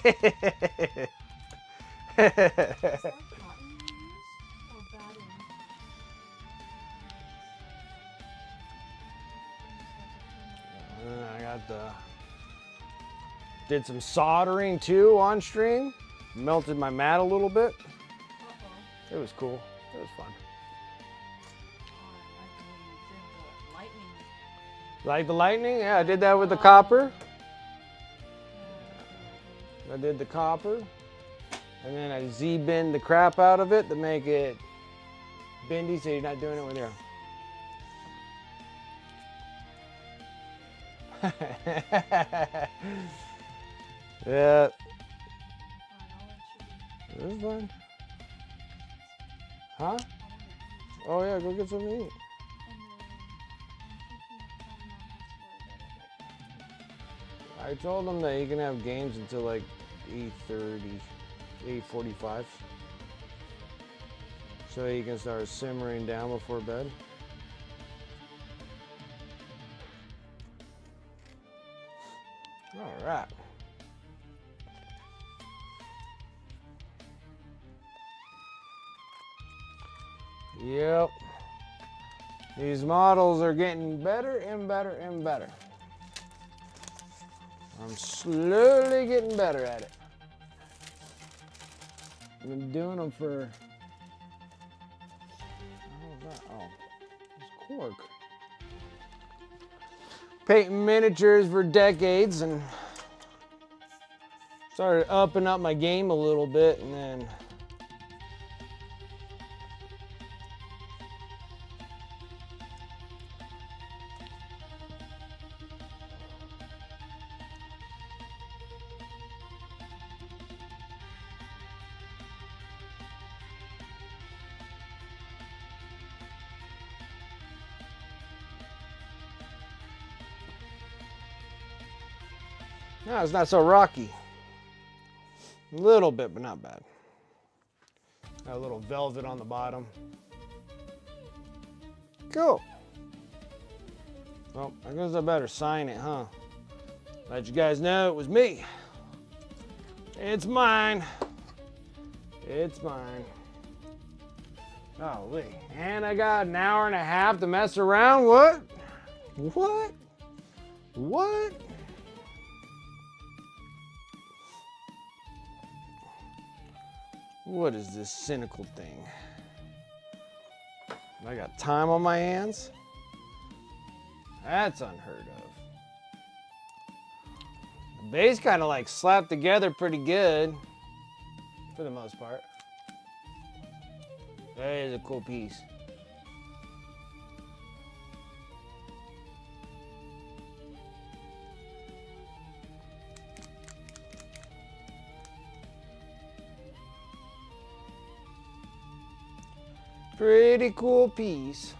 it? Is that cotton you used or batting? I did some soldering too on stream. Melted my mat a little bit. Uh-oh. It was cool. It was fun. Oh, I like the way you did the lightning. Like the lightning? Yeah, I did that with the copper. I did the copper. And then I Z-bend the crap out of it to make it bendy so you're not doing it with your... Yeah. It was fun. Huh? Oh yeah, go get something to eat. I told him that he can have games until like 8:30, 8:45. So he can start simmering down before bed. All right. Yep. These models are getting better and better and better. I'm slowly getting better at it. I've been doing them for... Oh, it's cork. Painting miniatures for decades and started upping up my game a little bit and then no, it's not so rocky. A little bit, but not bad. Got a little velvet on the bottom. Cool. Well, I guess I better sign it, huh? Let you guys know it was me. It's mine. It's mine. Golly. And I got an hour and a half to mess around. What? What? What? What is this cynical thing? I got time on my hands? That's unheard of. The base kind of like slapped together pretty good, for the most part. That is a cool piece. Pretty cool piece.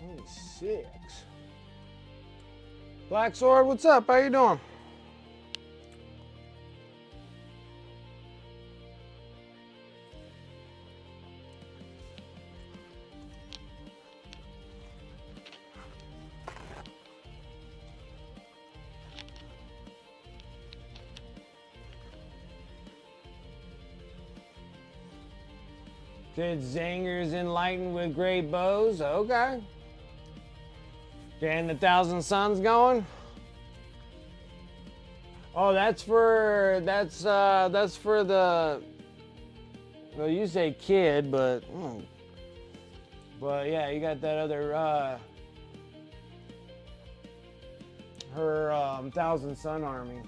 96. Black Sword, what's up? How you doing? Good zingers enlightened with great bows. Okay. Getting the Thousand Suns going. Oh, that's for the. Well, you say kid, but yeah, you got that other her Thousand Sun army.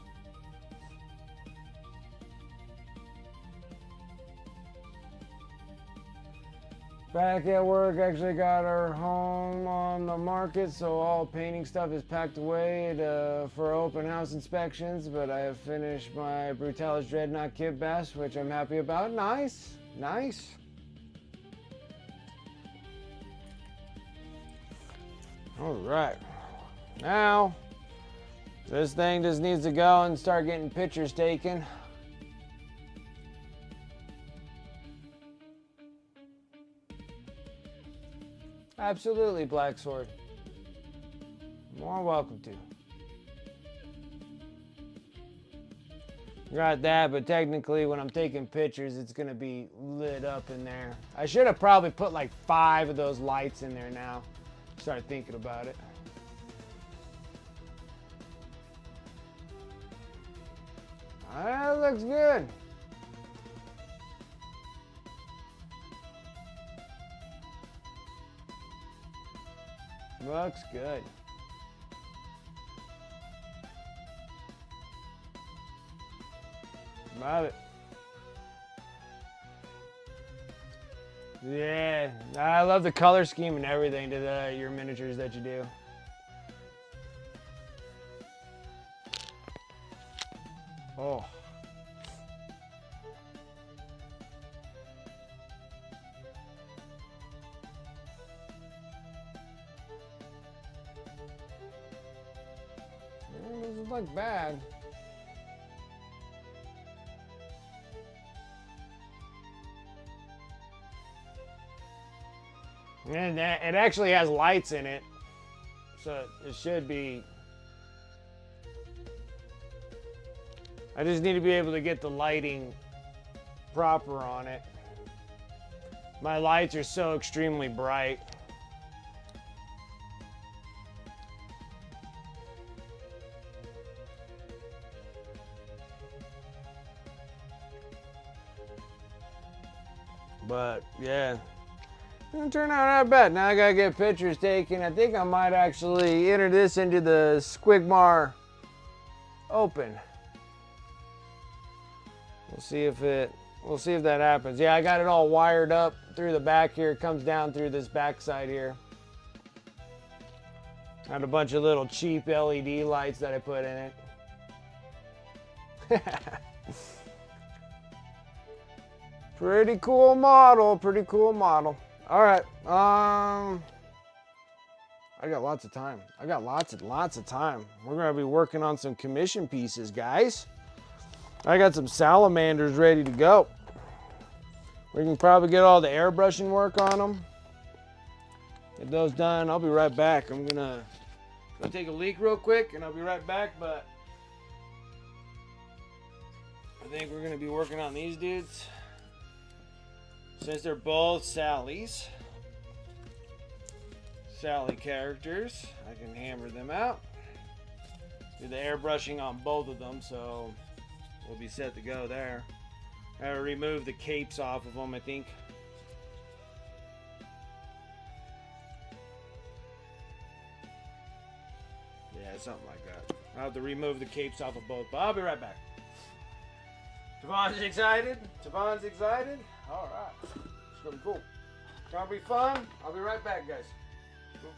Back at work, actually got our home on the market, so all painting stuff is packed away for open house inspections, but I have finished my Brutalis Dreadnought kit bash, which I'm happy about. Nice, nice. All right. Now, this thing just needs to go and start getting pictures taken. Absolutely, Black Sword. More welcome to. Got that, but technically when I'm taking pictures, it's gonna be lit up in there. I should have probably put like 5 of those lights in there now. Start thinking about it. That looks good. Looks good. Love it. Yeah, I love the color scheme and everything to your miniatures that you do. Oh. It doesn't look bad. And it actually has lights in it, so it should be. I just need to be able to get the lighting proper on it. My lights are so extremely bright. But yeah, it didn't turn out that bad. Now I gotta get pictures taken. I think I might actually enter this into the Squigmar Open. We'll see if that happens. Yeah, I got it all wired up through the back here. It comes down through this back side here. Got a bunch of little cheap LED lights that I put in it. Pretty cool model, pretty cool model. All right, I got lots of time. I got lots and lots of time. We're gonna be working on some commission pieces, guys. I got some salamanders ready to go. We can probably get all the airbrushing work on them. Get those done. I'll be right back. I'm gonna go take a leak real quick and I'll be right back, but I think we're gonna be working on these dudes. Since they're both Sally characters, I can hammer them out. Do the airbrushing on both of them, so we'll be set to go there. I gotta remove the capes off of them, I think. Yeah, something like that. I'll have to remove the capes off of both, but I'll be right back. Tavon's excited? Tavon's excited? All right. It's gonna be cool. It's gonna be fun. I'll be right back, guys. Cool.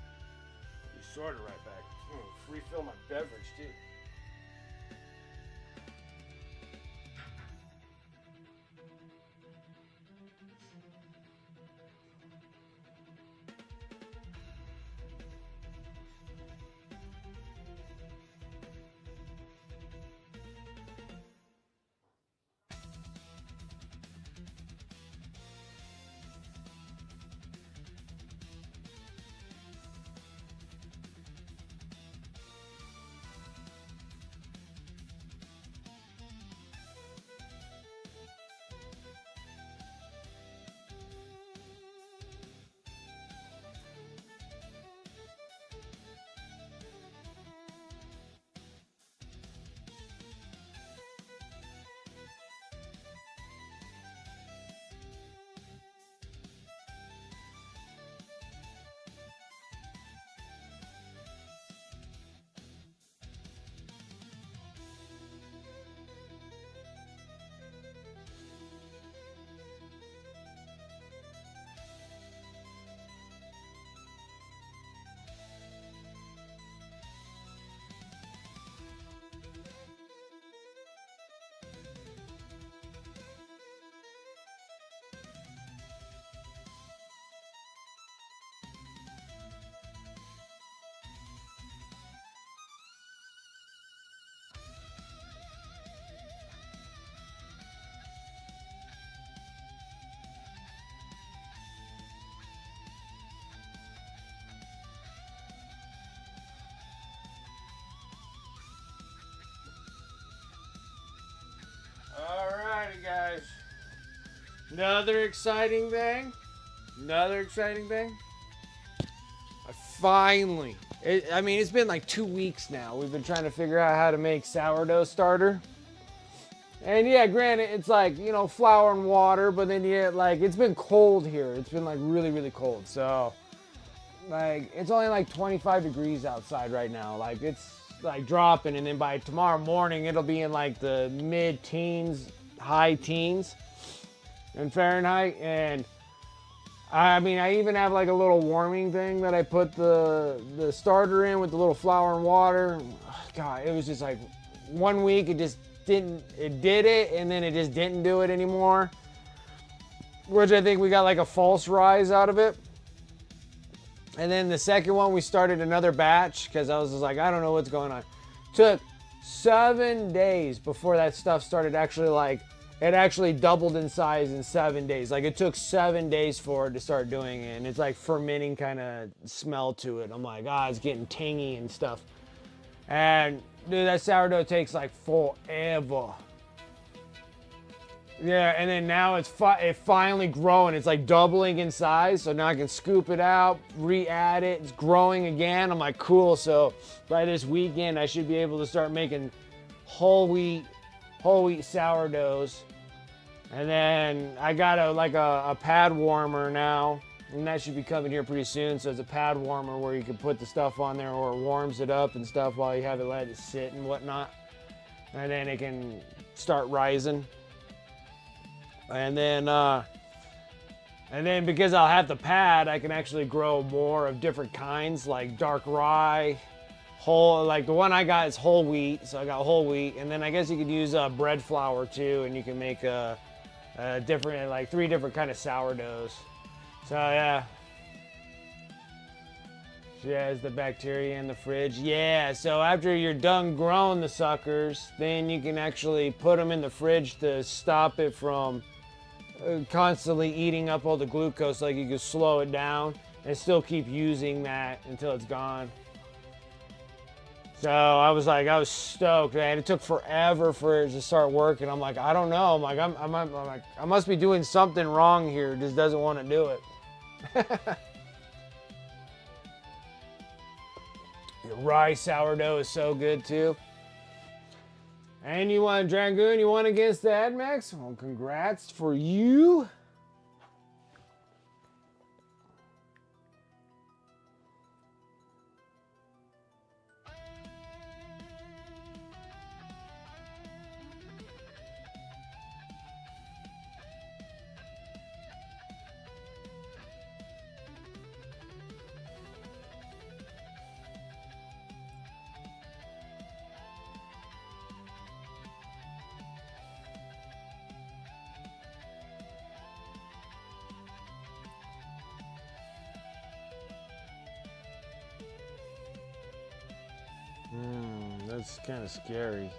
Be sort of right back. Refill my beverage, too. guys, another exciting thing. Finally, I mean, it's been like 2 weeks now. We've been trying to figure out how to make sourdough starter. And yeah, granted, it's like, you know, flour and water, but then like, it's been cold here. It's been like really, really cold. So, like, it's only like 25 degrees outside right now. Like, it's like dropping, and then by tomorrow morning, it'll be in like the mid-teens, high teens in Fahrenheit. And I mean, I even have like a little warming thing that I put the starter in with the little flour and water. God, it was just like 1 week, it did it, and then it just didn't do it anymore. Which I think we got like a false rise out of it. And then the second one, we started another batch because I was just like, I don't know what's going on. Took 7 days before that stuff started actually like, it actually doubled in size in 7 days. Like, it took 7 days for it to start doing it. And it's like fermenting kind of smell to it. I'm like, it's getting tangy and stuff. And dude, that sourdough takes like forever. Yeah, and then now it finally growing. It's like doubling in size. So now I can scoop it out, re-add it. It's growing again. I'm like, cool. So by this weekend, I should be able to start making whole wheat sourdoughs. And then I got a pad warmer now, and that should be coming here pretty soon. So it's a pad warmer where you can put the stuff on there, or it warms it up and stuff while you have it let it sit and whatnot. And then it can start rising. And then because I'll have the pad, I can actually grow more of different kinds, like dark rye, like the one I got is whole wheat, so I got whole wheat. And then I guess you could use bread flour too, and you can make different, like 3 different kind of sourdoughs. So yeah. She has the bacteria in the fridge. Yeah, so after you're done growing the suckers, then you can actually put them in the fridge to stop it from constantly eating up all the glucose. Like, you can slow it down and still keep using that until it's gone. So I was stoked, man. It took forever for it to start working. I'm like, I don't know. I'm like, I must be doing something wrong here. It just doesn't want to do it. Your rye sourdough is so good too. And you won, Dragoon. You won against the AdMax. Well, congrats for you. That's kind of scary.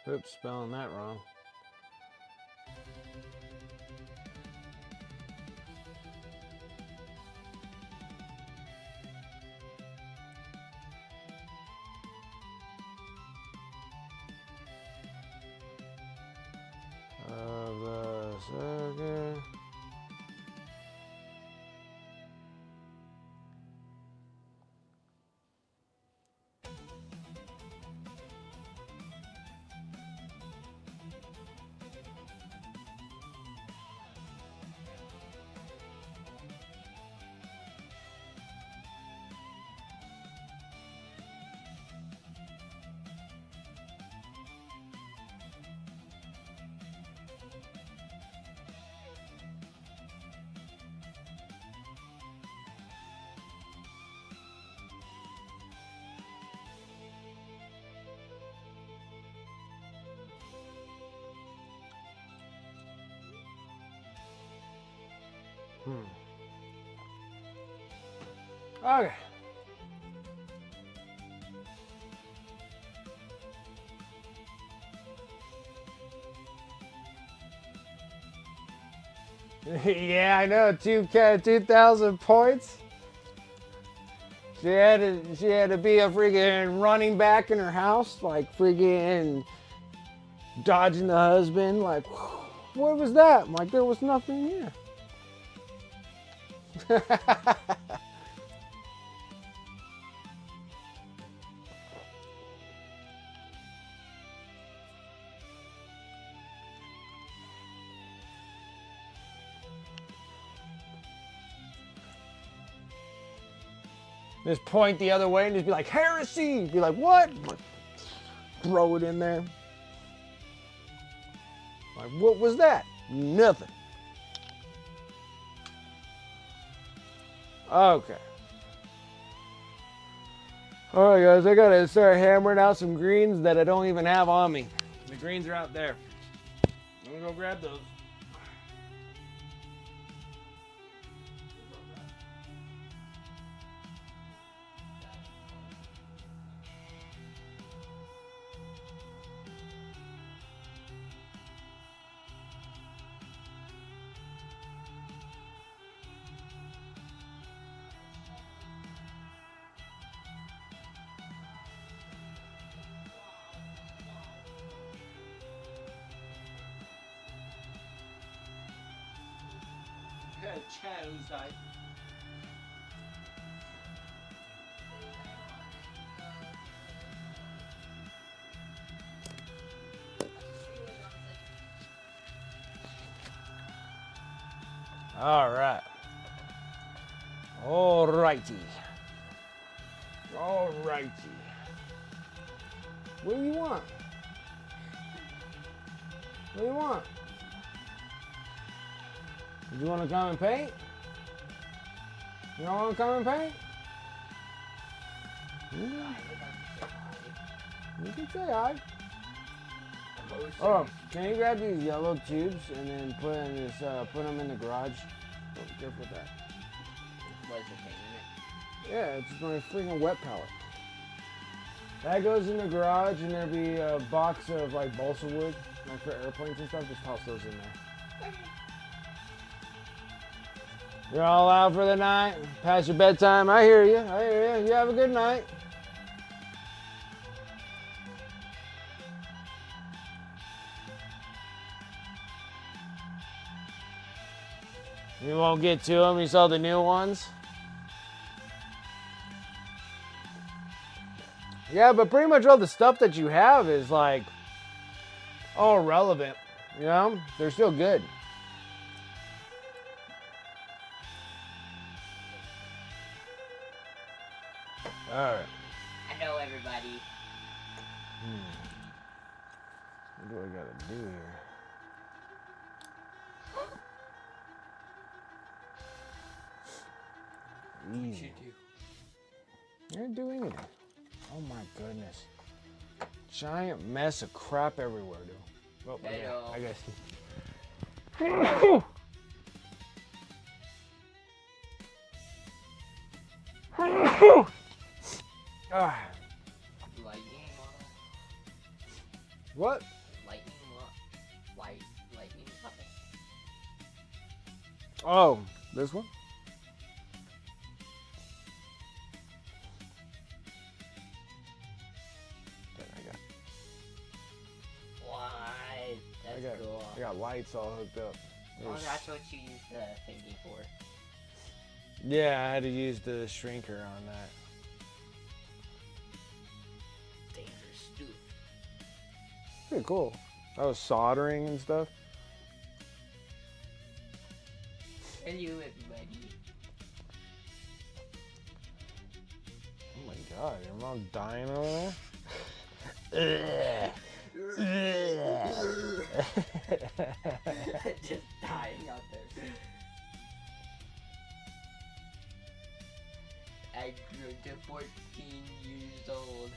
Oops, spelling that wrong. The second. Okay. Yeah, I know. 2,000 points. She had to be a freaking running back in her house, like freaking dodging the husband. Like, what was that? I'm like, there was nothing here. Just point the other way and just be like, heresy! Be like, what? Throw it in there. Like, what was that? Nothing. Okay. Alright guys, I gotta start hammering out some greens that I don't even have on me. The greens are out there. I'm gonna go grab those. Alright. Alrighty. Alrighty. What do you want? What do you want? Do you want to come and paint? You don't want to come and paint? You can say hi. Oh, can you grab these yellow tubes and then put them in the garage? Oh, be careful with that. What is the thing in it? Yeah, it's my freaking wet palette. That goes in the garage, and there'll be a box of like balsa wood, like for airplanes and stuff. Just toss those in there. You're all out for the night. Past your bedtime. I hear you. I hear you. You have a good night. You won't get to them. You saw the new ones. Yeah, but pretty much all the stuff that you have is like all relevant. You know, they're still good. All right. Hello, everybody. What do I gotta do here? Easy. I didn't do anything. Oh my goodness. Giant mess of crap everywhere, dude. Oh, yeah, Hello. I guess. Ah, Lightning model. what? Lightning lightning puppet. Oh, this one? There, What? That's cool. I got lights all hooked up. Oh, that's what you use the thingy for. Yeah, I had to use the shrinker on that. Dangerous dude. Pretty cool. I was soldering and stuff. Hello, everybody. Oh my god, your mom dying over there? Just dying out there. I grew to 14 years old.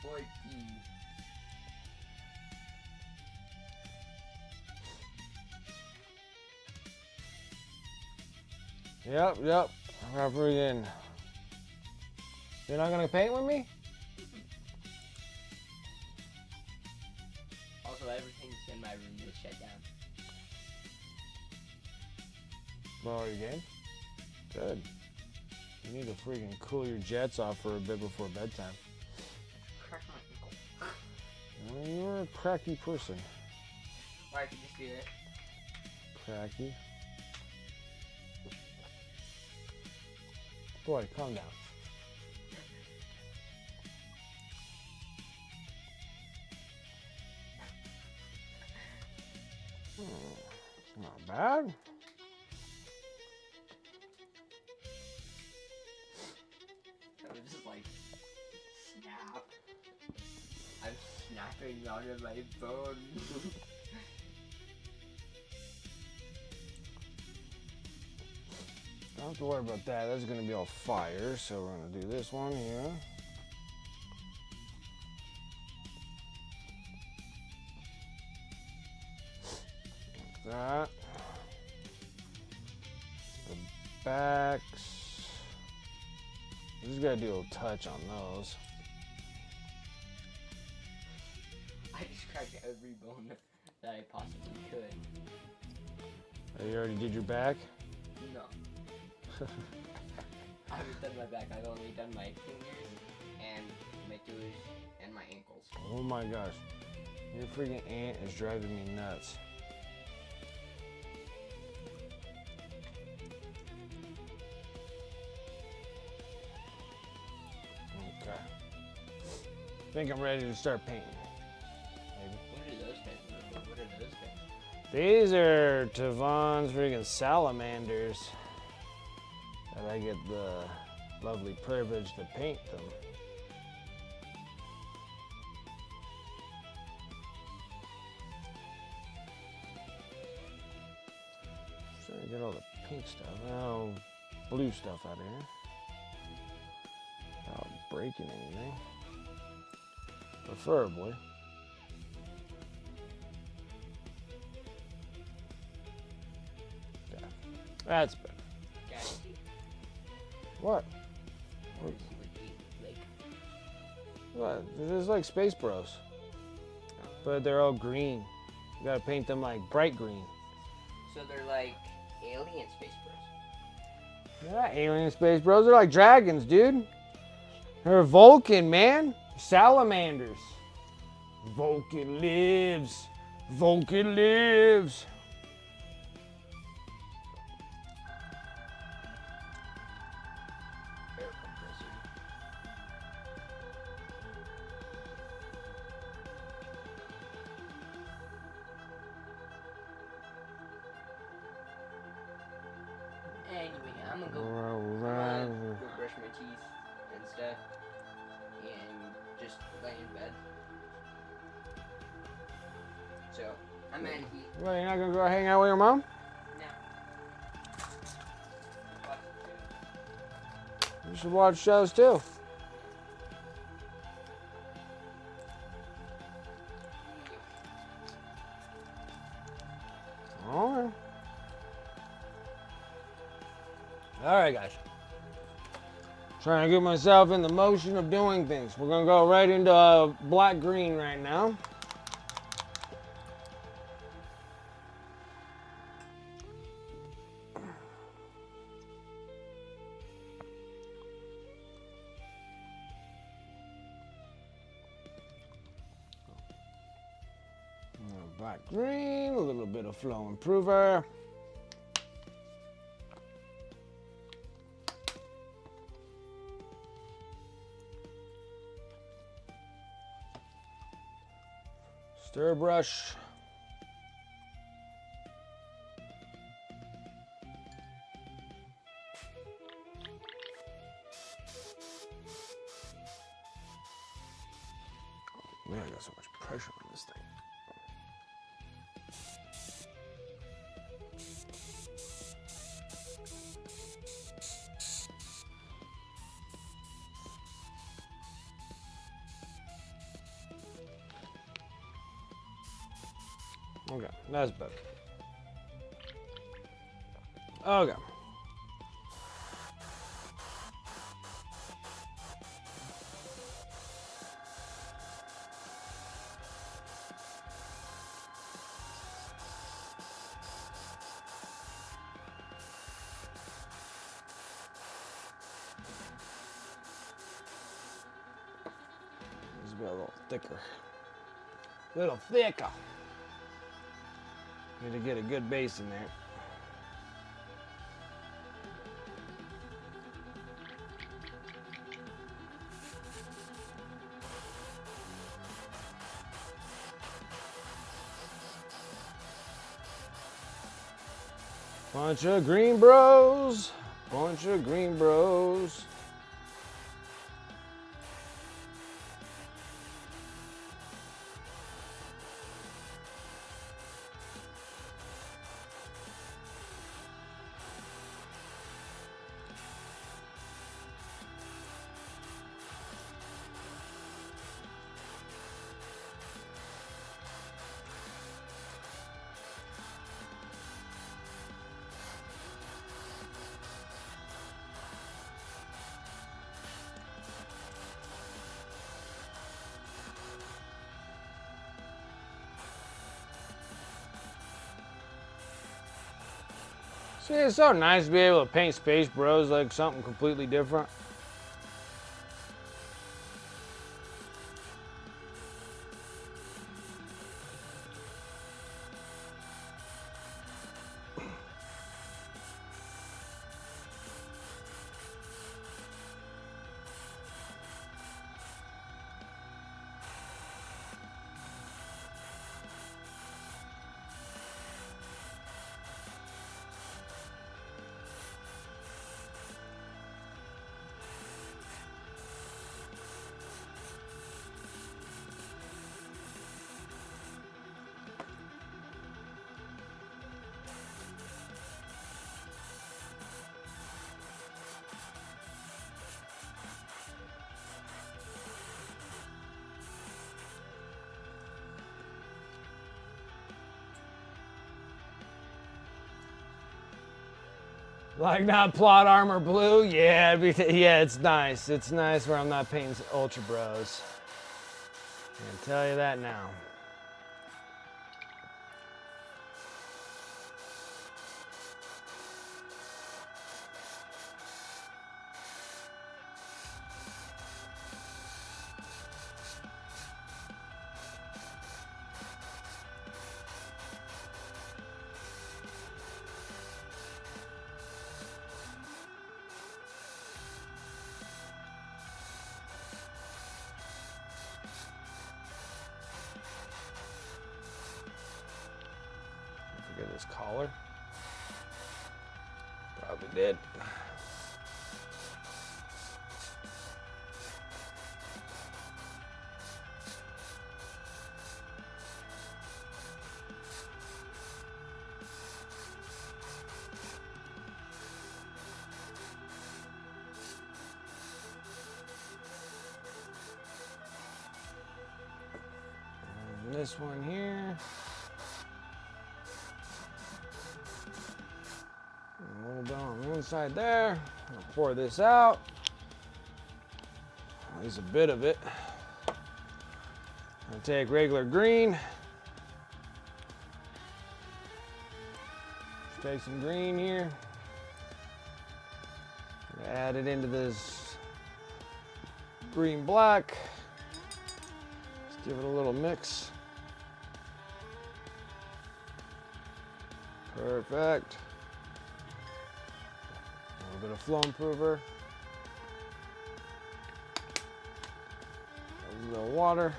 14. Yep. I got freaking. You're not gonna paint with me? Also, everything's in my room is shut down. Borrow your game? Good. You need to freaking cool your jets off for a bit before bedtime. Crack my ankle. Well, you're a cracky person. Or I could just do it. Cracky. Boy, calm down. Not bad. I was just like, snap. I'm snapping out of my phone. Don't have to worry about that. That's going to be all fire. So we're going to do this one here. Like that. The backs. Just got to do a little touch on those. I just cracked every bone that I possibly could. Oh, you already did your back? No. I haven't done my back. I've only done my fingers and my toes and my ankles. Oh my gosh. Your freaking aunt is driving me nuts. Okay. I think I'm ready to start painting. Maybe. What are those guys? What are those guys? These are Tavon's freaking salamanders. And I get the lovely privilege to paint them. Trying to get all the pink stuff, oh, blue stuff out of here. Without breaking anything. Preferably. Yeah, that's better. Guys, What? what is like? What? This is like Space Bros. But they're all green. You gotta paint them like bright green. So they're like alien space bros. They're not alien Space Bros. They're like dragons, dude. They're Vulcan, man. Salamanders. Vulcan lives. Vulcan lives. Air compressor. Anyway, I'm gonna go brush my teeth and stuff, and just lay in bed. So I'm at heat Well, you're not gonna go hang out with your mom? now. You should watch shows too. Alright. Alright, guys. Trying to get myself in the motion of doing things. We're gonna go right into black green right now. Black green, a little bit of flow improver. Stir brush. Oh, man, I got so much pressure on this thing. Okay, that's better. Okay. Be a little thicker. A little thicker. Need to get a good base in there. Bunch of green bros. Bunch of green bros. See, it's so nice to be able to paint Space Bros like something completely different. Like not plot armor blue? Yeah, yeah, it's nice. It's nice where I'm not painting Ultra Bros. I can tell you that now. Forget his collar. Probably did. And this one here. A little bit on the inside there. I'll pour this out. At least a bit of it. I'll take regular green. Take some green here. Add it into this green black. Let's give it a little mix. Perfect. A little bit of flow improver. A little water.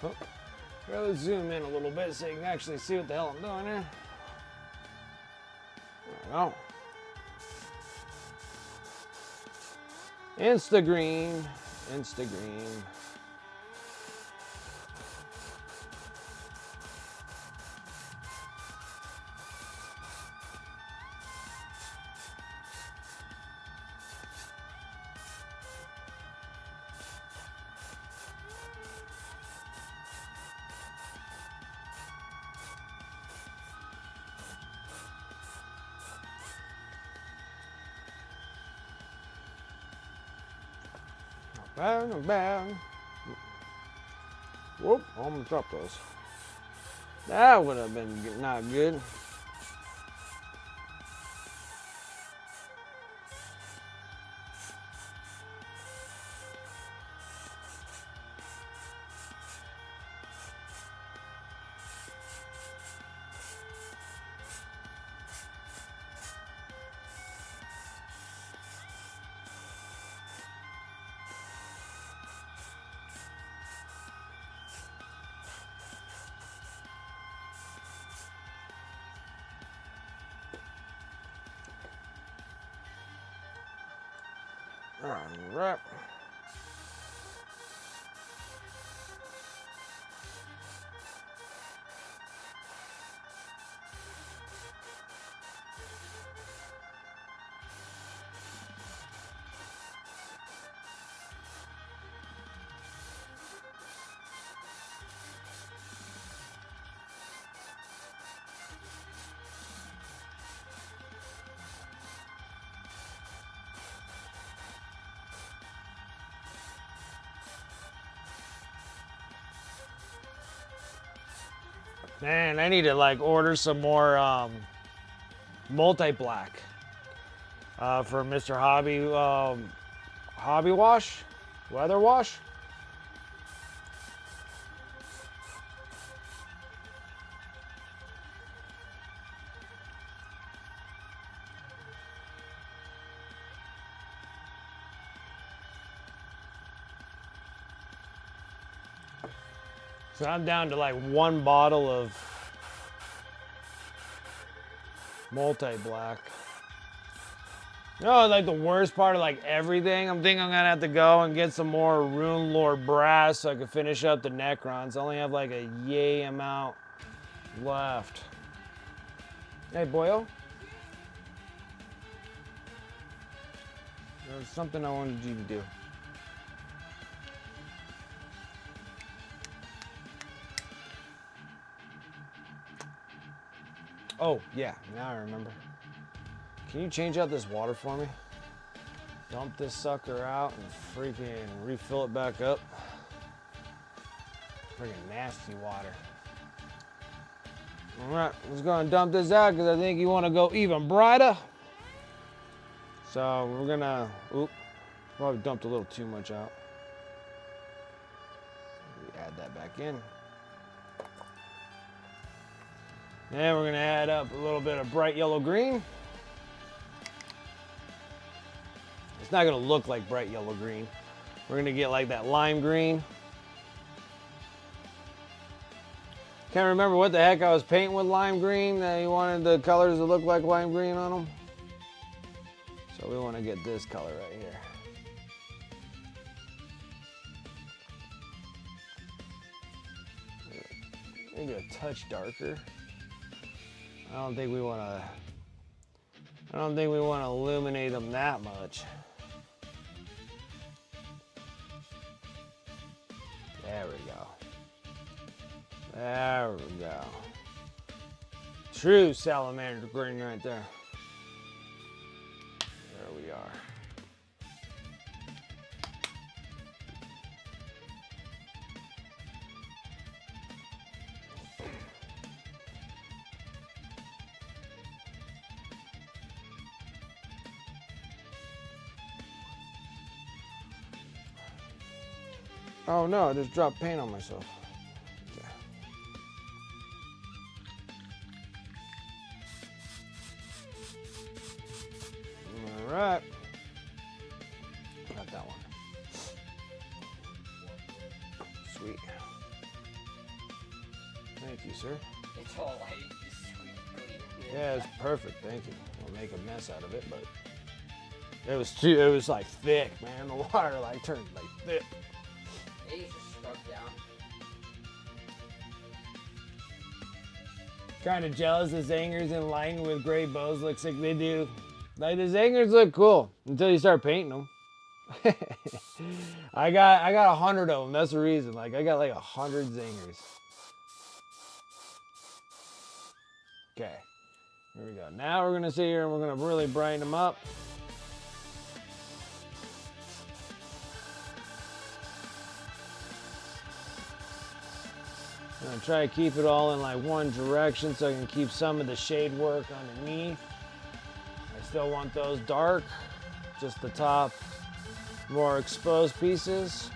Oh, let's zoom in a little bit so you can actually see what the hell I'm doing here. There we go. Insta-green, insta-green. Bam. Whoop, almost dropped those. That would have been not good. All right. Man, I need to like order some more multi-black for Mr. Hobby Wash, Weather Wash. So I'm down to like one bottle of multi-black. No, like the worst part of like everything, I'm thinking I'm gonna have to go and get some more Rune Lord brass so I can finish up the Necrons. I only have like a yay amount left. Hey, boyo. There's something I wanted you to do. Oh, yeah, now I remember. Can you change out this water for me? Dump this sucker out and freaking refill it back up. Freaking nasty water. All right, let's go and dump this out because I think you want to go even brighter. So we're gonna, probably dumped a little too much out. We add that back in. And we're gonna add up a little bit of bright yellow green. It's not gonna look like bright yellow green. We're gonna get like that lime green. Can't remember what the heck I was painting with lime green. You wanted the colors to look like lime green on them. So we wanna get this color right here. Maybe a touch darker. I don't think we want to illuminate them that much. There we go. There we go. True salamander green right there. There we are. Oh no, I just dropped paint on myself. Okay. All right. Got that one. Sweet. Thank you, sir. It's all like sweet. Yeah, it's perfect. Thank you. I'll make a mess out of it, but it was like thick, man. The water like turned like thick. It just stuck down. Kind of jealous the Zangers in line with gray bows looks like they do. Like the Zangers look cool until you start painting them. I got 100 of them. That's the reason. Like I got like 100 Zangers. Okay, here we go. Now we're gonna sit here and we're gonna really brighten them up. I'm gonna try to keep it all in like one direction so I can keep some of the shade work underneath. I still want those dark, just the top more exposed pieces.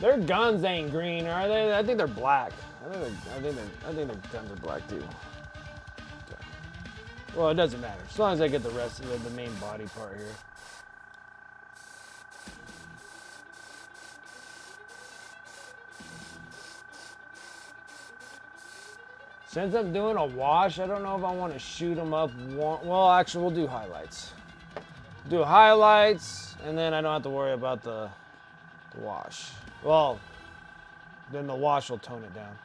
Their guns ain't green, are they? I think they're black. I think their guns are black too. Okay. Well, it doesn't matter as long as I get the rest of the main body part here. Since I'm doing a wash, I don't know if I want to shoot them up. Well, actually, we'll do highlights. Do highlights, and then I don't have to worry about the wash. Well, then the wash will tone it down.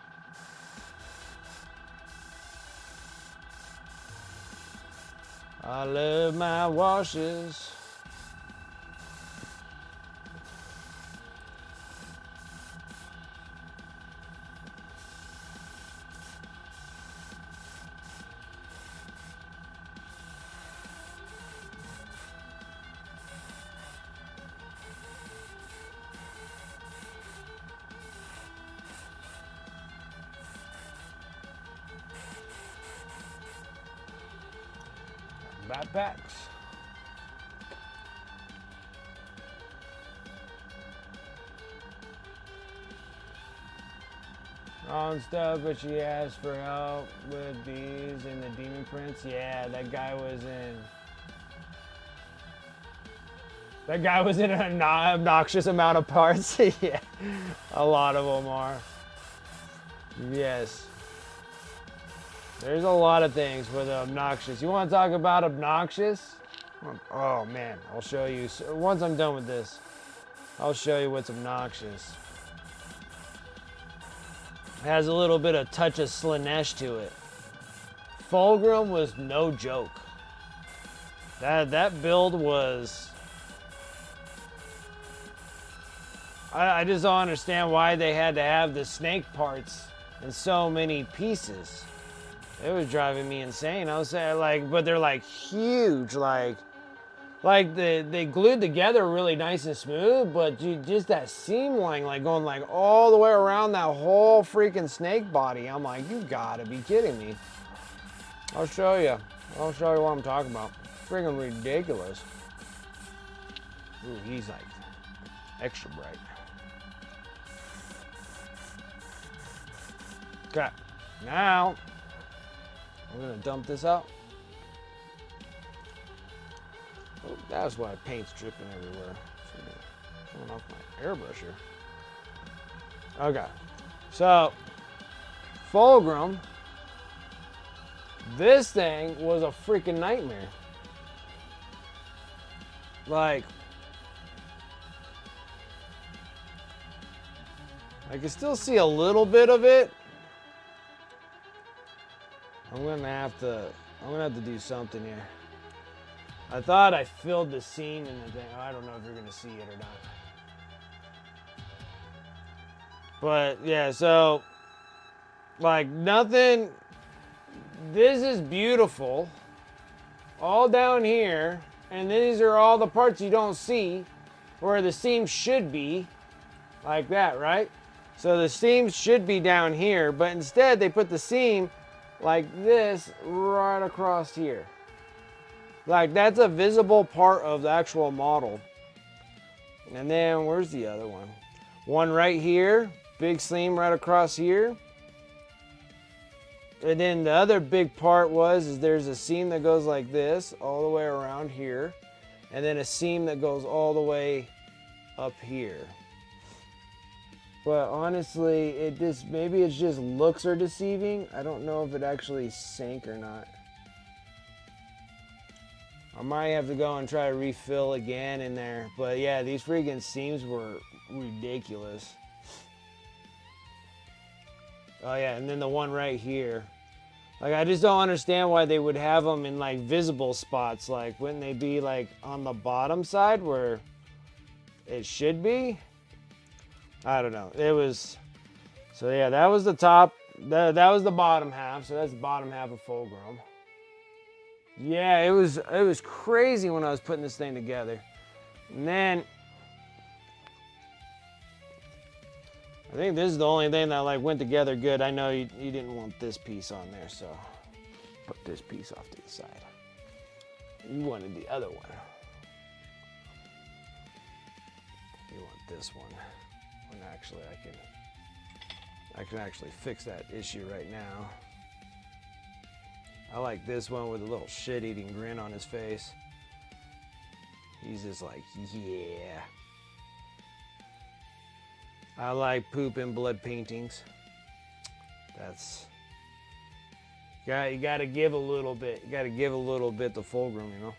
I love my washes. Backpacks. Wrong stuff, but she asked for help with these and the Demon Prince. Yeah, that guy was in an obnoxious amount of parts. Yeah, a lot of them are. Yes. There's a lot of things for the obnoxious. You want to talk about obnoxious? Oh man, I'll show you. So once I'm done with this, I'll show you what's obnoxious. Has a little bit of touch of Slanesh to it. Fulgrim was no joke. That build was... I just don't understand why they had to have the snake parts in so many pieces. It was driving me insane. I was saying, like, but they're like huge, like they glued together really nice and smooth, but just that seam line, like going like all the way around that whole freaking snake body. I'm like, you gotta be kidding me. I'll show you what I'm talking about. Freaking ridiculous. Ooh, he's like extra bright. Okay, now I'm gonna dump this out. Oh, that's why paint's dripping everywhere. Coming off my airbrush here. Okay, so Fulgrim, this thing was a freaking nightmare. Like, I can still see a little bit of it. I'm gonna have to do something here. I thought I filled the seam in the thing. I don't know if you're gonna see it or not. But yeah, so like nothing. This is beautiful. All down here, and these are all the parts you don't see where the seam should be, like that, right? So the seam should be down here, but instead they put the seam like this right across here. Like that's a visible part of the actual model. And then where's the other one? One right here, big seam right across here. And then the other big part is there's a seam that goes like this all the way around here. And then a seam that goes all the way up here. But honestly, maybe it's just looks are deceiving. I don't know if it actually sank or not. I might have to go and try to refill again in there. But yeah, these freaking seams were ridiculous. Oh yeah, and then the one right here. Like, I just don't understand why they would have them in like visible spots. Like, wouldn't they be like on the bottom side where it should be? I don't know. It was, so yeah, that was the top. That was the bottom half, so that's the bottom half of fulcrum. Yeah, it was crazy when I was putting this thing together. And then I think this is the only thing that like went together good. I know you didn't want this piece on there, so put this piece off to the side. You wanted the other one. You want this one. When actually I can actually fix that issue right now. I like this one with a little shit-eating grin on his face. He's just like, yeah. I like poop and blood paintings. That's, you gotta give a little bit. You gotta give a little bit to fulcrum, you know?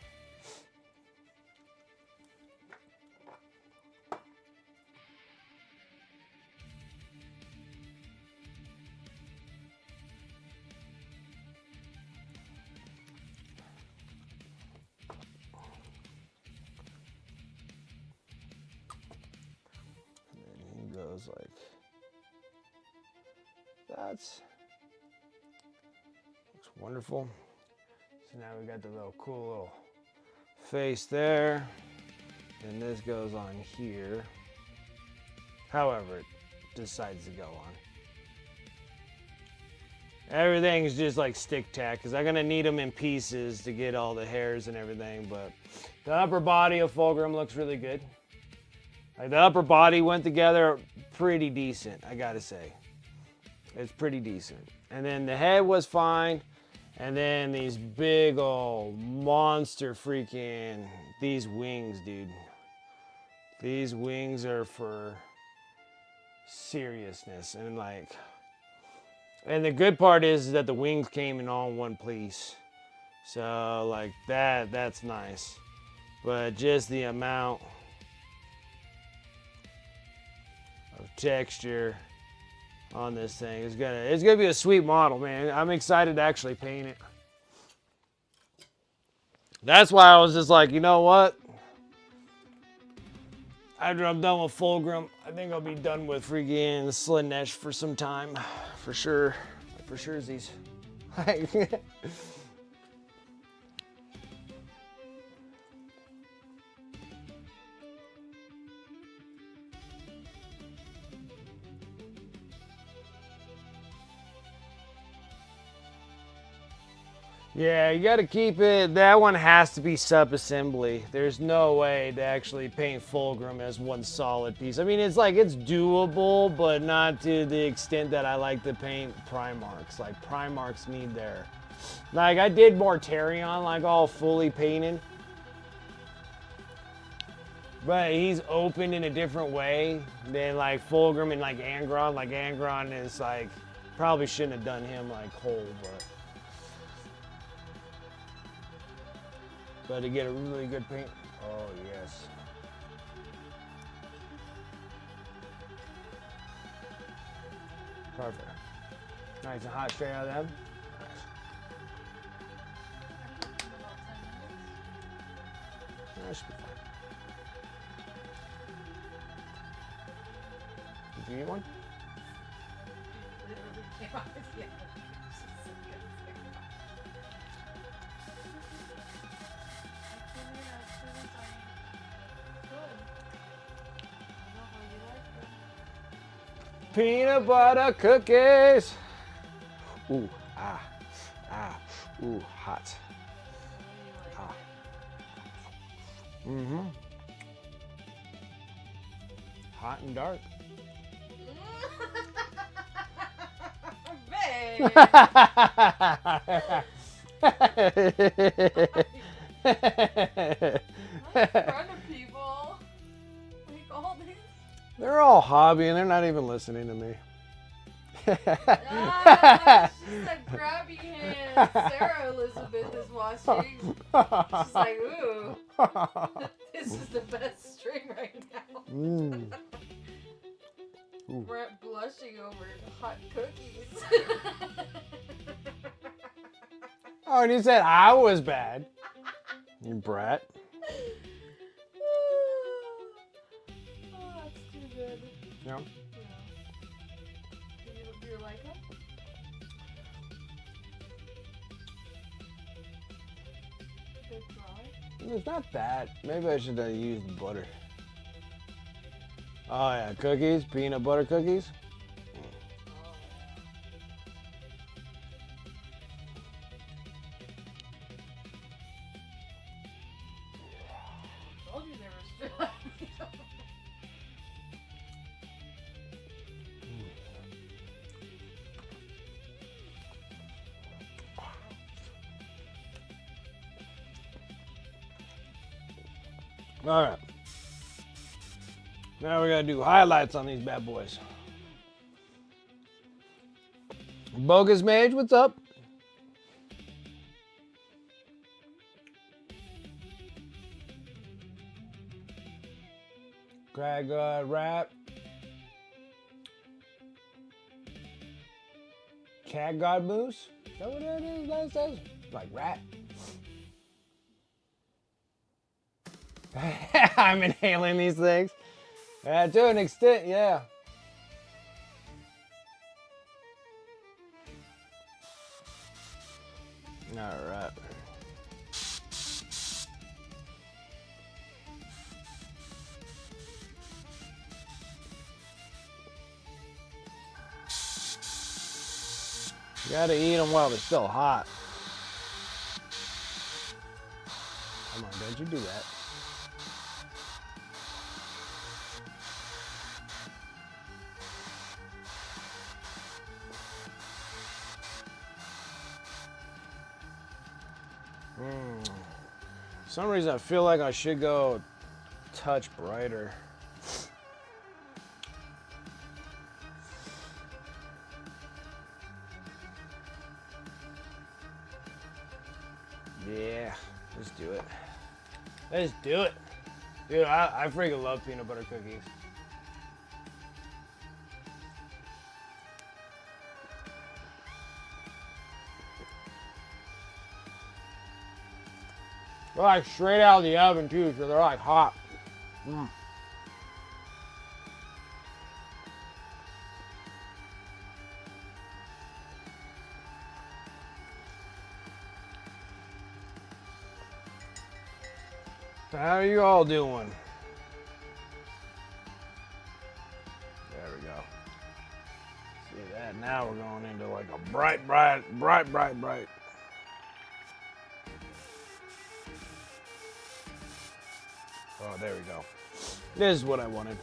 Goes like that's looks wonderful. So now we got the little cool little face there, and this goes on here. However it decides to go on. Everything's just like stick tack because I'm gonna need them in pieces to get all the hairs and everything. But the upper body of fulcrum looks really good. Like the upper body went together pretty decent, I gotta say. It's pretty decent. And then the head was fine. And then these big old monster freaking, these wings, dude. These wings are for seriousness. And like, and the good part is that the wings came in all one piece. So like that's nice. But just the amount of texture on this thing it's gonna be a sweet model, man. I'm excited to actually paint it. That's why I was just like, you know what? After I'm done with fulcrum, I think I'll be done with freaking Slanesh for some time, for sure, for surezies. Yeah, you gotta keep it, that one has to be sub-assembly. There's no way to actually paint fulcrum as one solid piece. I mean, it's like, it's doable, but not to the extent that I like to paint Primarchs. Like, Primarchs need their, like, I did Mortarion, like, all fully painted. But he's opened in a different way than, like, fulcrum and, like, Angron. Like, Angron is, like, probably shouldn't have done him, like, whole, but to get a really good paint, oh yes. Perfect. Nice and hot straight out of them. Nice. That should be fine. Did you eat one? Peanut butter cookies. Ooh, ooh, hot. Ah. Mm-hmm. Hot and dark. Babe. In front of people. Like all these. They're all hobbying. They're not even listening to me. Ah, she's like grabby hands. Sarah Elizabeth is watching. She's like, ooh, this is the best string right now. Mm. Brett blushing over hot cookies. Oh, and you said I was bad. You brat. Oh, that's too good. Yeah. Do you like them? so dry. It's not that. Maybe I should have used butter. Oh yeah, cookies, peanut butter cookies. Told you there was dry. All right. Now we gotta do highlights on these bad boys. Bogus Mage, what's up? Craig Rap. Cat God Moose? Is that what that is? That says? Like rat? I'm inhaling these things. To an extent, yeah. All right. You gotta eat them while they're still hot. Come on, don't you do that. For some reason I feel like I should go touch brighter. Yeah, let's do it. Let's do it. Dude, I freaking love peanut butter cookies. They're like straight out of the oven too, so they're like hot. Mm. So how are you all doing? There we go. See that? Now we're going into like a bright. Oh, there we go. This is what I wanted.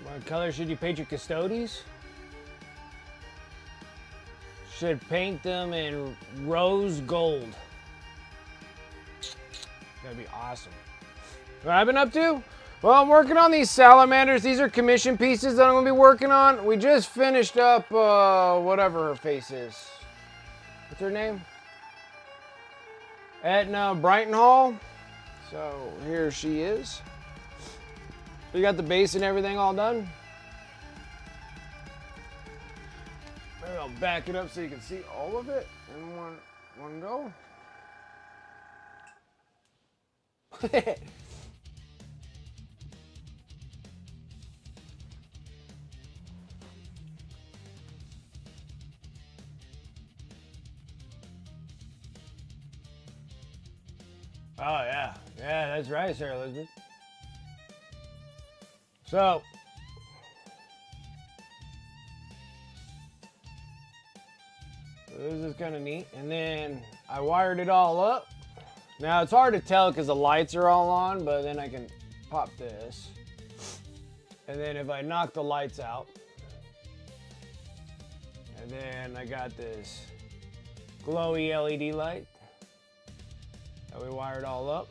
What color should you paint your custodies? Should paint them in rose gold. That'd be awesome. What I've been up to? Well, I'm working on these salamanders. These are commission pieces that I'm gonna be working on. We just finished up whatever her face is. What's her name? Estenna Brighthall. So here she is. We got the base and everything all done. Maybe I'll back it up so you can see all of it in one go. Oh yeah, yeah, that's right, Sarah Elizabeth. So, this is kind of neat. And then I wired it all up. Now it's hard to tell because the lights are all on, but then I can pop this. And then if I knock the lights out, and then I got this glowy LED light that we wired all up.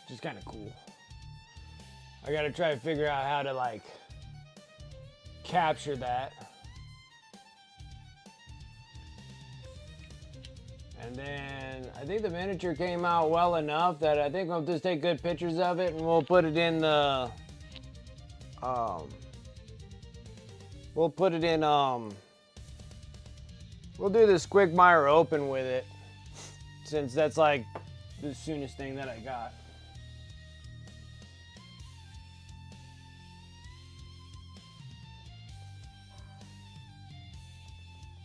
Which is kind of cool. I gotta try to figure out how to like capture that And then I think the miniature came out well enough that I think we'll just take good pictures of it and we'll put it in the we'll put it in we'll do this Quagmire Open with it, since that's like the soonest thing that I got.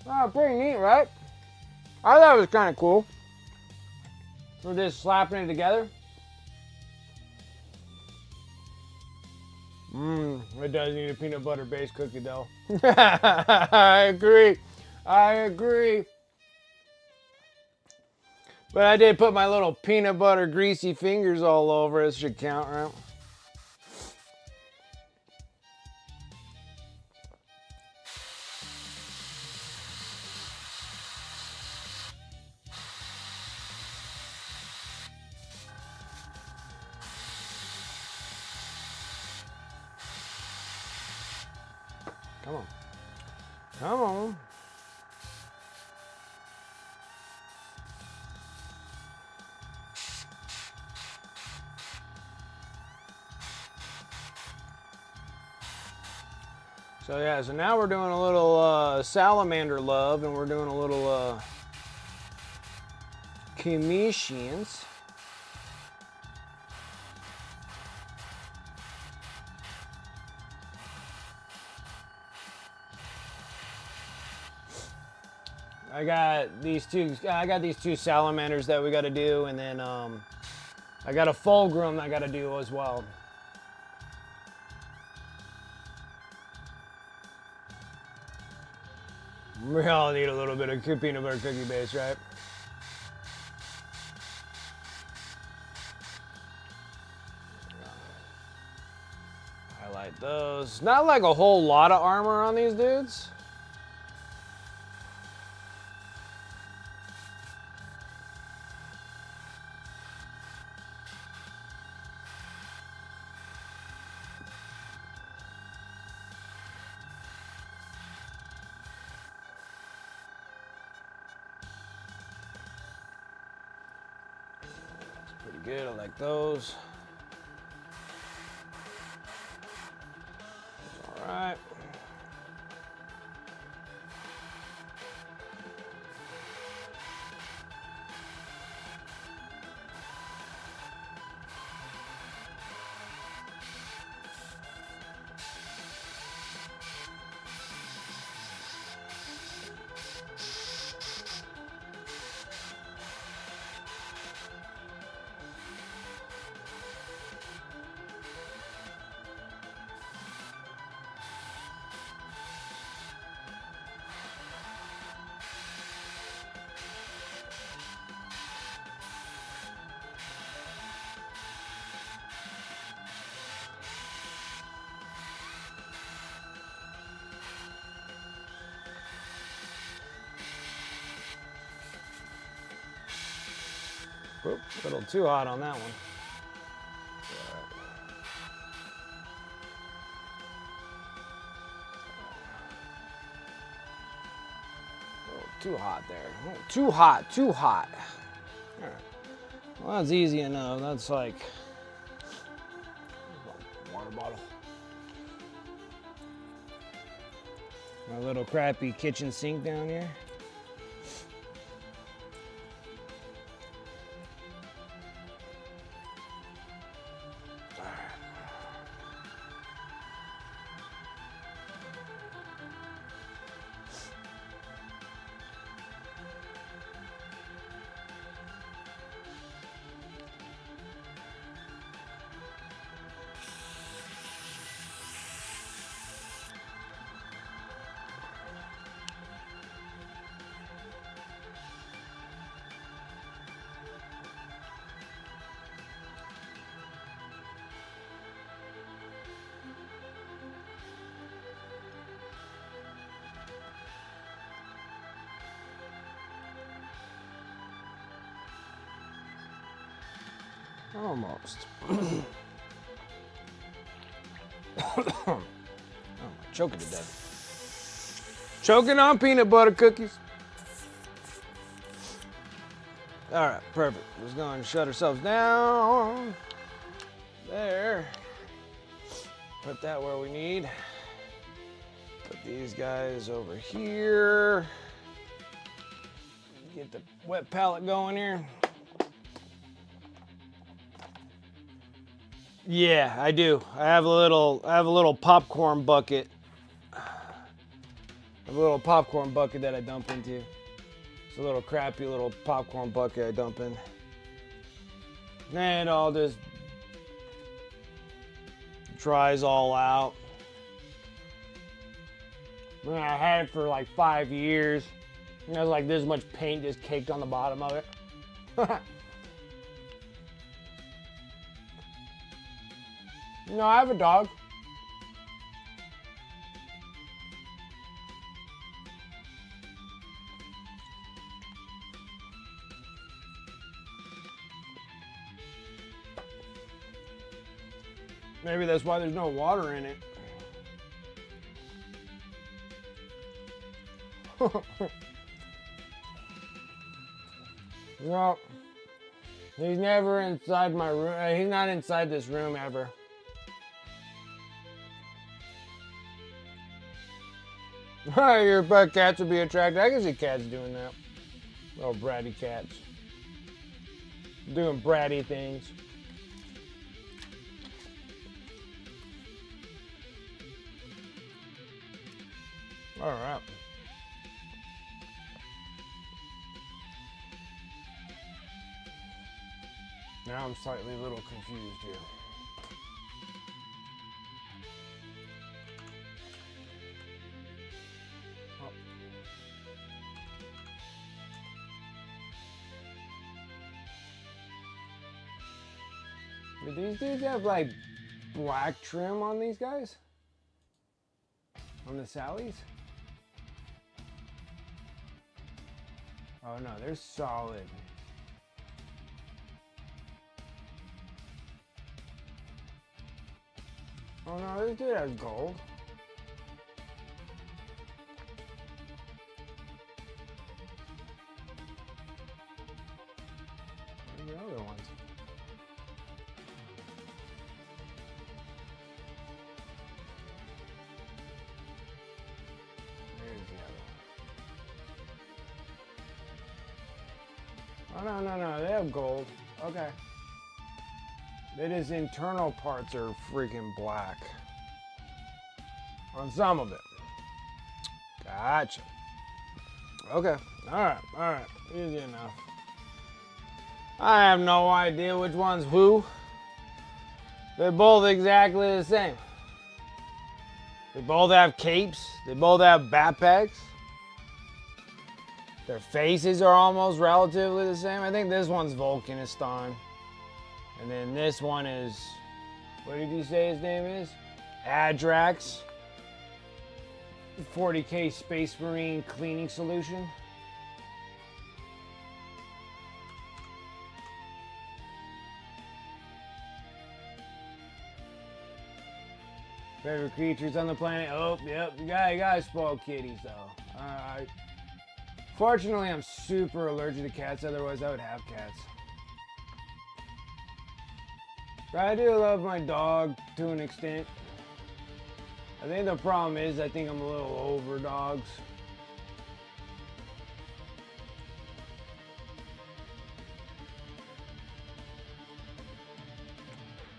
Oh, pretty neat, right? I thought it was kind of cool. We're just slapping it together. It does need a peanut butter based cookie though. I agree. I agree. But I did put my little peanut butter greasy fingers all over it. Should count, right? Come on. Come on. So yeah, so now we're doing a little salamander love, and we're doing a little commissions. I got these two salamanders that we got to do, and then I got a fulgrim I got to do as well. We all need a little bit of peanut butter cookie base, right? Highlight those. Not like a whole lot of armor on these dudes. Pretty good, I like those. All right. Oop, a little too hot on that one. A little too hot there. Oh, too hot, too hot. All right. Well, that's easy enough. That's like water bottle. My little crappy kitchen sink down here. Almost. Oh, I'm choking to death. Choking on peanut butter cookies. All right, perfect. Let's go and shut ourselves down. There. Put that where we need. Put these guys over here. Get the wet pallet going here. Yeah, I do. I have a little popcorn bucket. I have a little popcorn bucket that I dump into. It's a little crappy little popcorn bucket I dump in. And all just dries all out. I had it for like 5 years. And there's like this much paint just caked on the bottom of it. No, I have a dog. Maybe that's why there's no water in it. No, he's never inside my room. He's not inside this room ever. Your pet cats would be attracted. I can see cats doing that. Little bratty cats. Doing bratty things. All right. Now I'm slightly a little confused here. Oh. Do these dudes have like black trim on these guys? On the Sallies? Oh no, they're solid. Oh no, this dude has gold. Where's the other ones? There's the other one. Oh no, they have gold. Okay. His internal parts are freaking black. On some of it. Gotcha. Okay. Alright. Easy enough. I have no idea which one's who. They're both exactly the same. They both have capes. They both have backpacks. Their faces are almost relatively the same. I think this one's Volcanistan. And then this one is, what did you say his name is? Adrax. 40K Space Marine cleaning solution. Favorite creatures on the planet? Oh, yep, you gotta spoil kitties though. Alright. Fortunately, I'm super allergic to cats, otherwise I would have cats. But I do love my dog to an extent. I think the problem is I think I'm a little over dogs.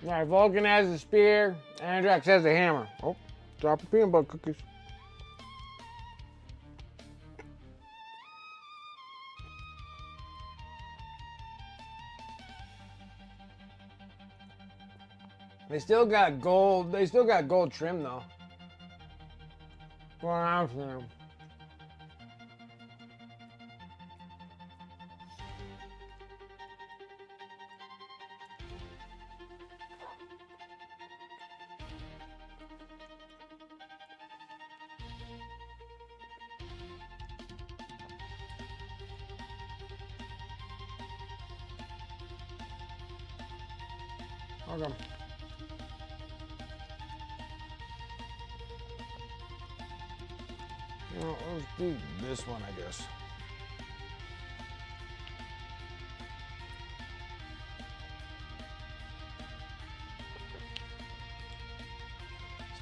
Alright, Vulcan has a spear, Andrax has a hammer. Oh, drop of peanut butter cookies. They still got gold trim though. Going on for them. Okay. Well, let's do this one, I guess.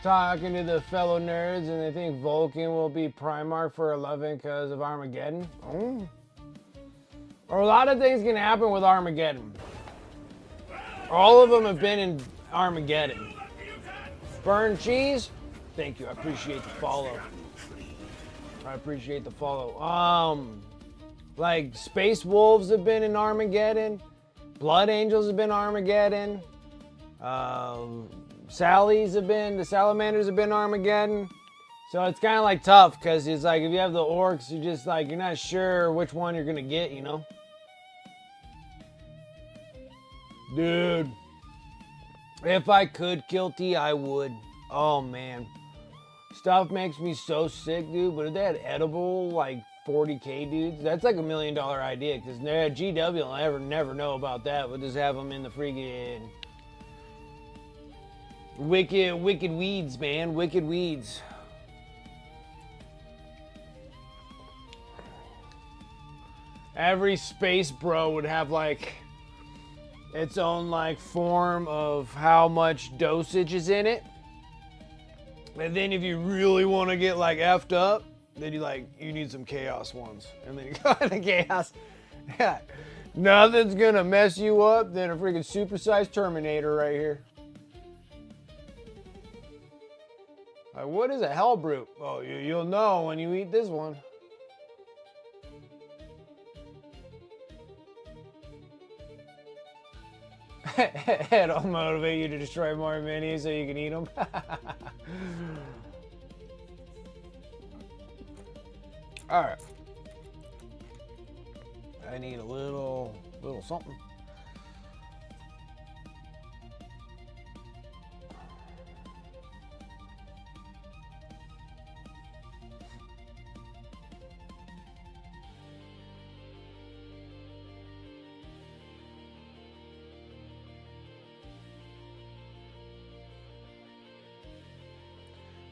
talking to the fellow nerds, and they think Vulcan will be Primarch for 11 because of Armageddon. Oh. Or a lot of things can happen with Armageddon. All of them have been in Armageddon. Burn cheese? Thank you. I appreciate the follow. I appreciate the follow. Like Space Wolves have been in Armageddon. Blood Angels have been Armageddon. Sallies have been, the Salamanders have been Armageddon. So it's kind of like tough because it's like if you have the orcs, you're just like, you're not sure which one you're going to get, you know? Dude. If I could kill T, I would. Oh, man. Stuff makes me so sick, dude. But if they had edible, like, 40K dudes, that's like $1 million idea. Because GW will never know about that. We'll just have them in the friggin' wicked weeds, man. Wicked weeds. Every space bro would have, like, its own like form of how much dosage is in it. And then if you really want to get like effed up, then you need some chaos ones. And then you go into chaos. Yeah. Nothing's gonna mess you up than a freaking supersized Terminator right here. Like, what is a hell brute? Oh, you'll know when you eat this one. It'll motivate you to destroy more minis so you can eat them. Alright. I need a little something.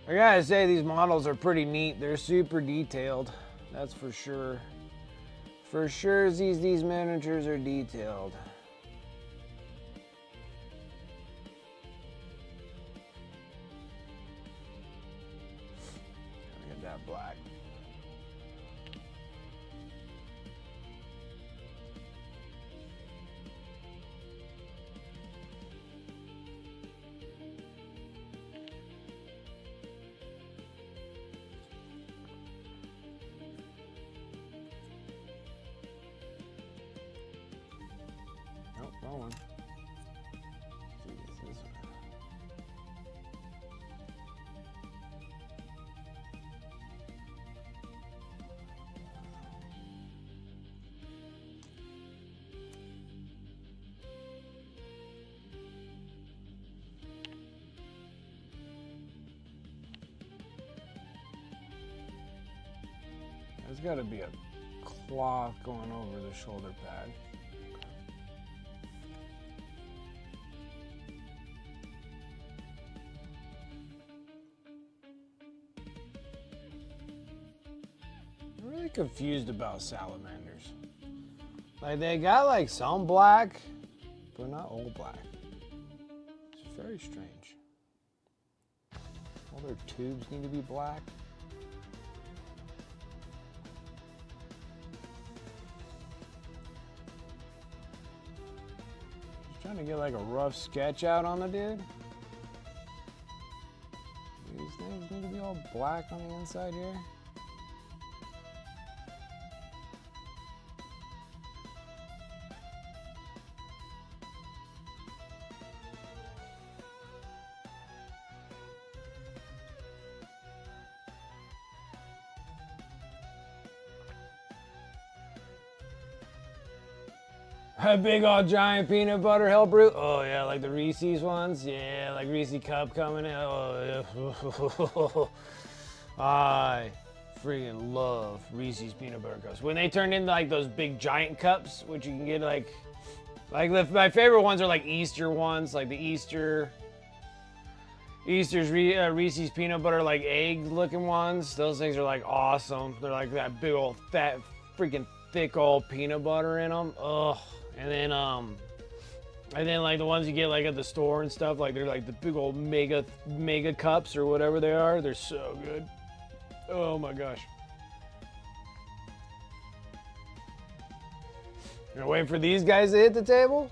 I gotta say, these models are pretty neat. They're super detailed. That's for sure. For sure, these miniatures are detailed. Gotta get that black. Wrong one. This one. There's got to be a cloth going over the shoulder pad. Confused about salamanders. Like, they got like some black, but not all black. It's very strange. All their tubes need to be black. Just trying to get like a rough sketch out on the dude. These things need to be all black on the inside here. A big old giant peanut butter hell brute. Oh yeah, like the Reese's ones. Yeah, like Reese cup coming in. Oh yeah. I freaking love Reese's peanut butter cups. When they turn into like those big giant cups, which you can get like my favorite ones are like Easter ones, like the Easter's Reese's peanut butter like egg looking ones. Those things are like awesome. They're like that big old fat freaking thick old peanut butter in them. Ugh. And then And then like the ones you get like at the store and stuff, like they're like the big old mega cups or whatever they are. They're so good. Oh my gosh. You're waiting for these guys to hit the table?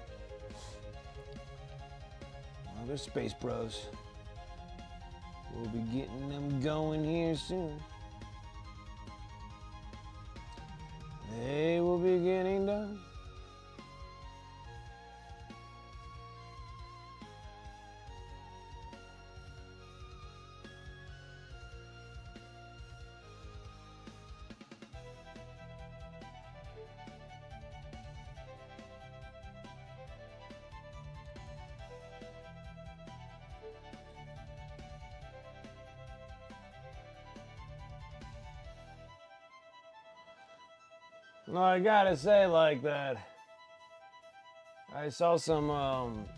Well, they're space bros. We'll be getting them going here soon. They will be getting done. No, I gotta say like that. I saw some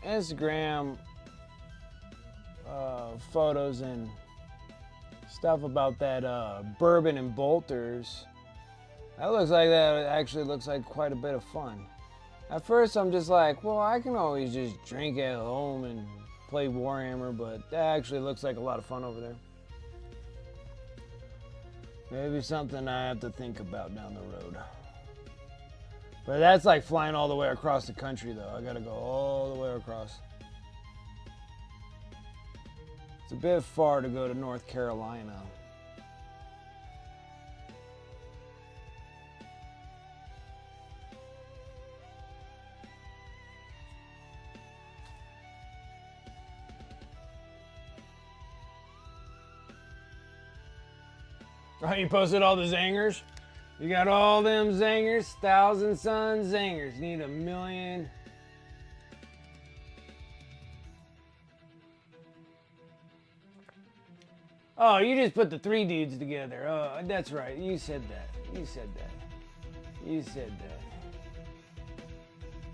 Instagram photos and stuff about that bourbon and bolters. That actually looks like quite a bit of fun. At first I'm just like, well, I can always just drink at home and play Warhammer, but that actually looks like a lot of fun over there. Maybe something I have to think about down the road. But that's like flying all the way across the country, though. I gotta go all the way across. It's a bit far to go to North Carolina. Oh, you posted all the zangers? You got all them zangers, 1,000 Suns zangers. Need 1 million. Oh, you just put the 3 dudes together. Oh, that's right. You said that. You said that. You said that.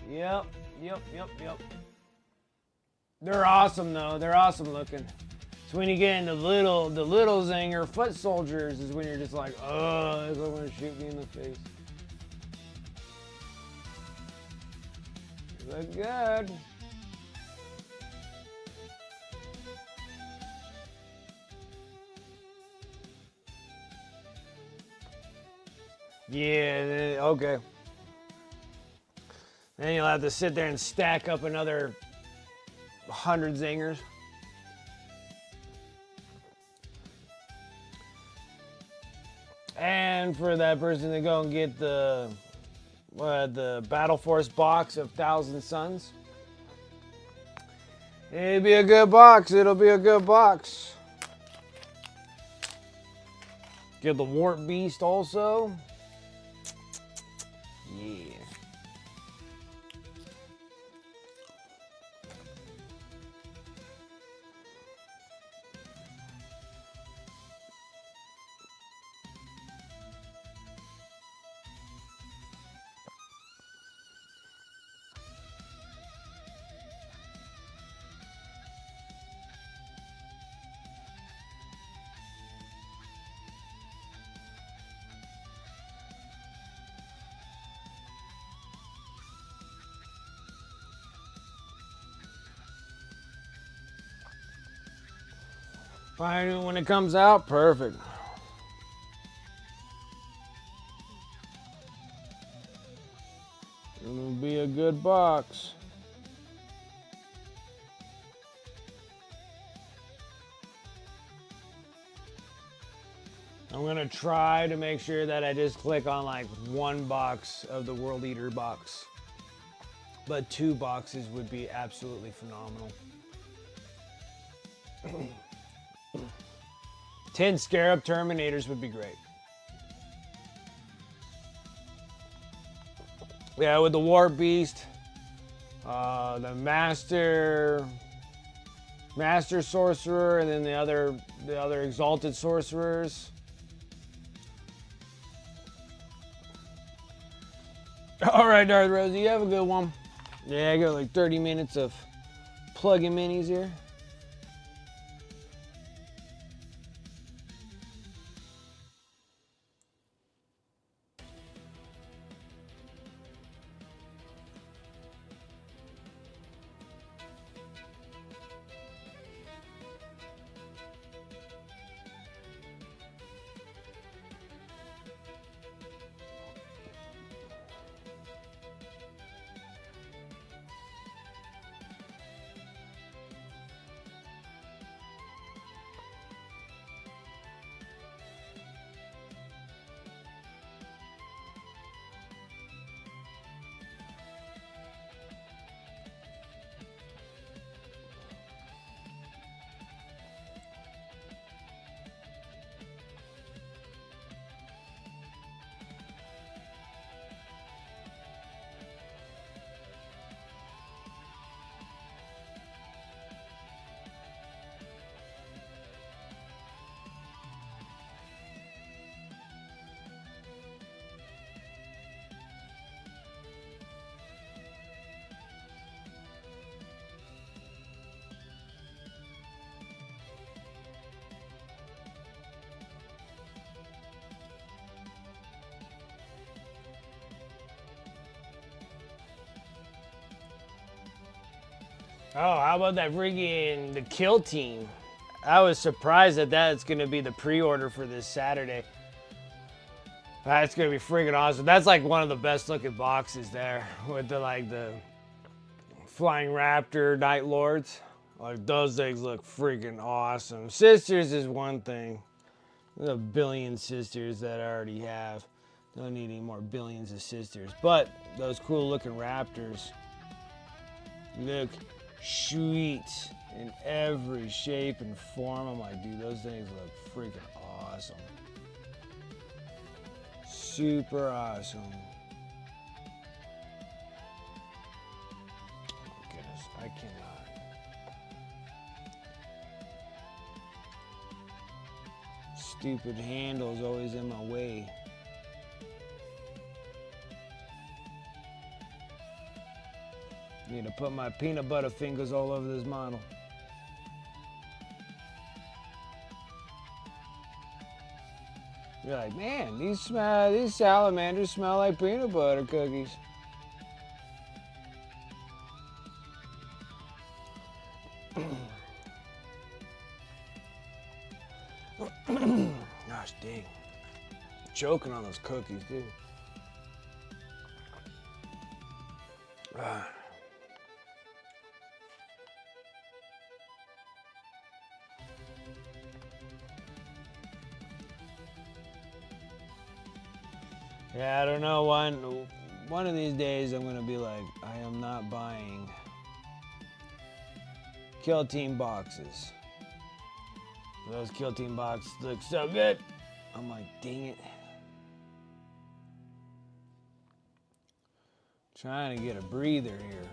Yep. They're awesome though. They're awesome looking. So when you get into the little zinger foot soldiers is when you're just like, oh, they're going to shoot me in the face. You look good. Yeah, okay. Then you'll have to sit there and stack up another 100 zingers. And for that person to go and get the Battle Force box of 1,000 Suns. It'll be a good box. It'll be a good box. Get the Warp Beast also. Yeah. Fine, when it comes out, perfect. It'll be a good box. I'm gonna try to make sure that I just click on like 1 box of the World Eater box. But 2 boxes would be absolutely phenomenal. 10 Scarab Terminators would be great. Yeah, with the Warp Beast, the Master Sorcerer, and then the other Exalted Sorcerers. All right, Darth Rosie, you have a good one. Yeah, I got like 30 minutes of plugging minis here. Oh, how about that freaking the Kill Team? I was surprised that that's gonna be the pre-order for this Saturday. That's gonna be freaking awesome. That's like one of the best looking boxes there with the Flying Raptor Night Lords. Like those things look freaking awesome. Sisters is one thing. There's a billion sisters that I already have. Don't need any more billions of sisters. But those cool looking Raptors look sweet in every shape and form. I'm like, dude, those things look freaking awesome. Super awesome. Oh goodness, I cannot. Stupid handle's always in my way. Need to put my peanut butter fingers all over this model. You're like, man, these salamanders smell like peanut butter cookies. Gosh dang. Choking on those cookies, dude. Yeah, I don't know. One of these days I'm gonna be like, I am not buying Kill Team boxes. Those Kill Team boxes look so good. I'm like, dang it. Trying to get a breather here.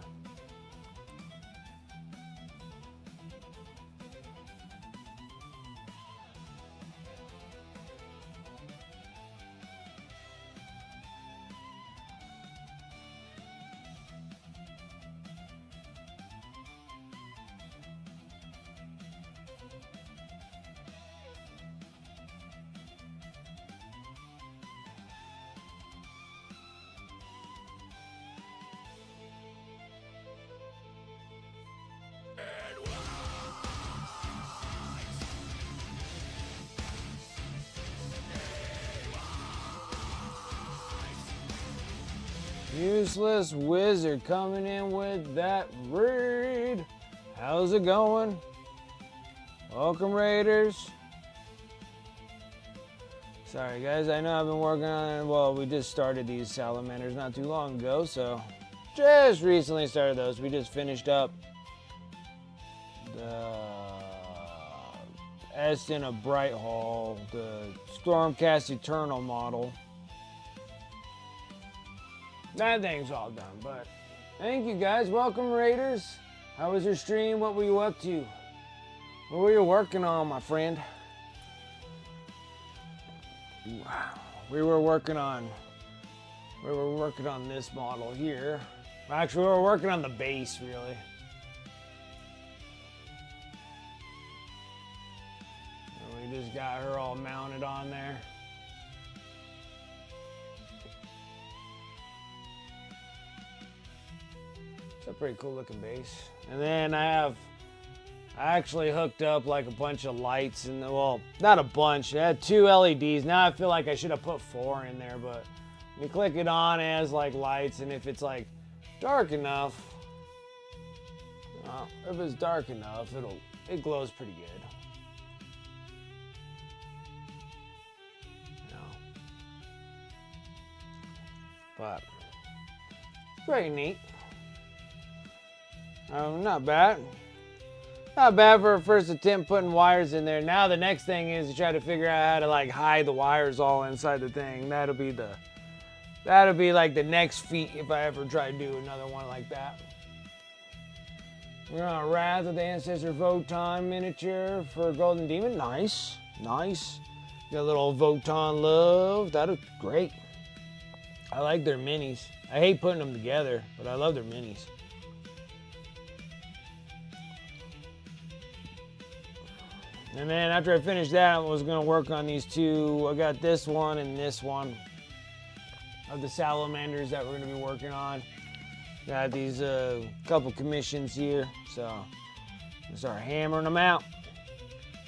Useless Wizard coming in with that raid. How's it going? Welcome, Raiders. Sorry, guys. I know I've been working on it. Well, we just started these salamanders not too long ago, so just recently started those. We just finished up the Estenna Brighthall, the Stormcast Eternal model. That thing's all done, but thank you guys. Welcome, Raiders. How was your stream? What were you up to? What were you working on, my friend? Wow. We were working on this model here. Actually, we were working on the base, really. And we just got her all mounted on there. It's a pretty cool looking base. And then I actually hooked up like a bunch of lights and, well, not a bunch. I had 2 LEDs. Now I feel like I should have put 4 in there, but when you click it on, it has like lights, and if it's like dark enough, if it's dark enough, it glows pretty good. You know. But pretty neat. Not bad. Not bad for a first attempt putting wires in there. Now the next thing is to try to figure out how to like hide the wires all inside the thing. That'll be like the next feat if I ever try to do another one like that. We're on Wrath of the Ancestor Voton miniature for Golden Demon. Nice. Nice. Got a little Voton love. That is great. I like their minis. I hate putting them together, but I love their minis. And then after I finished that, I was going to work on these 2. I got this one and this one of the salamanders that we're going to be working on. Got these couple commissions here, so I'm gonna start hammering them out.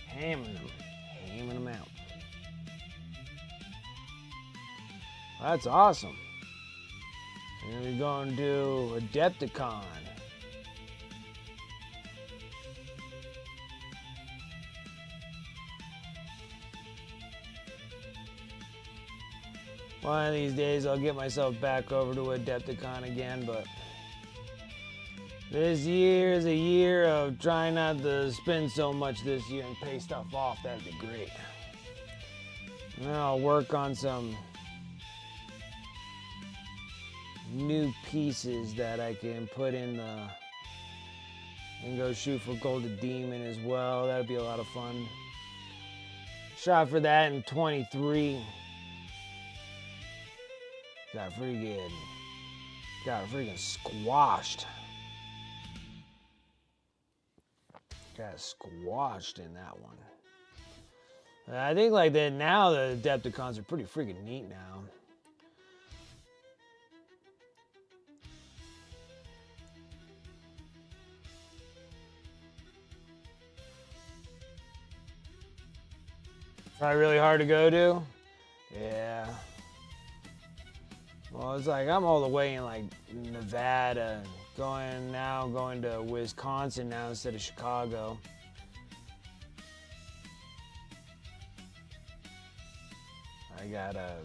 Hammering them out. That's awesome. And we're going to do Adepticon. One of these days I'll get myself back over to Adepticon again, but this year is a year of trying not to spend so much this year and pay stuff off. That'd be great. And then I'll work on some new pieces that I can put in the and go shoot for Golden Demon as well. That'd be a lot of fun. Shot for that in 23. Got freaking squashed. Got squashed in that one. I think like that now the Adepticons are pretty freaking neat now. Probably really hard to go to. Yeah. Well, it's like I'm all the way in like Nevada, going to Wisconsin now instead of Chicago. I gotta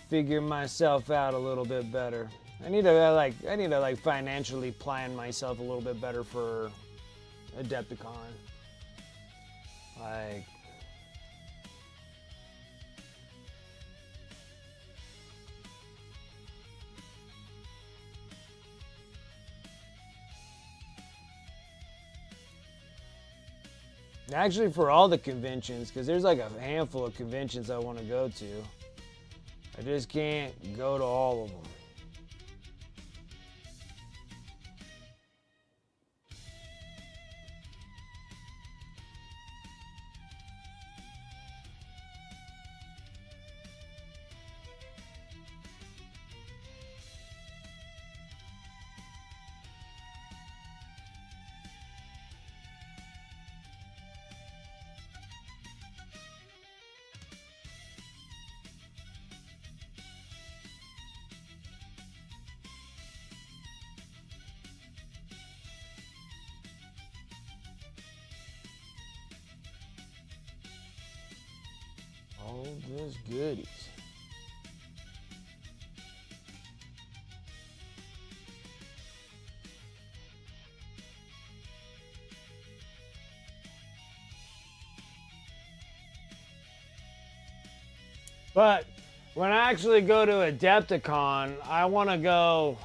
figure myself out a little bit better. I need to financially plan myself a little bit better for Adepticon. Like, actually for all the conventions, because there's like a handful of conventions I want to go to. I just can't go to all of them. All those goodies. But when I actually go to Adepticon, I want to go,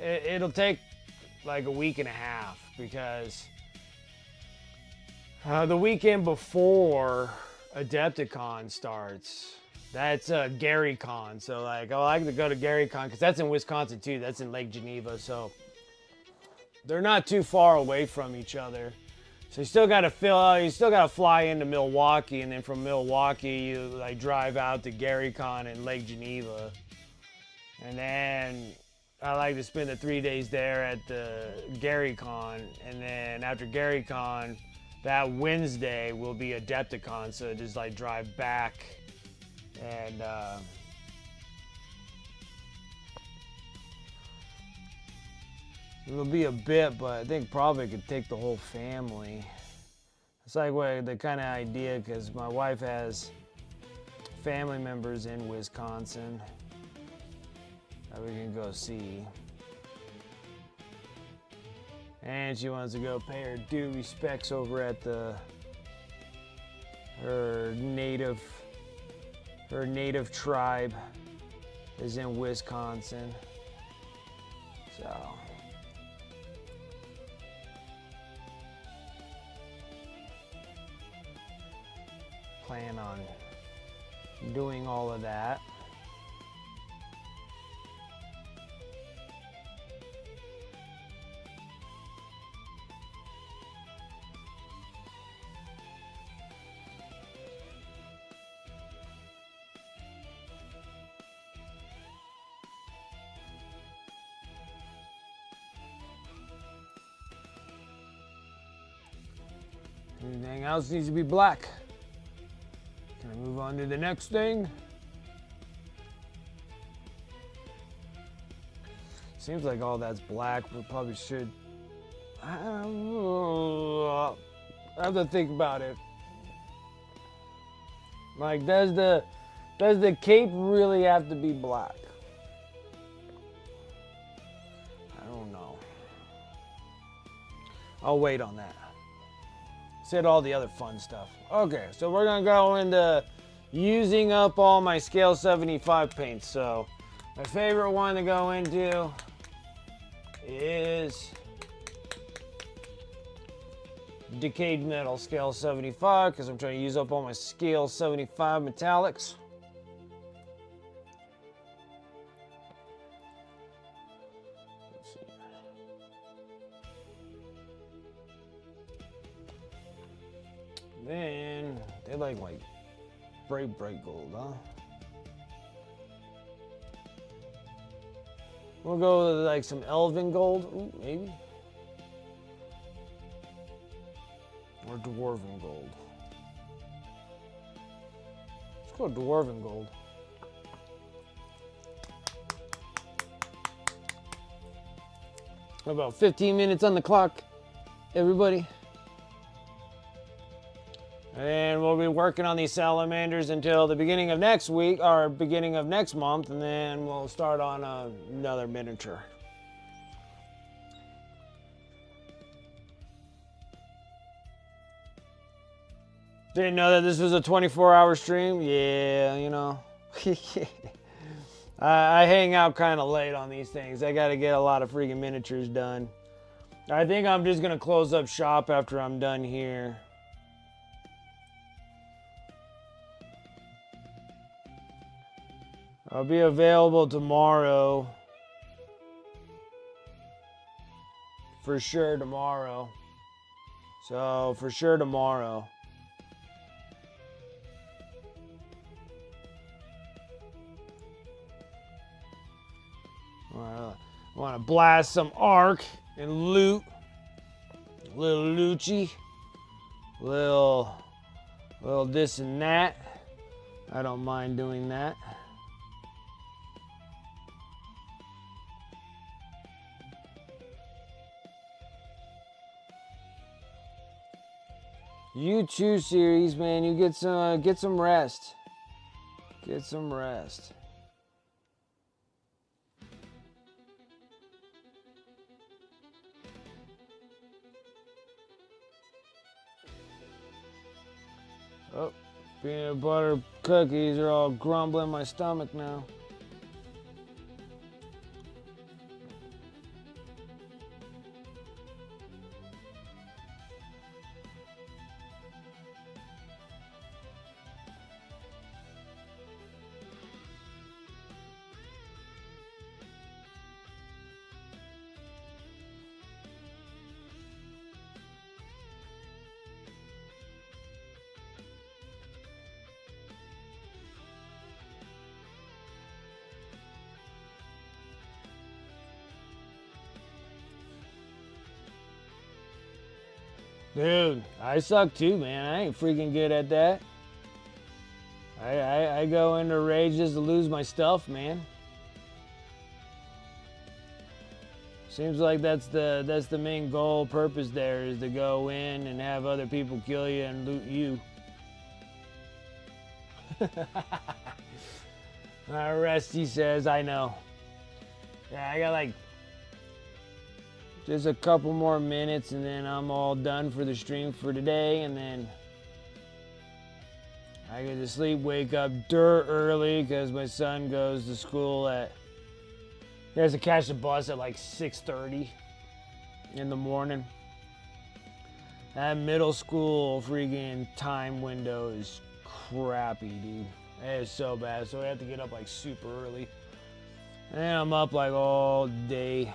it'll take like a week and a half because the weekend before Adepticon starts, that's GaryCon. So like, I like to go to GaryCon because that's in Wisconsin too. That's in Lake Geneva. So they're not too far away from each other. So you still got to fly into Milwaukee, and then from Milwaukee you like drive out to GaryCon in Lake Geneva. And then I like to spend the 3 days there at the GaryCon, and then after GaryCon, that Wednesday will be Adepticon, so just like drive back and it'll be a bit, but I think probably could take the whole family. It's like the kind of idea, because my wife has family members in Wisconsin that we can go see. And she wants to go pay her due respects over at her native tribe is in Wisconsin. So plan on doing all of that. Anything else needs to be black. Can I move on to the next thing? Seems like all that's black. We probably should. I have to think about it. Like, does the cape really have to be black? I don't know. I'll wait on that. Said all the other fun stuff. Okay, so we're gonna go into using up all my scale 75 paints. So my favorite one to go into is decayed metal scale 75 because I'm trying to use up all my scale 75 metallics. Let's see. Then they like bright gold, huh? We'll go with like some elven gold. Ooh, maybe. Or dwarven gold. Let's go dwarven gold. About 15 minutes on the clock, everybody. And we'll be working on these salamanders until the beginning of next week, or beginning of next month, and then we'll start on another miniature. Didn't know that this was a 24-hour stream? Yeah, you know. I hang out kind of late on these things. I got to get a lot of freaking miniatures done. I think I'm just going to close up shop after I'm done here. I'll be available tomorrow. For sure tomorrow. So, for sure tomorrow. I want to blast some arc and loot. Little Lucci. Little this and that. I don't mind doing that. You too, series, man. You get some rest. Get some rest. Oh, peanut butter cookies are all grumbling in my stomach now. Dude, I suck too, man. I ain't freaking good at that. I go into rage just to lose my stuff, man. Seems like that's the main goal purpose there, is to go in and have other people kill you and loot you. Rusty says, I know. Yeah, I got like just a couple more minutes and then I'm all done for the stream for today, and then I get to sleep, wake up dirt early because my son goes to school he has to catch the bus at like 6:30 in the morning. That middle school freaking time window is crappy, dude. It is so bad, so I have to get up like super early. And I'm up like all day.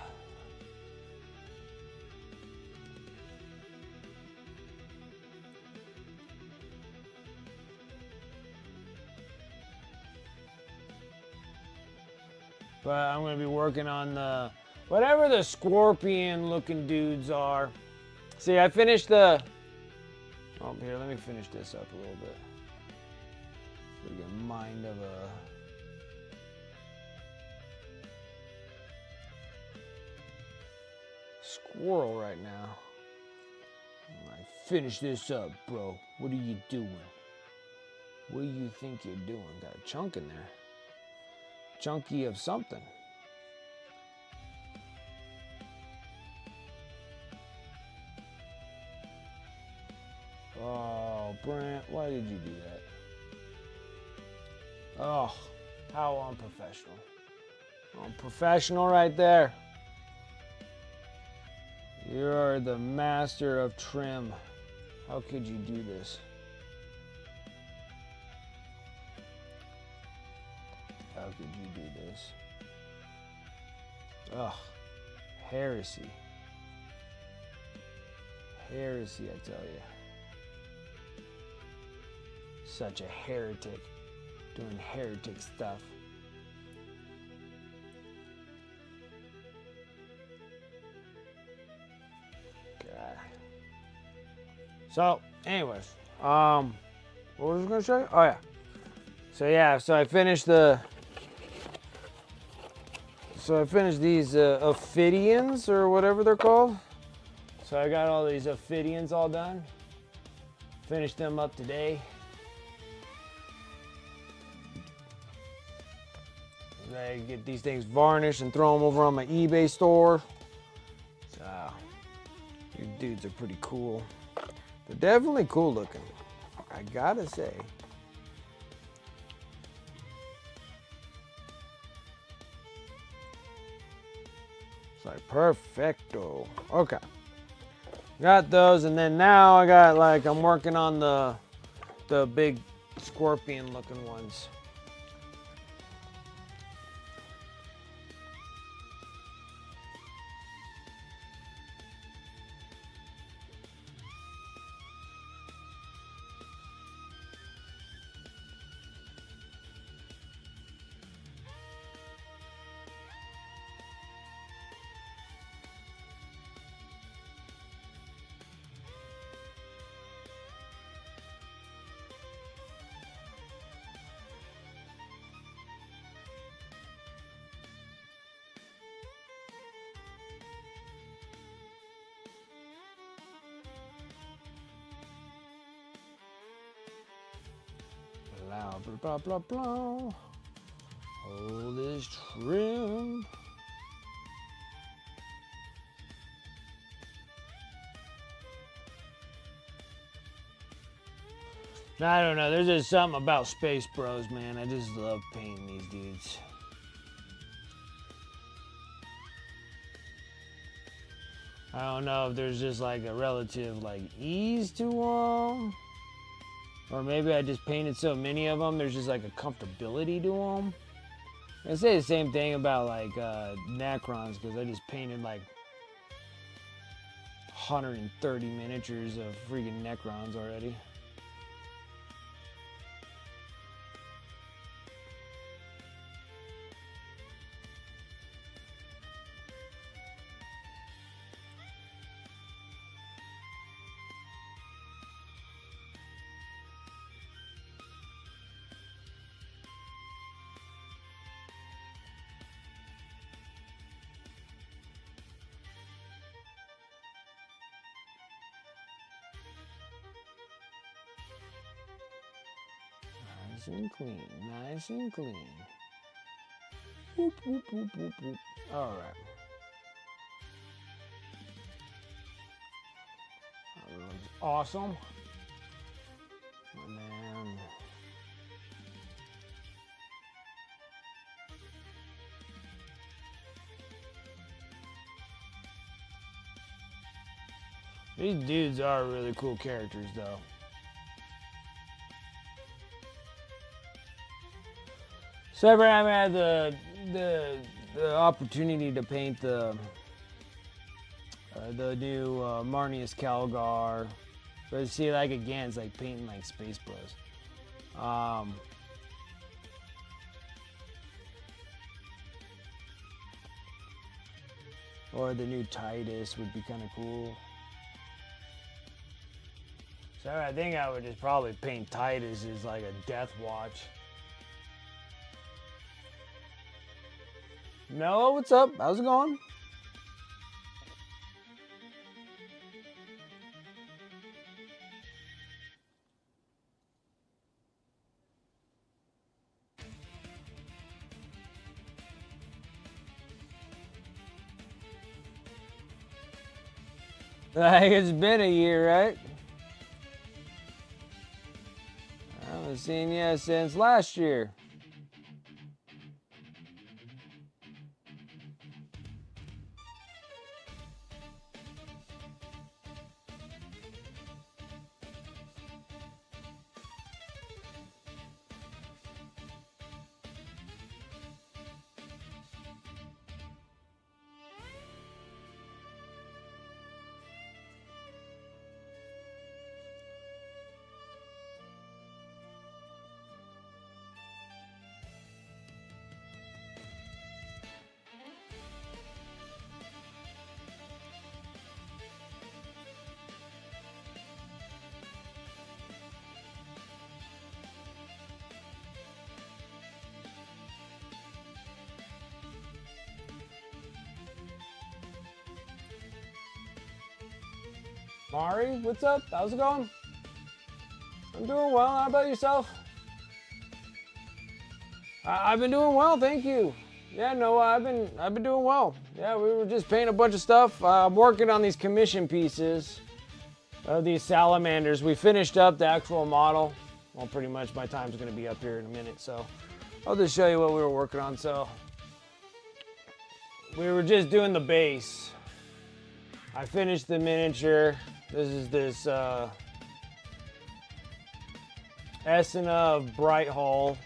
But I'm going to be working on whatever the scorpion looking dudes are. See, I finished the Oh, here, let me finish this up a little bit. Friggin' mind of a... squirrel right now. I'm like, finish this up, bro. What are you doing? What do you think you're doing? Got a chunk in there. Chunky of something. Oh, Brent, why did you do that? Oh, how unprofessional. Unprofessional right there. You're the master of trim. How could you do this? How could you do this? Ugh, heresy. Heresy, I tell you. Such a heretic, doing heretic stuff. God. So, anyways, what was I gonna show you? Oh yeah. So I finished these Ophidians or whatever they're called. So I got all these Ophidians all done. Finished them up today. I get these things varnished and throw them over on my eBay store. So these dudes are pretty cool. They're definitely cool looking, I gotta say. It's like perfecto. Okay. Got those, and then now I got I'm working on the big scorpion looking ones. Blah, blah, blah, blah, blah. All this trim. I don't know. There's just something about Space Bros, man. I just love painting these dudes. I don't know if there's just like a relative ease to them. Or maybe I just painted so many of them, there's just like a comfortability to them. I say the same thing about Necrons, because I just painted 130 miniatures of freaking Necrons already. Nice and clean, nice and clean. Whoop, whoop, whoop, whoop, whoop. All right. That looks awesome. And then these dudes are really cool characters, though. So every time I had the opportunity to paint the new Marnius Calgar, but see, again, it's like painting Space Bros. Or the new Titus would be kind of cool. So I think I would just probably paint Titus as like a death watch. Noah, what's up? How's it going? Like it's been a year, right? I haven't seen you since last year. Mari, what's up? How's it going? I'm doing well. How about yourself? I've been doing well, thank you. Yeah, no, I've been doing well. Yeah, we were just painting a bunch of stuff. I'm working on these commission pieces of these salamanders. We finished up the actual model. Well, pretty much my time's gonna be up here in a minute, so I'll just show you what we were working on. So we were just doing the base. I finished the miniature. This is this Estenna of Brighthall.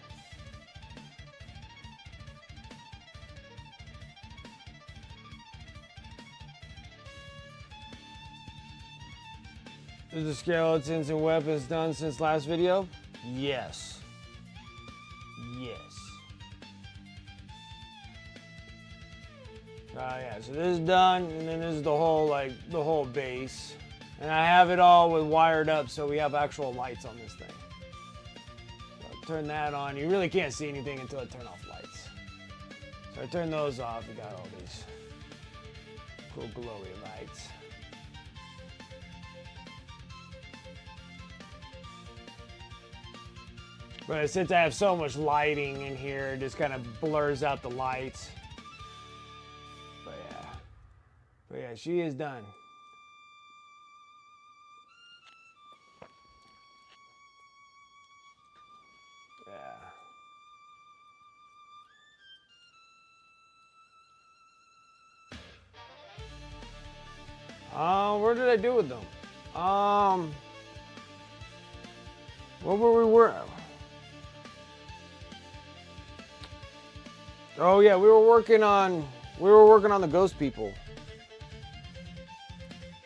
Is the skeletons and weapons done since last video? Yes. Yes. Yeah, so this is done, and then this is the whole base. And I have it all wired up so we have actual lights on this thing. So I'll turn that on. You really can't see anything until I turn off lights. So I turn those off. We got all these cool glowy lights. But since I have so much lighting in here, it just kind of blurs out the lights. But yeah, she is done. Where did I do with them? What were we Oh yeah, we were working on the ghost people.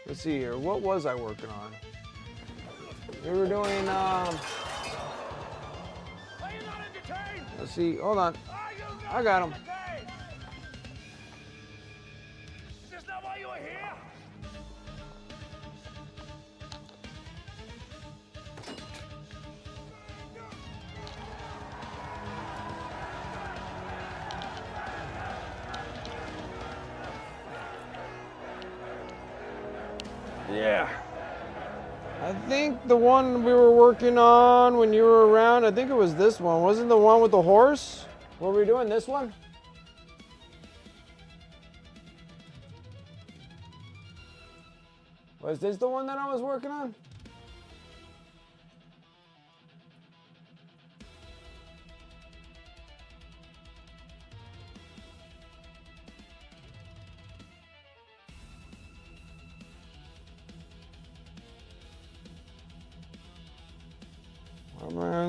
Let's see here. What was I working on? We were doing let's see. Hold on. I got him. Is this not why you were here? Yeah. I think the one we were working on when you were around, I think it was this one. Wasn't the one with the horse? Were we doing this one? Was this the one that I was working on?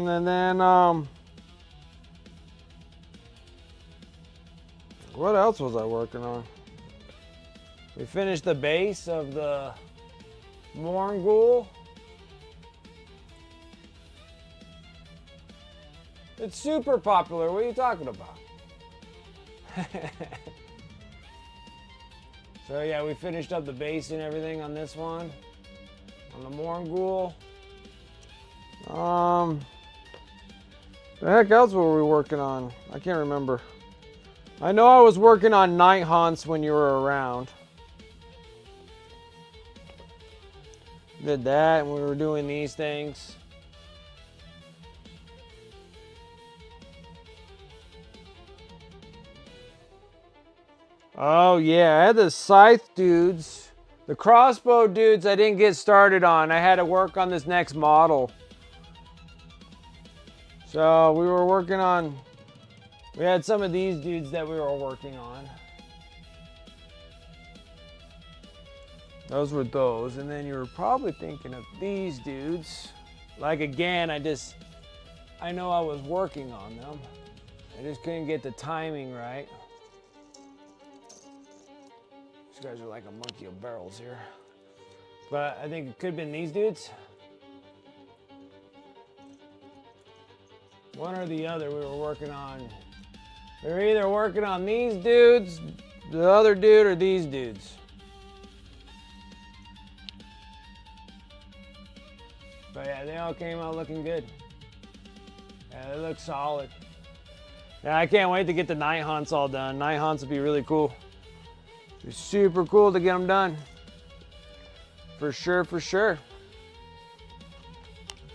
And then, what else was I working on? We finished the base of the Morngul. It's super popular. What are you talking about? So yeah, we finished up the base and everything on this one. On the Morngul. The heck else were we working on? I can't remember. I know I was working on night haunts when you were around. Did that and we were doing these things. Oh yeah, I had the scythe dudes. The crossbow dudes I didn't get started on. I had to work on this next model. So we were working on, we had some of these dudes that we were working on. Those were those. And then you were probably thinking of these dudes. Like again, I know I was working on them. I just couldn't get the timing right. These guys are like a monkey of barrels here. But I think it could have been these dudes. One or the other we were working on. We were either working on these dudes, the other dude, or these dudes. But yeah, they all came out looking good. Yeah, they look solid. Yeah, I can't wait to get the night hunts all done. Night hunts would be really cool. It'd be super cool to get them done. For sure, for sure.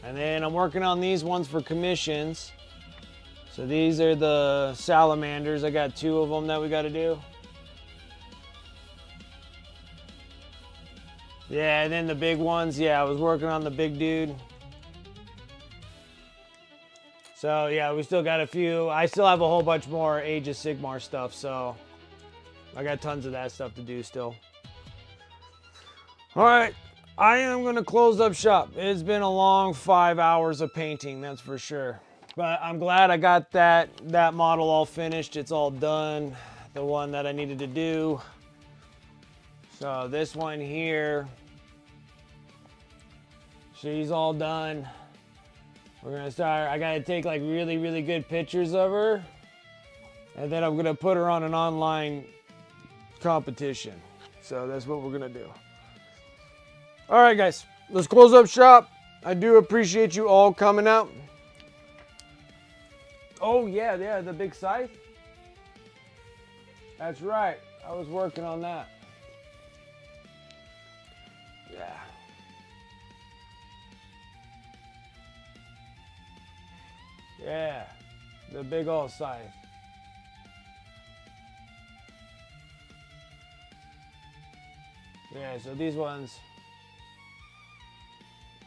And then I'm working on these ones for commissions. So these are the salamanders. I got 2 of them that we got to do. Yeah, and then the big ones. Yeah, I was working on the big dude. So yeah, we still got a few. I still have a whole bunch more Age of Sigmar stuff, so I got tons of that stuff to do still. All right, I am gonna close up shop. It's been a long 5 hours of painting, that's for sure. But I'm glad I got that model all finished. It's all done, the one that I needed to do. So this one here, she's all done. We're gonna start, I gotta take like really, really good pictures of her. And then I'm gonna put her on an online competition. So that's what we're gonna do. All right, guys, let's close up shop. I do appreciate you all coming out. Oh yeah, the big scythe. That's right, I was working on that. Yeah. Yeah, the big old scythe. Yeah, so these ones.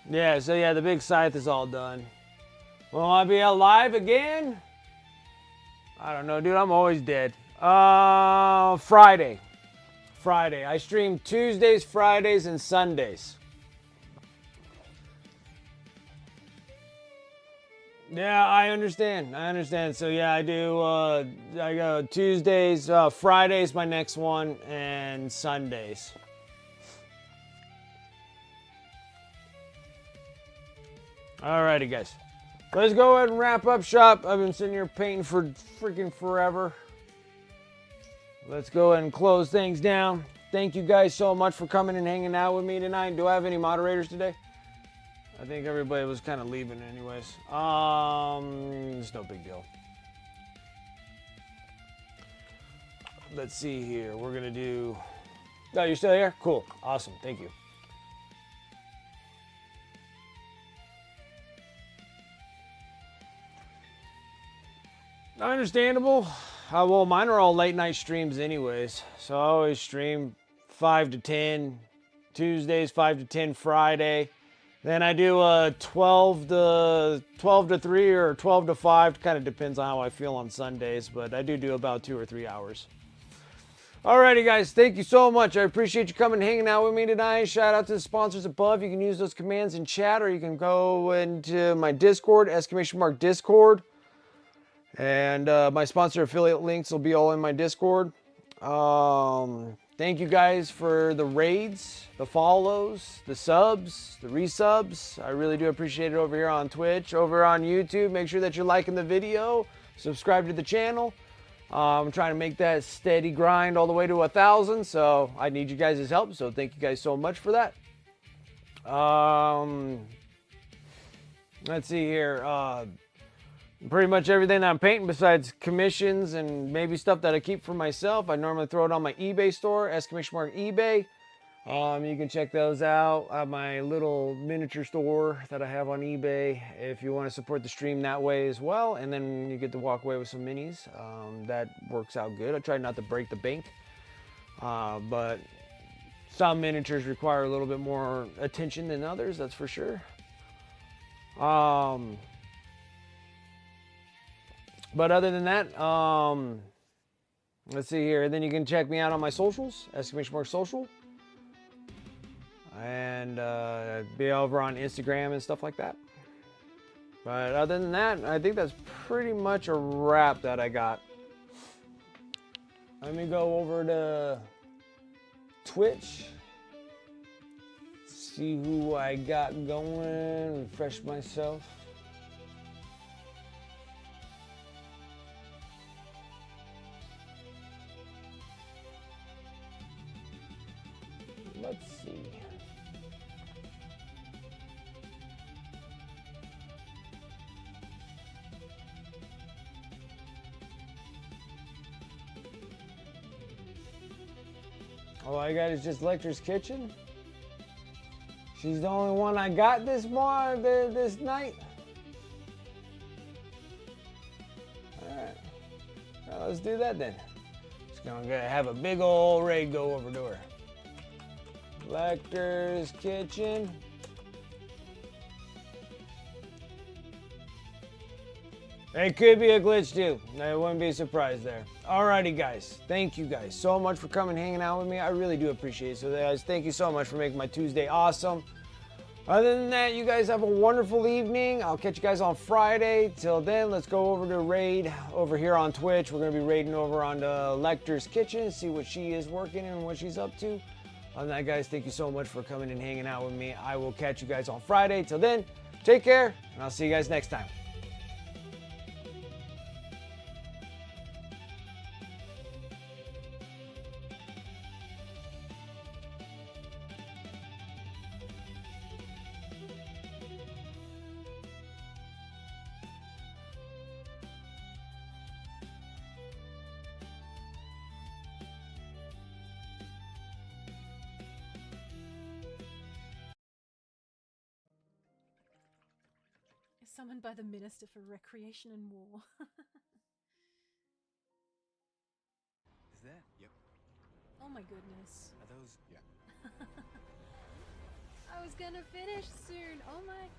Yeah, so yeah, the big scythe is all done. Will I be alive again? I don't know, dude, I'm always dead. Friday. I stream Tuesdays, Fridays, and Sundays. Yeah, I understand. So yeah, I do, I go Tuesdays, Fridays my next one, and Sundays. Alrighty, guys. Let's go ahead and wrap up shop. I've been sitting here painting for freaking forever. Let's go ahead and close things down. Thank you guys so much for coming and hanging out with me tonight. Do I have any moderators today? I think everybody was kind of leaving anyways. It's no big deal. Let's see here. We're gonna do... Oh, you're still here? Cool. Awesome. Thank you. Understandable. Well, mine are all late night streams anyways. So I always stream 5 to 10 Tuesdays, 5 to 10 Friday. Then I do 12 to 3 or 12 to 5. Kind of depends on how I feel on Sundays, but I do about 2 or 3 hours. Alrighty, guys. Thank you so much. I appreciate you coming and hanging out with me tonight. Shout out to the sponsors above. You can use those commands in chat, or you can go into my Discord, !Discord. And my sponsor affiliate links will be all in my Discord. Thank you guys for the raids, the follows, the subs, the resubs. I really do appreciate it over here on Twitch, over on YouTube. Make sure that you're liking the video, subscribe to the channel. I'm trying to make that steady grind all the way to 1,000, so I need you guys' help. So thank you guys so much for that. let's see here. Pretty much everything that I'm painting besides commissions and maybe stuff that I keep for myself. I normally throw it on my eBay store, exclamation mark eBay. You can check those out at my little miniature store that I have on eBay if you want to support the stream that way as well. And then you get to walk away with some minis. That works out good. I try not to break the bank. But some miniatures require a little bit more attention than others, that's for sure. But other than that, let's see here. Then you can check me out on my socials, exclamation mark social. And be over on Instagram and stuff like that. But other than that, I think that's pretty much a wrap that I got. Let me go over to Twitch. See who I got going, refresh myself. Let's see. All I got is just Lecter's Kitchen. She's the only one I got this night. All right. Well, let's do that then. Just gonna have a big old raid go over to her. Lecter's Kitchen. It could be a glitch too. I wouldn't be surprised there. Alrighty guys, thank you guys so much for coming hanging out with me. I really do appreciate it. So guys, thank you so much for making my Tuesday awesome. Other than that, you guys have a wonderful evening. I'll catch you guys on Friday. Till then, let's go over to raid over here on Twitch. We're gonna be raiding over on Lecter's Kitchen, see what she is working and what she's up to. Other than that, guys, thank you so much for coming and hanging out with me. I will catch you guys on Friday. Till then, take care, and I'll see you guys next time. Summoned by the Minister for Recreation and War. Is there? Yep. Oh my goodness. Are those? Yeah. I was gonna finish soon. Oh my god.